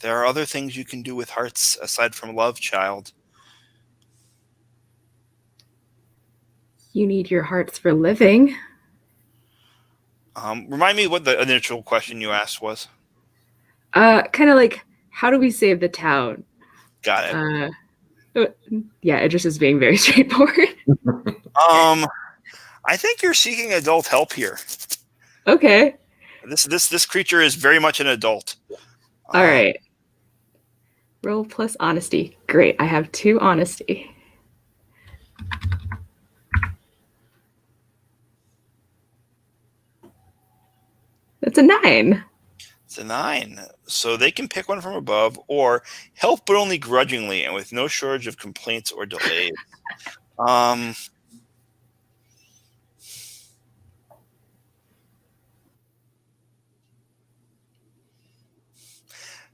there are other things you can do with hearts aside from love, child. You need your hearts for living. Remind me what the initial question you asked was. Kind of like, how do we save the town? Got it. Yeah, it just is being very straightforward. I think you're seeking adult help here. Okay. This creature is very much an adult. All right. Roll plus honesty. Great. I have 2 honesty. a 9. It's a 9. So they can pick one from above or help, but only grudgingly and with no shortage of complaints or delays.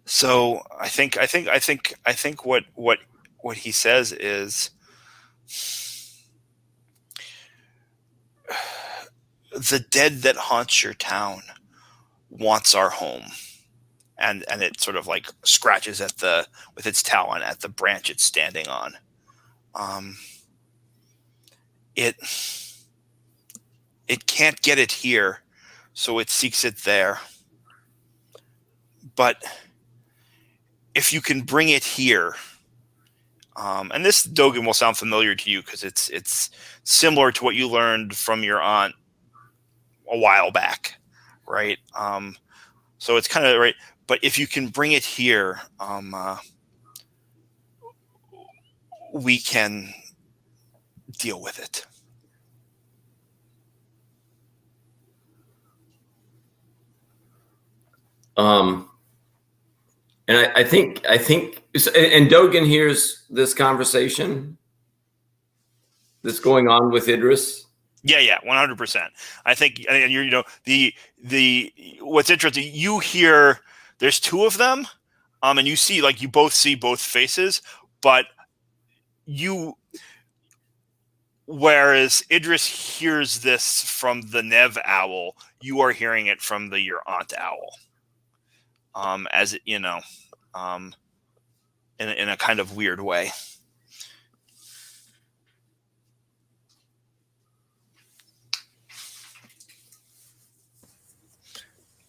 So I think what he says is the dead that haunts your town wants our home. And it sort of like scratches at with its talon at the branch it's standing on. It can't get it here, so it seeks it there. But if you can bring it here, and this Dogen will sound familiar to you because it's similar to what you learned from your aunt a while back, right? So it's kind of right. But if you can bring it here, we can deal with it. And I think, and Dogen hears this conversation that's going on with Idris. Yeah, 100%. I think, and the what's interesting, you hear there's 2 of them, and you see you both see both faces, but whereas Idris hears this from the Nev owl, you are hearing it from your aunt owl. As it, in a kind of weird way.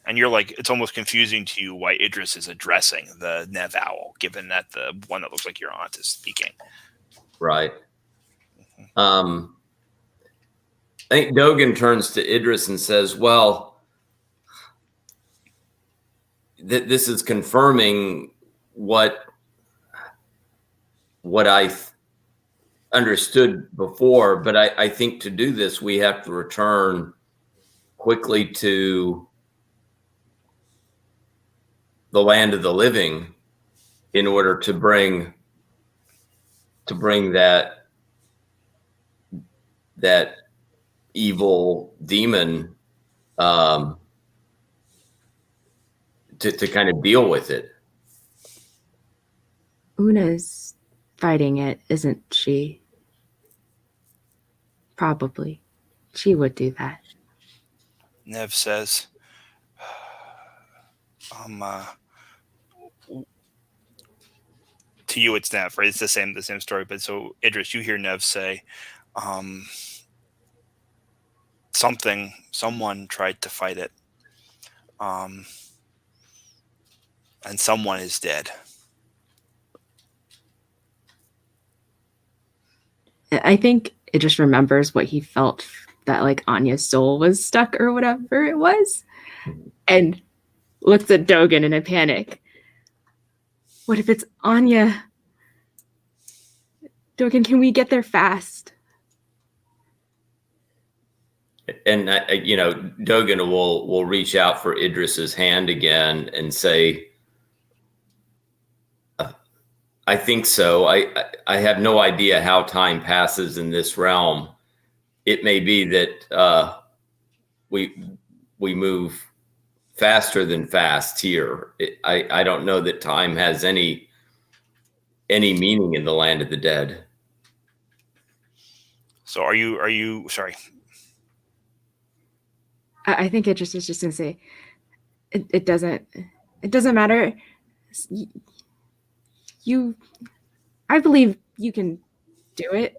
And you're like, it's almost confusing to you why Idris is addressing the Nev owl, given that the one that looks like your aunt is speaking. Right. I think Dogen turns to Idris and says, well, this is confirming what I understood before, but I think to do this, we have to return quickly to the land of the living in order to bring that evil demon to kind of deal with it. Una's fighting it, isn't she? Probably. She would do that. Nev says, to you it's Nev, right? It's the same story. But so Idris, you hear Nev say, someone tried to fight it. And someone is dead. I think it just remembers what he felt, that Anya's soul was stuck or whatever it was, and looks at Dogen in a panic. What if it's Anya? Dogen, can we get there fast? And Dogen will reach out for Idris's hand again and say, I think so. I have no idea how time passes in this realm. It may be that we move faster than fast here. I don't know that time has any meaning in the land of the dead. So are you sorry? I think Idris is just gonna say, it doesn't matter. I believe you can do it.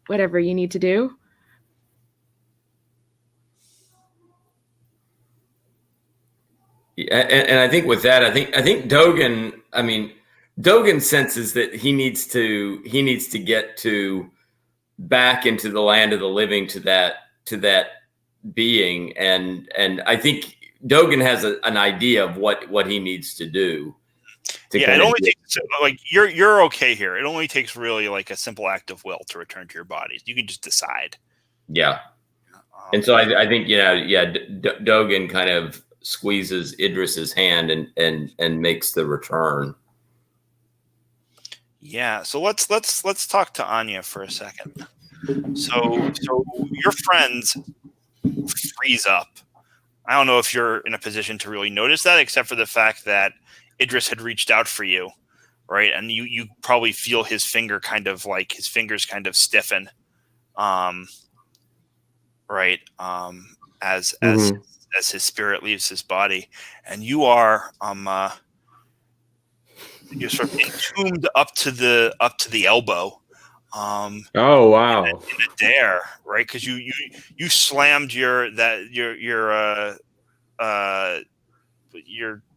Whatever you need to do. Yeah, and I think with that, I think Dogen. I mean, Dogen senses that he needs to get back into the land of the living, to that being, and I think Dogen has an idea of what he needs to do. Yeah, it only takes you're okay here. It only takes really a simple act of will to return to your bodies. You can just decide. Yeah. And so I think Dogan kind of squeezes Idris's hand and makes the return. Yeah. So let's talk to Anya for a second. So your friends freeze up. I don't know if you're in a position to really notice that, except for the fact that Idris had reached out for you, right? And you probably feel his fingers kind of stiffen, right? As his spirit leaves his body, and you are you're sort of entombed up to the elbow. Oh wow! In a dare, right? Because you slammed your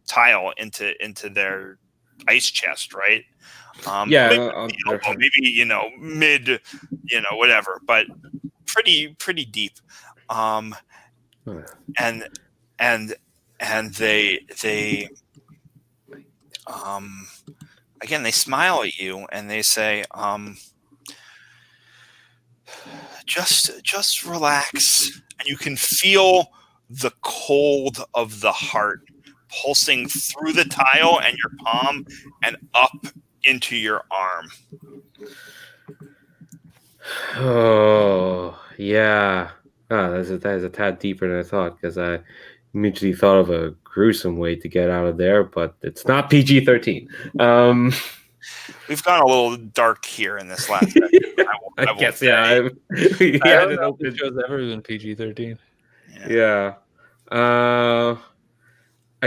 tile into their ice chest, right? Maybe mid, whatever, but pretty deep. And they again, they smile at you and they say, just relax, and you can feel the cold of the heart pulsing through the tile and your palm and up into your arm. Oh yeah. That is a tad deeper than I thought, because I immediately thought of a gruesome way to get out of there, but it's not PG-13. We've gone a little dark here in this last section. I guess, I don't know if the show's ever been PG-13. Yeah. I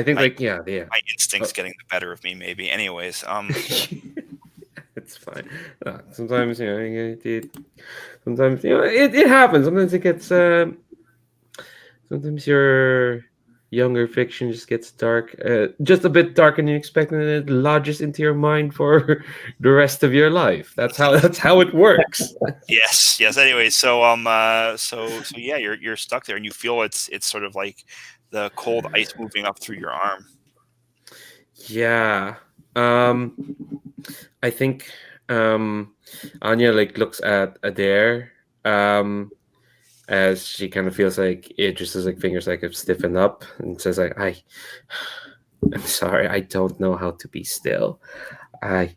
think my instinct's getting the better of me, maybe. Anyways, it's fine. Sometimes it happens. Sometimes it gets. Sometimes your younger fiction just gets dark, just a bit darker than you expect, and it lodges into your mind for the rest of your life. That's how it works. Yes. Anyway, so yeah, you're stuck there, and you feel it's sort of like the cold ice moving up through your arm. Yeah. I think Anya looks at Adair as she kind of feels like Idris's fingers have stiffened up, and says I'm sorry, I don't know how to be still. I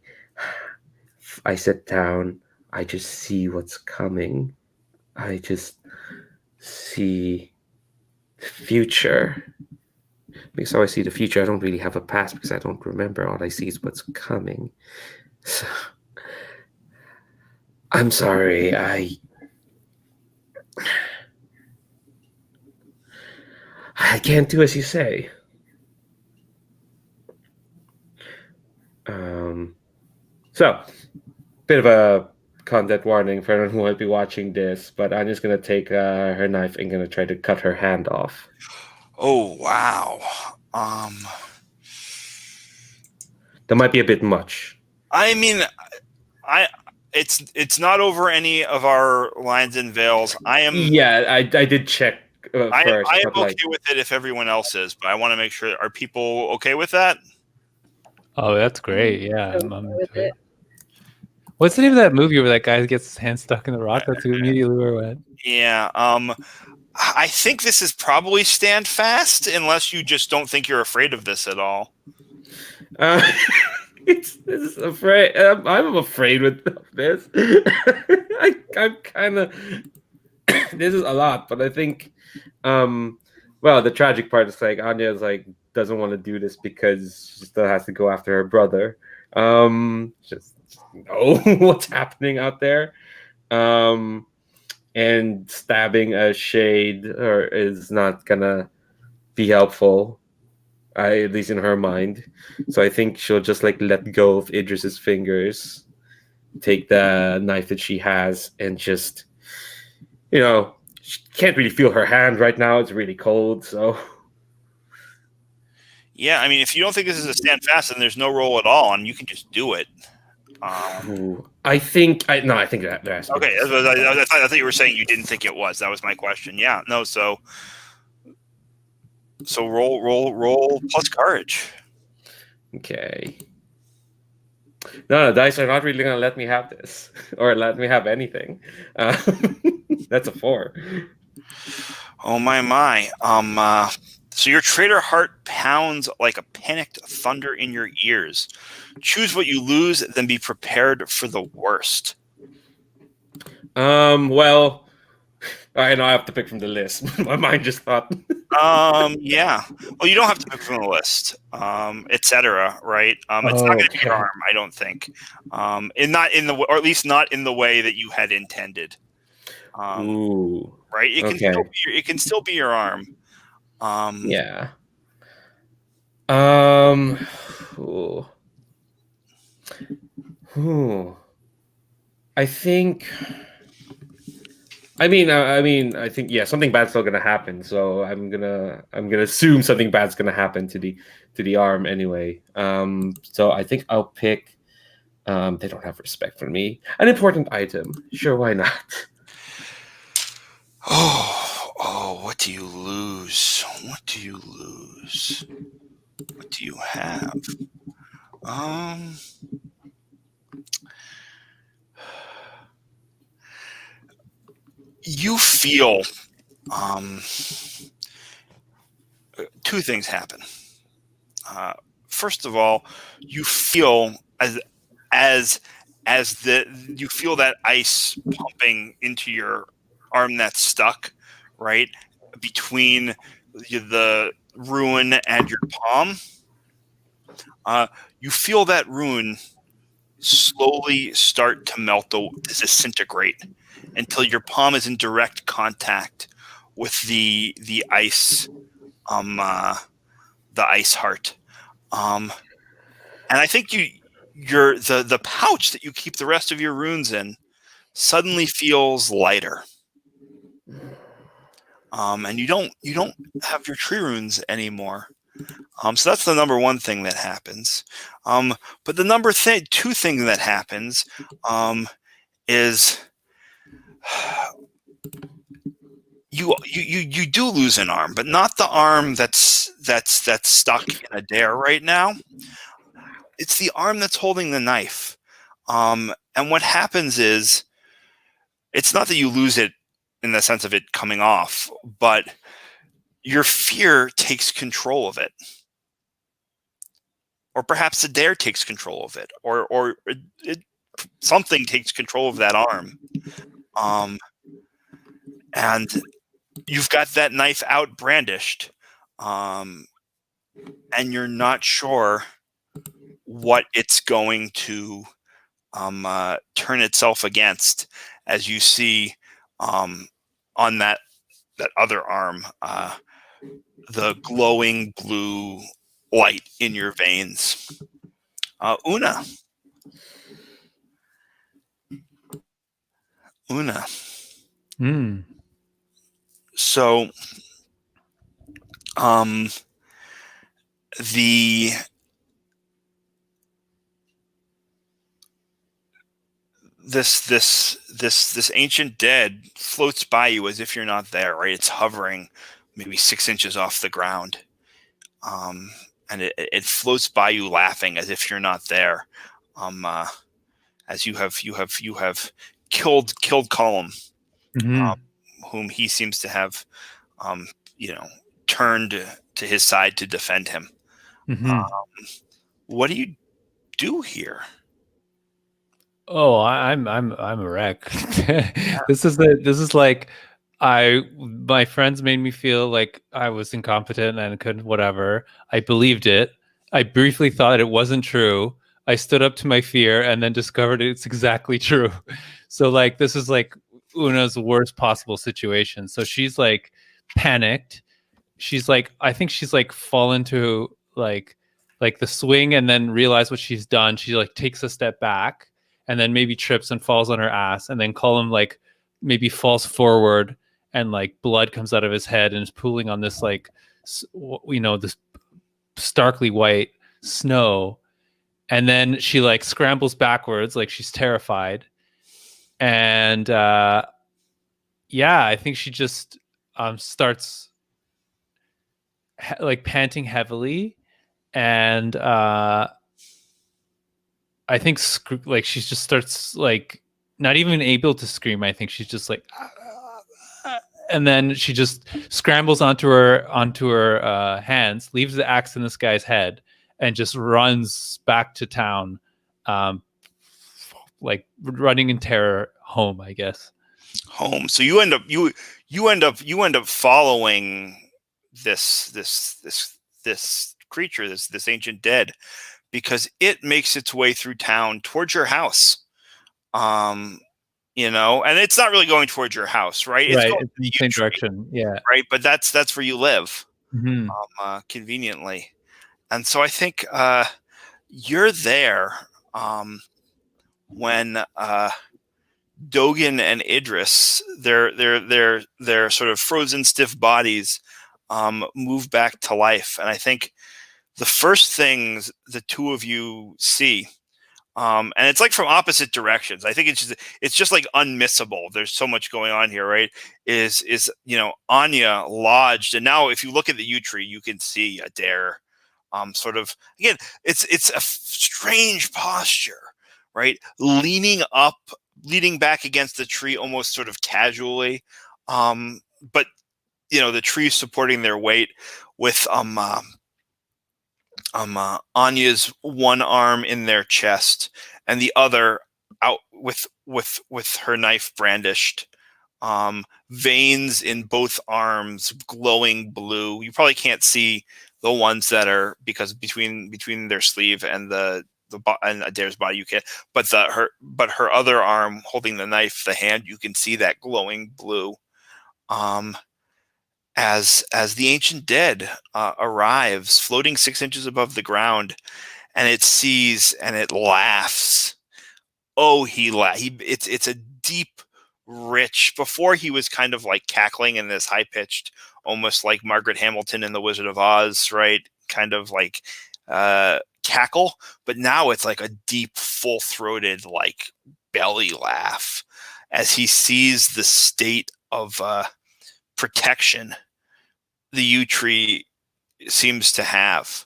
sit down, I just see what's coming. I just see the future. Because how I see the future, I don't really have a past, because I don't remember. All I see is what's coming. So, I'm sorry, I can't do as you say. So, bit of a content warning for anyone who might be watching this, but I'm just going to take her knife and going to try to cut her hand off. Oh, wow. That might be a bit much. I mean, it's not over any of our lines and veils. Yeah, I did check first. I am okay with it if everyone else is, but I want to make sure. Are people okay with that? Oh, that's great. Yeah, I'm with it. What's the name of that movie where that guy gets his hand stuck in the rock? That's immediately where it went. Yeah. I think this is probably stand fast, unless you just don't think you're afraid of this at all. This is afraid. I'm afraid with this. I'm kind of. This is a lot, but I think. Well, the tragic part is Anya's doesn't want to do this because she still has to go after her brother. Just know what's happening out there. And stabbing a shade is not gonna be helpful. At least in her mind. So I think she'll just let go of Idris's fingers, take the knife that she has, and just, she can't really feel her hand right now. It's really cold. So yeah, I mean, if you don't think this is a stand fast, then there's no roll at all, and you can just do it. I think that there has to be. Okay, I thought you were saying you didn't think it was. That was my question. Yeah, no. So roll plus courage. Okay. No, the dice are not really gonna let me have this, or let me have anything. That's a 4. Oh my. So your traitor heart pounds like a panicked thunder in your ears. Choose what you lose, then be prepared for the worst. Well, I know I have to pick from the list. My mind just thought. Yeah. Well, you don't have to pick from the list, etc. Right? It's not going to be your Okay. arm, I don't think. Or at least not in the way that you had intended. Ooh. Right? It can still be your arm. Yeah. Ooh. Ooh. I think. I think something bad's still gonna happen. So I'm gonna assume something bad's gonna happen to the arm anyway. So I think I'll pick. They don't have respect for me. An important item. Sure, why not? Oh, what do you lose? What do you lose? What do you have? You feel two things happen. First of all, you feel as you feel that ice pumping into your arm that's stuck, right between the ruin and your palm. You feel that ruin slowly start to disintegrate until your palm is in direct contact with the ice, the ice heart. And I think the pouch that you keep the rest of your runes in suddenly feels lighter. And you don't have your tree runes anymore. So that's the number one thing that happens. But the two thing that happens is you do lose an arm, but not the arm that's stuck in a dare right now. It's the arm that's holding the knife. And what happens is, it's not that you lose it in the sense of it coming off, but your fear takes control of it. Or perhaps the dare takes control of it, or something takes control of that arm. And you've got that knife out brandished, and you're not sure what it's going to turn itself against, as you see on that other arm, the glowing blue light in your veins. Una. So, the this ancient dead floats by you as if you're not there, right? It's hovering maybe 6 inches off the ground. And it floats by you laughing as if you're not there. As you have killed Column, whom he seems to have turned to his side to defend him. What do you do here? Oh, I'm a wreck. This is like my friends made me feel like I was incompetent and couldn't whatever. I believed it. I briefly thought it wasn't true. I stood up to my fear and then discovered it's exactly true. So like this is like Una's worst possible situation. So she's like panicked. She's like, I think she's like fallen to like the swing and then realize what she's done. She like takes a step back and then maybe trips and falls on her ass, and then Colin like maybe falls forward and like blood comes out of his head and is pooling on this like this starkly white snow, and then she like scrambles backwards like she's terrified, and I think she just starts like panting heavily, and I think like she just starts like not even able to scream. I think she's just like, and then she just scrambles onto her hands, leaves the axe in this guy's head, and just runs back to town, like running in terror home, I guess. Home. So you end up following this creature, this ancient dead, because it makes its way through town towards your house. And it's not really going towards your house, right? It's going in the same direction. Yeah. Right. But that's where you live, Mm-hmm. Conveniently. And so I think you're there when Dogen and Idris, their sort of frozen, stiff bodies move back to life. And I think the first things the two of you see, and it's like from opposite directions. I think it's just like unmissable. There's so much going on here, right? Is Anya lodged, and now if you look at the yew tree, you can see Adair, sort of again. It's a strange posture, right? Leaning back against the tree, almost sort of casually, but the tree supporting their weight with Anya's one arm in their chest and the other out with her knife brandished, veins in both arms glowing blue. You probably can't see the ones that are, because between their sleeve and and Adair's body you can, but her other arm holding the knife, the hand, you can see that glowing blue. As the ancient dead arrives, floating 6 inches above the ground, and it sees and it laughs. Oh, it's a deep, rich. Before he was kind of like cackling in this high pitched, almost like Margaret Hamilton in The Wizard of Oz, right? Kind of like cackle, but now it's like a deep, full throated, like belly laugh as he sees the state of protection the yew tree seems to have.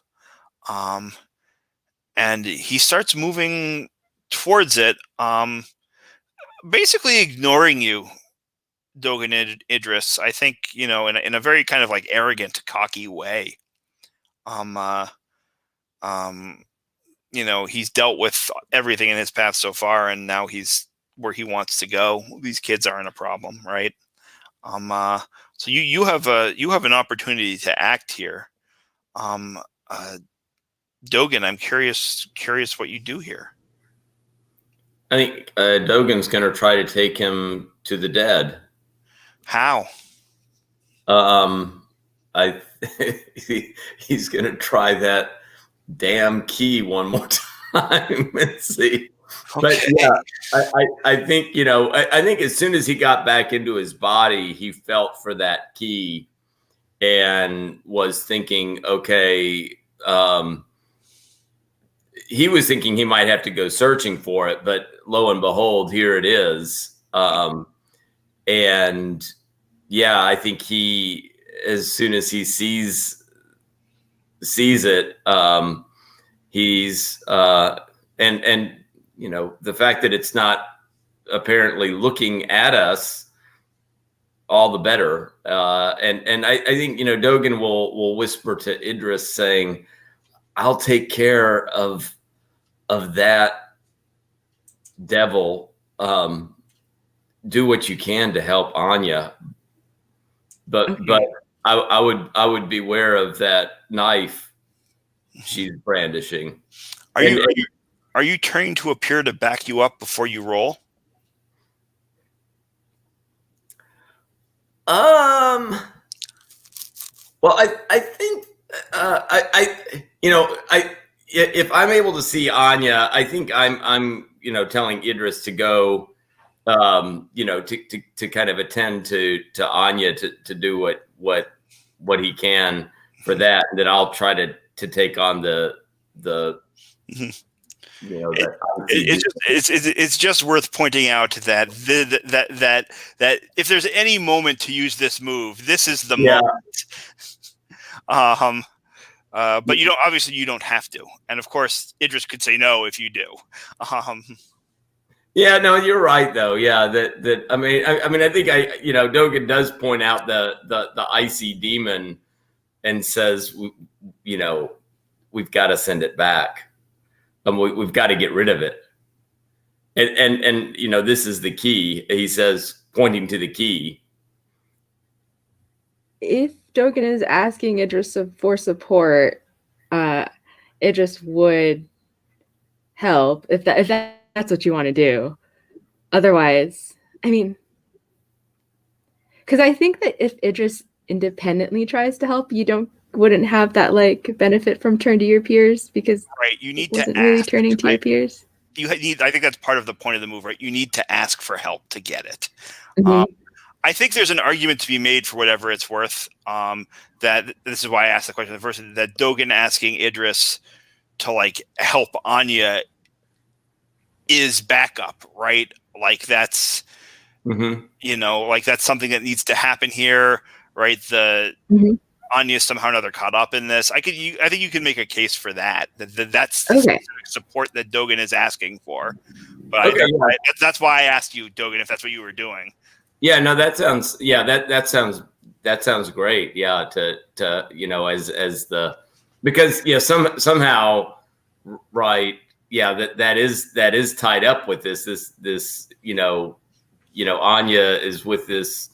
And he starts moving towards it, basically ignoring you, Dogen Idris. I think, in a very kind of like arrogant, cocky way. He's dealt with everything in his path so far, and now he's where he wants to go. These kids aren't a problem, right? So you have an opportunity to act here. Dogen, I'm curious what you do here. I think Dogen's going to try to take him to the dead. How? He's going to try that damn key one more time and see. Okay. But yeah, I think, I think as soon as he got back into his body, he felt for that key and was thinking, okay, he was thinking he might have to go searching for it, but lo and behold, here it is. And yeah, I think as soon as he sees it, he's, and the fact that it's not apparently looking at us, all the better. And I think, Dogen will whisper to Idris saying, I'll take care of that devil. Do what you can to help Anya. But Okay. but I would beware of that knife she's brandishing. Are you turning to appear to back you up before you roll? Well, I think if I'm able to see Anya, I think I'm telling Idris to go, to kind of attend to Anya to do what he can for that, and then I'll try to take on the it's just worth pointing out that that if there's any moment to use this move, this is the moment. But you don't have to, and of course Idris could say no if you do. Yeah, no, you're right though. Yeah, I mean, I think Dogen does point out the icy demon and says, we've got to send it back. We've got to get rid of it. And this is the key. He says, pointing to the key. If Dogen is asking Idris for support, Idris would help if that's what you want to do. Otherwise, I mean, because I think that if Idris independently tries to help, you wouldn't have that like benefit from turn to your peers, because right, you need it wasn't to really ask. turning to your peers. I think that's part of the point of the move, right? You need to ask for help to get it. Mm-hmm. I think there's an argument to be made for whatever it's worth. That this is why I asked the question first. That Dogen asking Idris to like help Anya is backup, right? Like that's, like that's something that needs to happen here, right? Anya somehow or another caught up in this. I think you can make a case for that. That's the Okay. support that Dogen is asking for. But that's why I asked you, Dogen, if that's what you were doing. Yeah, no, that sounds great. Yeah, to as the, because somehow, right? Yeah, that is tied up with this Anya is with this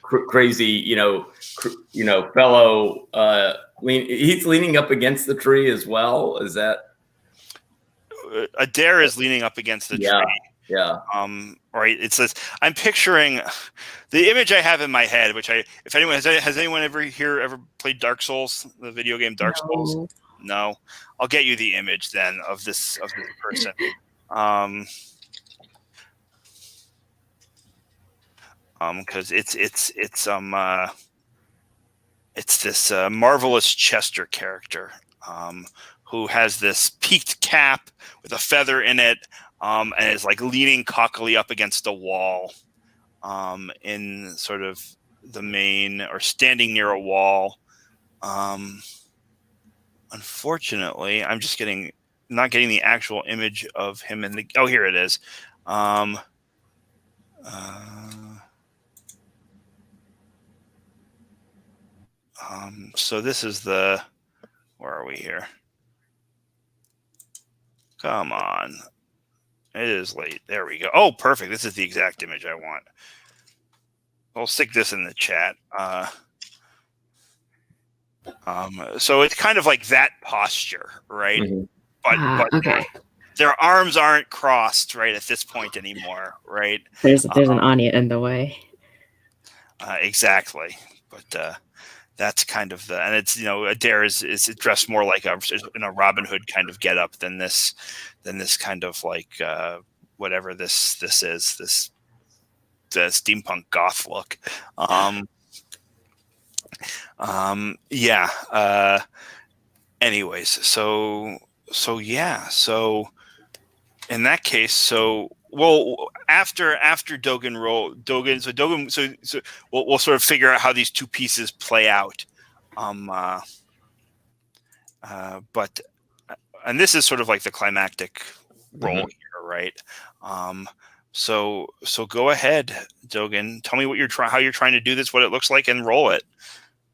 crazy fellow. He's leaning up against the tree as well. Is that? Adair is leaning up against the tree. Yeah. Right. It says, I'm picturing the image I have in my head, which if anyone has anyone ever played Dark Souls, the video game Dark Souls? No. I'll get you the image then of this person. Because it's this marvelous Chester character, who has this peaked cap with a feather in it, and is like leaning cockily up against a wall, in sort of the main, or standing near a wall. Unfortunately, I'm just not getting the actual image of him in the. Oh, here it is. So this is where are we here? Come on. It is late. There we go. Oh, perfect. This is the exact image I want. I'll stick this in the chat. So it's kind of like that posture, right? But Okay. Their arms aren't crossed right at this point anymore, right? There's an Anya in the way. Exactly. But that's kind of and it's, Adair is dressed more like in a Robin Hood kind of getup than this kind of like whatever this is, the steampunk goth look. Yeah. Anyways, so in that case, after Dogen, so we'll sort of figure out how these two pieces play out. But and this is sort of like the climactic role here, right? So go ahead, Dogen. Tell me how you're trying to do this, what it looks like, and roll it.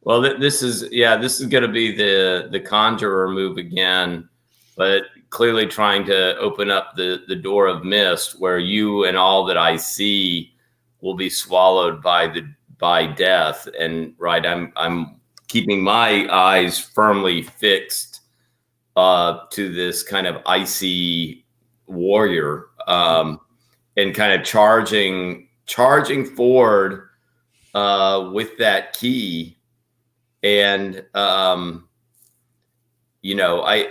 Well, this is going to be the conjurer move again, but clearly trying to open up the door of mist, where you and all that I see will be swallowed by death. And right, I'm keeping my eyes firmly fixed to this kind of icy warrior, and kind of charging forward with that key. And,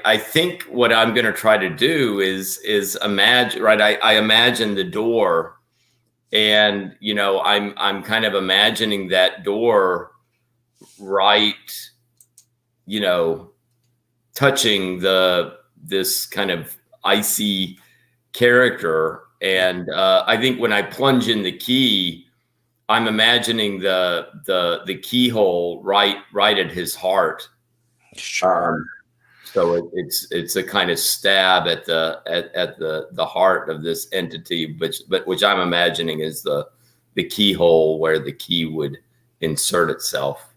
I think what I'm going to try to do is imagine, right? I imagine the door, and, I'm kind of imagining that door, right, touching this kind of icy character. And I think when I plunge in the key, I'm imagining the keyhole right at his heart. Sure. So it's a kind of stab at the heart of this entity, which I'm imagining is the keyhole where the key would insert itself.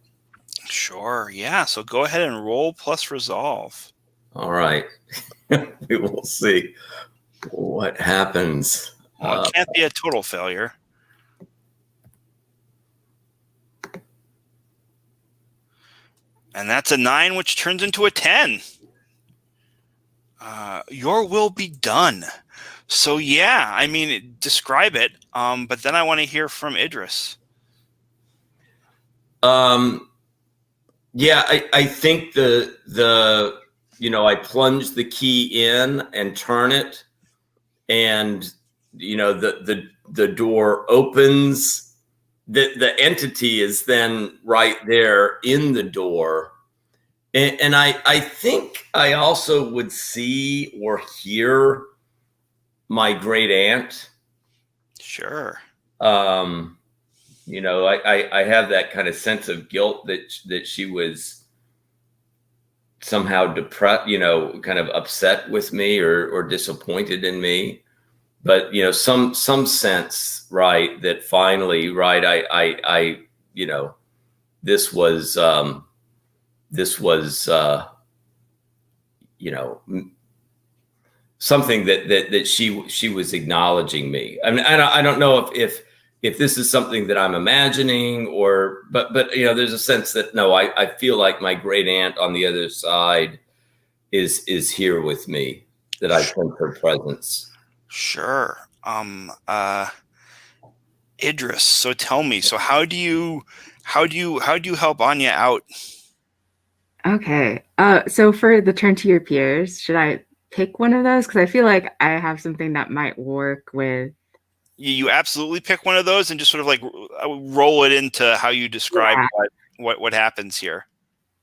Sure. Yeah. So go ahead and roll plus resolve. All right. We will see what happens. Well, it can't be a total failure. And that's a 9, which turns into a 10. Your will be done. So yeah, I mean, describe it. But then I want to hear from Idris. Yeah, I think I plunge the key in and turn it, and the door opens. The entity is then right there in the door. And I think I also would see or hear my great aunt. Sure. I have that kind of sense of guilt that she was somehow depressed, kind of upset with me or disappointed in me. But some sense, right, that finally, right, I this was something that she was acknowledging me. I mean, I don't know if this is something that I'm imagining but there's a sense that no, I feel like my great aunt on the other side is here with me, that I sense her presence. Sure. Idris, so tell me, so how do you help Anya out? Okay. So for the turn to your peers, should I pick one of those? Because I feel like I have something that might work with. You absolutely pick one of those and just sort of like roll it into how you describe what happens here.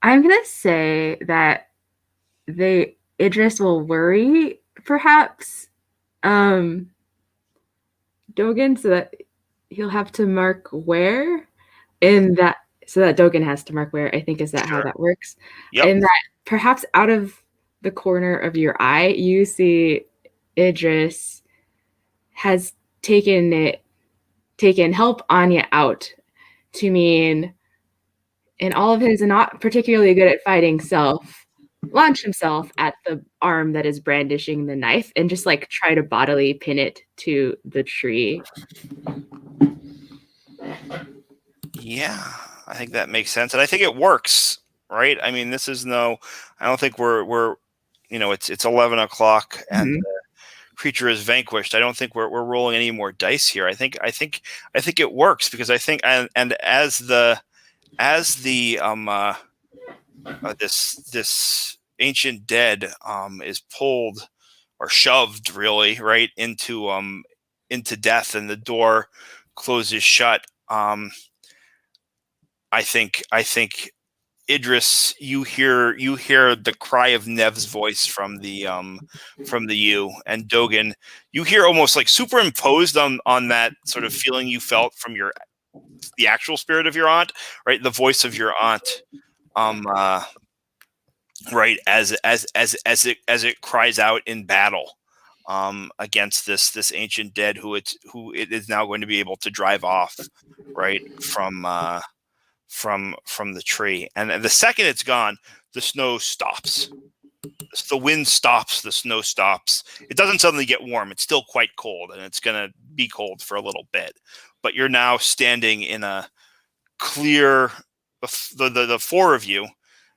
I'm gonna say that Idris will worry, perhaps, Dogen, so that he'll have to mark where in that. So that Dogen has to mark where, I think, is that how that works? Yep. And that perhaps out of the corner of your eye, you see Idris has taken help Anya out to mean, in all of his not particularly good at fighting self, launch himself at the arm that is brandishing the knife and just like try to bodily pin it to the tree. Yeah, I think that makes sense, and I think it works, right? I mean, this is I don't think we're it's 11 o'clock and the creature is vanquished. I don't think we're rolling any more dice here. I think it works, because I think and as the this ancient dead is pulled or shoved, really, right into death, and the door closes shut. I think Idris, you hear the cry of Nev's voice from the U, and Dogen, you hear almost like superimposed on that sort of feeling you felt from the actual spirit of your aunt, right? The voice of your aunt, right, as it cries out in battle against this ancient dead who it is now going to be able to drive off, right, from the tree. And the second it's gone, the snow stops. The wind stops, the snow stops. It doesn't suddenly get warm. It's still quite cold, and it's going to be cold for a little bit. But you're now standing in a clear. The four of you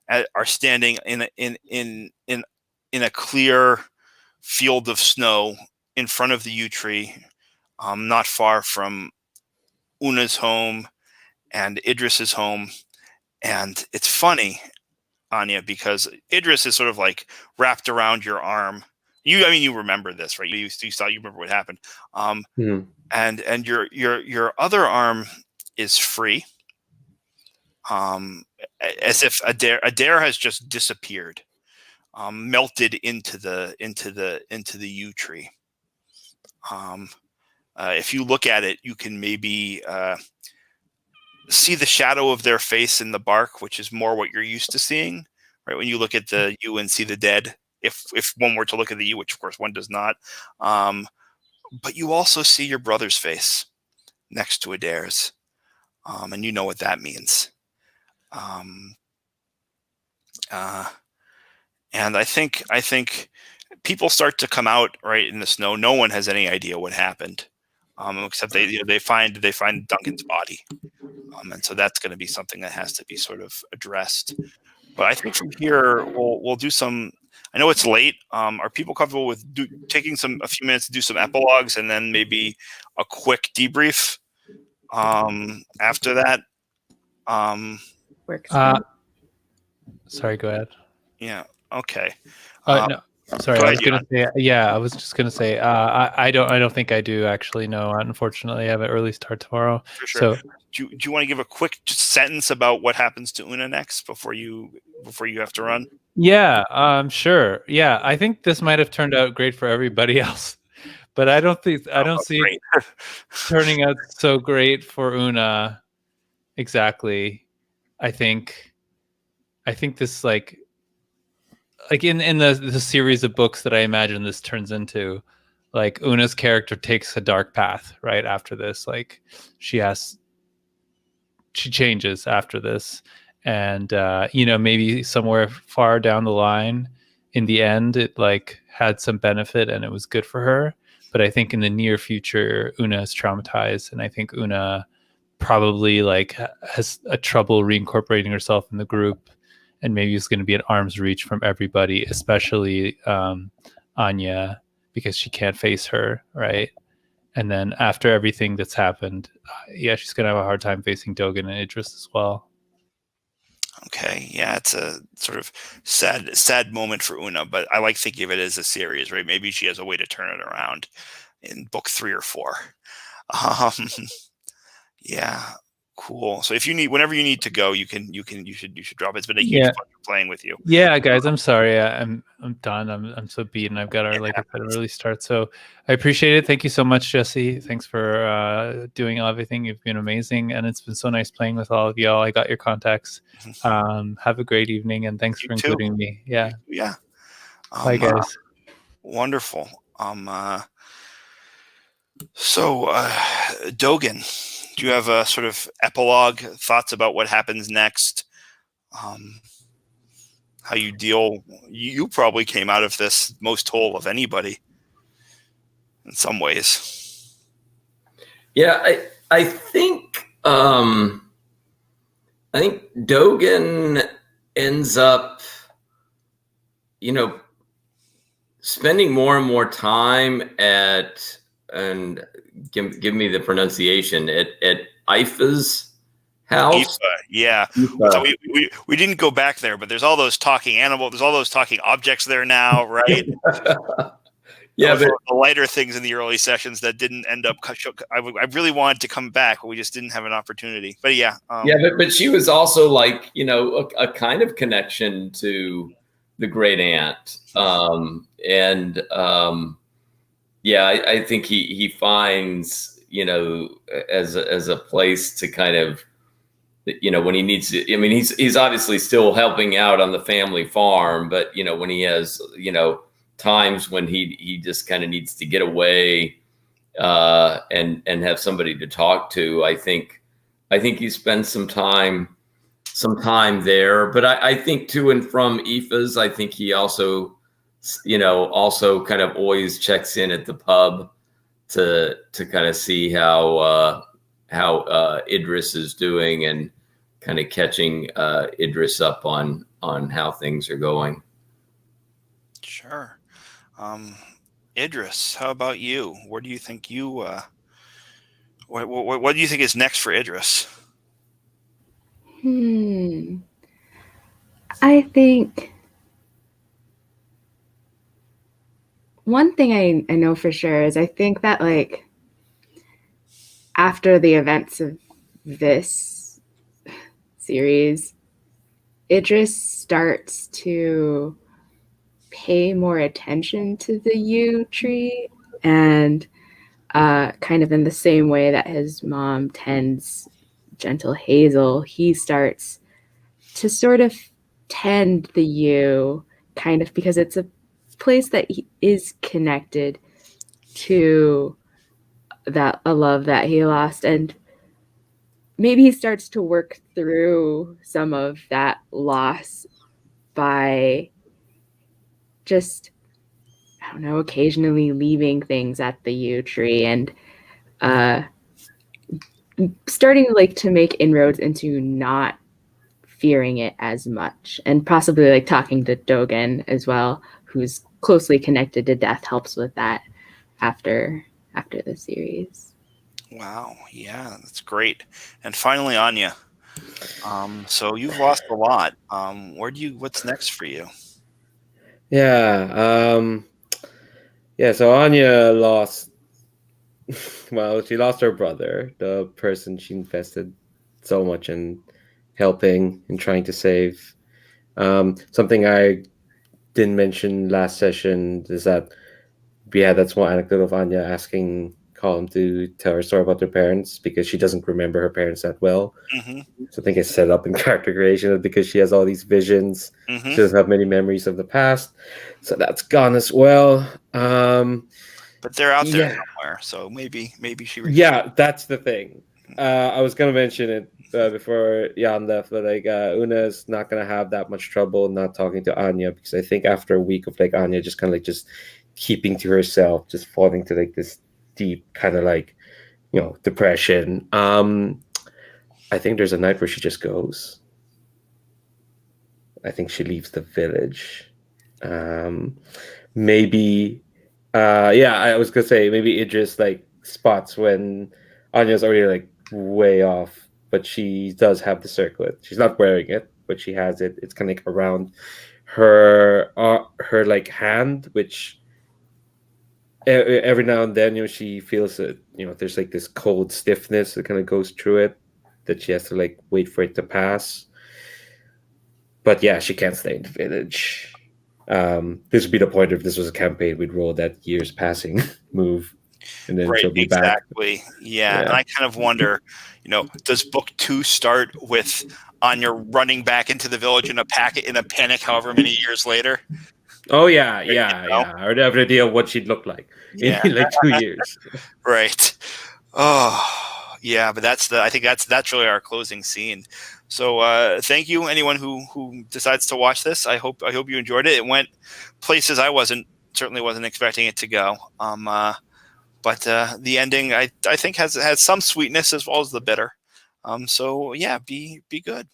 are standing in a clear field of snow in front of the yew tree, not far from Una's home and Idris's home. And it's funny, Anya, because Idris is sort of like wrapped around your arm. You remember this, right? You remember what happened. And your other arm is free. As if Adair has just disappeared, melted into the yew tree. If you look at it, you can maybe see the shadow of their face in the bark, which is more what you're used to seeing, right? When you look at the U and see the dead, if one were to look at the U, which of course one does not, but you also see your brother's face next to Adair's, and you know what that means. And I think people start to come out right in the snow. No one has any idea what happened, except they find Duncan's body, and so that's going to be something that has to be sort of addressed. But I think from here we'll do some. I know it's late. Are people comfortable with taking a few minutes to do some epilogues and then maybe a quick debrief after that? Works. Sorry, go ahead. Yeah. Okay. No, sorry. Go I ahead, was gonna say. Yeah, I was just gonna say. I don't think I do actually. No, unfortunately, I have an early start tomorrow. For sure. So, do you want to give a quick sentence about what happens to Una next before you have to run? yeah. Sure. Yeah, I think this might have turned out great for everybody else, but I don't see Great. it turning out so great for Una. Exactly. I think this like in the series of books that I imagine this turns into, like Una's character takes a dark path right after this. Like she changes after this, and maybe somewhere far down the line, in the end, it like had some benefit and it was good for her. But I think in the near future, Una is traumatized, and I think Una probably like has a trouble reincorporating herself in the group, and maybe it's going to be at arm's reach from everybody, especially Anya, because she can't face her, right? And then after everything that's happened, she's going to have a hard time facing Dogen and Idris as well. Okay, yeah, it's a sort of sad moment for Una, but I like thinking of it as a series, right? Maybe she has a way to turn it around in book 3 or 4. Yeah, cool. So if you need, whenever you need to go, you should drop it. It's been a huge pleasure playing with you. Yeah, guys, I'm sorry. I'm done. I'm so beaten. I've got our like I said, early start. So I appreciate it. Thank you so much, Jesse. Thanks for doing everything. You've been amazing, and it's been so nice playing with all of y'all. I got your contacts. Have a great evening, and thanks for including me. Yeah. Yeah. Bye, guys. Wonderful. So Dogen, do you have a sort of epilogue thoughts about what happens next? How you deal? You probably came out of this most whole of anybody in some ways. Yeah, I think Dogen ends up, spending more and more time at, and give me the pronunciation, at Ifa's house. Ifa, yeah. Ifa. So we didn't go back there, but there's all those talking animals, there's all those talking objects there now, right? Yeah, but the lighter things in the early sessions that didn't end up. I really wanted to come back, but we just didn't have an opportunity. But yeah, but she was also like a kind of connection to the great aunt, I think he finds as a place to kind of when he needs to. I mean, he's obviously still helping out on the family farm, but when he has times when he just kind of needs to get away and have somebody to talk to. I think he spends some time there, but I think to and from Aoife's, I think he also kind of always checks in at the pub to kind of see how Idris is doing, and kind of catching Idris up on how things are going. Sure. Idris, how about you? Where do you think what do you think is next for Idris? I think one thing I know for sure is I think that like after the events of this series, Idris starts to pay more attention to the yew tree, and kind of in the same way that his mom tends gentle Hazel, he starts to sort of tend the U, kind of, because it's a place that is connected to a love that he lost, and maybe he starts to work through some of that loss by just, I don't know, occasionally leaving things at the yew tree and starting like to make inroads into not fearing it as much, and possibly like talking to Dogen as well, who's closely connected to death, helps with that after the series. Wow. Yeah, that's great. And finally, Anya. So you've lost a lot. What's next for you? Yeah. Yeah. So Anya lost. Well, she lost her brother, the person she invested so much in helping and trying to save. Something I didn't mention last session is that we had that small anecdote of Anya asking Colm to tell her story about her parents because she doesn't remember her parents that well. Mm-hmm. So I think it's set up in character creation because she has all these visions. Mm-hmm. She doesn't have many memories of the past. So that's gone as well. But they're out there Yeah. somewhere, so maybe she. Yeah, that's the thing. I was gonna mention it before Jan left, but like Una's not gonna have that much trouble not talking to Anya because I think after a week of like Anya just kind of like just keeping to herself, just falling to like this deep kind of like depression. I think there's a night where she just goes. I think she leaves the village. Maybe yeah, I was gonna say maybe Idris like spots when Anya's already like way off, but she does have the circlet. She's not wearing it, but she has it. It's kind of like around her like hand, which every now and then she feels it. There's like this cold stiffness that kind of goes through it that she has to like wait for it to pass. But yeah, she can't stay in the village. This would be the point if this was a campaign, we'd roll that years passing move, and then Right, she'll be back. exactly. Yeah, and I kind of wonder, does book 2 start with Anya running back into the village in a panic, however many years later? Oh yeah. I would have an idea of what she'd look like in like 2 years. Right. Oh, yeah, but I think that's really our closing scene. So thank you, anyone who decides to watch this. I hope you enjoyed it. It went places I certainly wasn't expecting it to go. But the ending I think has some sweetness as well as the bitter. So yeah, be good.